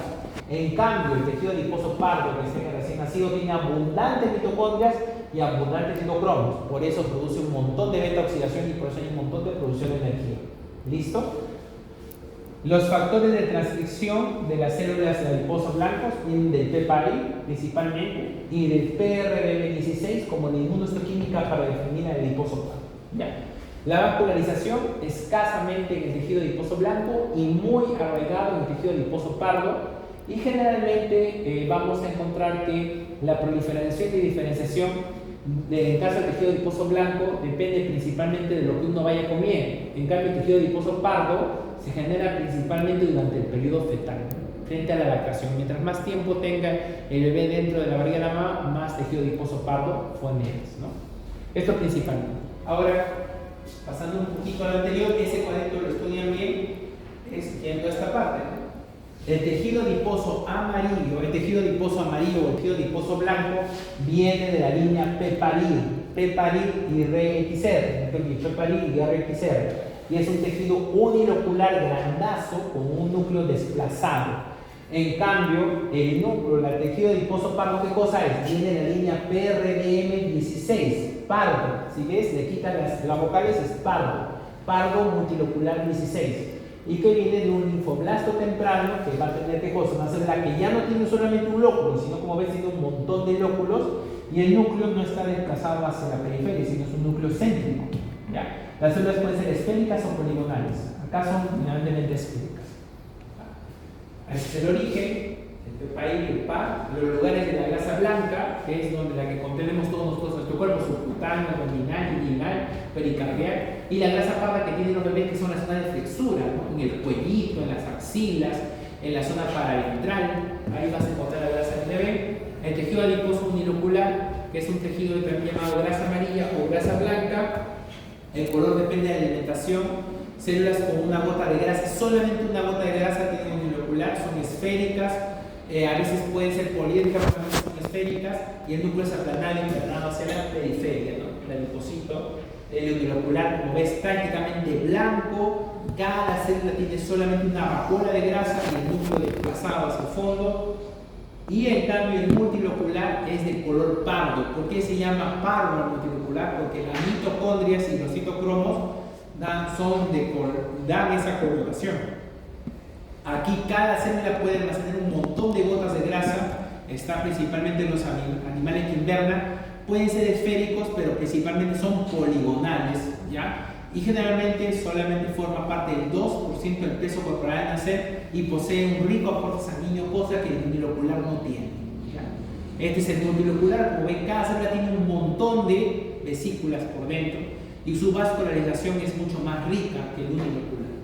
En cambio, el tejido adiposo pardo, que es el recién nacido, tiene abundantes mitocondrias y abundantes citocromos. Por eso produce un montón de beta-oxidación y por eso hay un montón de producción de energía. ¿Listo? Los factores de transcripción de las células de adiposos blancos vienen del PPARI principalmente y del PRBB16 como la inmunohistoquímica para definir al adiposo pardo. ¿Ya? La vascularización escasamente en el tejido adiposo blanco y muy arraigado en el tejido adiposo pardo. Y generalmente vamos a encontrar que la proliferación y diferenciación en el caso del tejido adiposo blanco depende principalmente de lo que uno vaya comiendo. En cambio, el tejido adiposo pardo se genera principalmente durante el periodo fetal, frente a la lactación. Mientras más tiempo tenga el bebé dentro de la barriga de la mamá, más tejido adiposo pardo generas, ¿no? Esto principalmente. Ahora, pasando un poquito al anterior, ese cuadrito lo estudian bien, es yendo a esta parte, ¿no? El tejido adiposo amarillo, el tejido adiposo amarillo o el tejido adiposo blanco viene de la línea PPARI y RXR, PPARI y RXR, y es un tejido unilocular grandazo con un núcleo desplazado. En cambio, el núcleo, el tejido adiposo pardo, ¿qué cosa es? Viene de la línea PRDM16, pardo. Si ves, le quitan las vocales, es pardo multilocular 16. Y que viene de un linfoblasto temprano que va a tener ¿qué cosa? Una célula que ya no tiene solamente un lóculo, sino como ves tiene un montón de lóculos y el núcleo no está desplazado hacia la periferia, sino es un núcleo céntrico. ¿Ya? Las células pueden ser esféricas o poligonales. Acá son generalmente esféricas. Este es el origen, el PPARI y el PAR, los lugares de la grasa blanca, que es donde la que contenemos todos nosotros en nuestro cuerpo, subcutáneo, abdominal, inguinal, pericardial, y la grasa parda que tienen los bebés, que son la zona de flexura, ¿no? En el cuellito, en las axilas, en la zona paraventral, ahí vas a encontrar la grasa del bebé. El tejido adiposo unilocular, que es un tejido también llamado grasa amarilla o grasa blanca, el color depende de la alimentación. Células con una gota de grasa, solamente una gota de grasa tienen unilocular, son esféricas, a veces pueden ser poliédricas, pero también son esféricas, y el núcleo es aplanado y aplanado hacia la periferia, ¿no? El adipocito, el unilocular, como ves, prácticamente blanco. Cada célula tiene solamente una vacuola de grasa y el núcleo desplazado hacia el fondo. Y en cambio el multilocular es de color pardo. ¿Por qué se llama pardo el multilocular? Porque las mitocondrias y los citocromos dan esa coloración. Aquí cada célula puede almacenar un montón de gotas de grasa. Está principalmente en los animales que invernan. Pueden ser esféricos, pero principalmente son poligonales, ¿ya? Y generalmente solamente forma parte del 2% del peso corporal al nacer y posee un rico aporte sanguíneo, cosa que el unilocular no tiene, ¿ya? Este es el multilocular. Como ven, cada célula tiene un montón de vesículas por dentro y su vascularización es mucho más rica que el unilocular.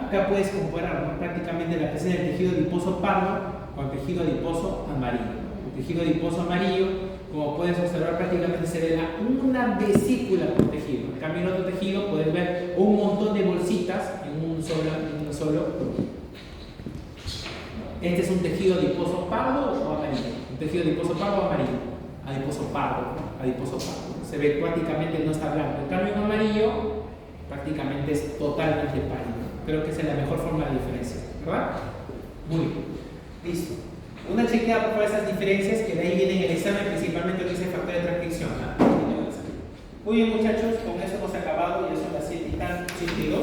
Acá puedes comparar, ¿no? Prácticamente la presencia del tejido adiposo pardo con el tejido adiposo amarillo. El tejido adiposo amarillo, como puedes observar, prácticamente se ve una vesícula por tejido. En cambio, en otro tejido puedes ver un montón de bolsitas en un solo Este es un tejido adiposo pardo o amarillo. Un tejido adiposo pardo o amarillo. Adiposo pardo, adiposo pardo. Se ve prácticamente no está blanco. En cambio, en amarillo prácticamente es totalmente pálido. Creo que esa es la mejor forma de diferenciar, ¿verdad? Muy bien. Listo. Una chequeada por esas diferencias que de ahí viene el examen, principalmente lo que dice factor de transcripción. ¿Ah? Muy bien, muchachos, con eso hemos acabado, ya son las 7:32.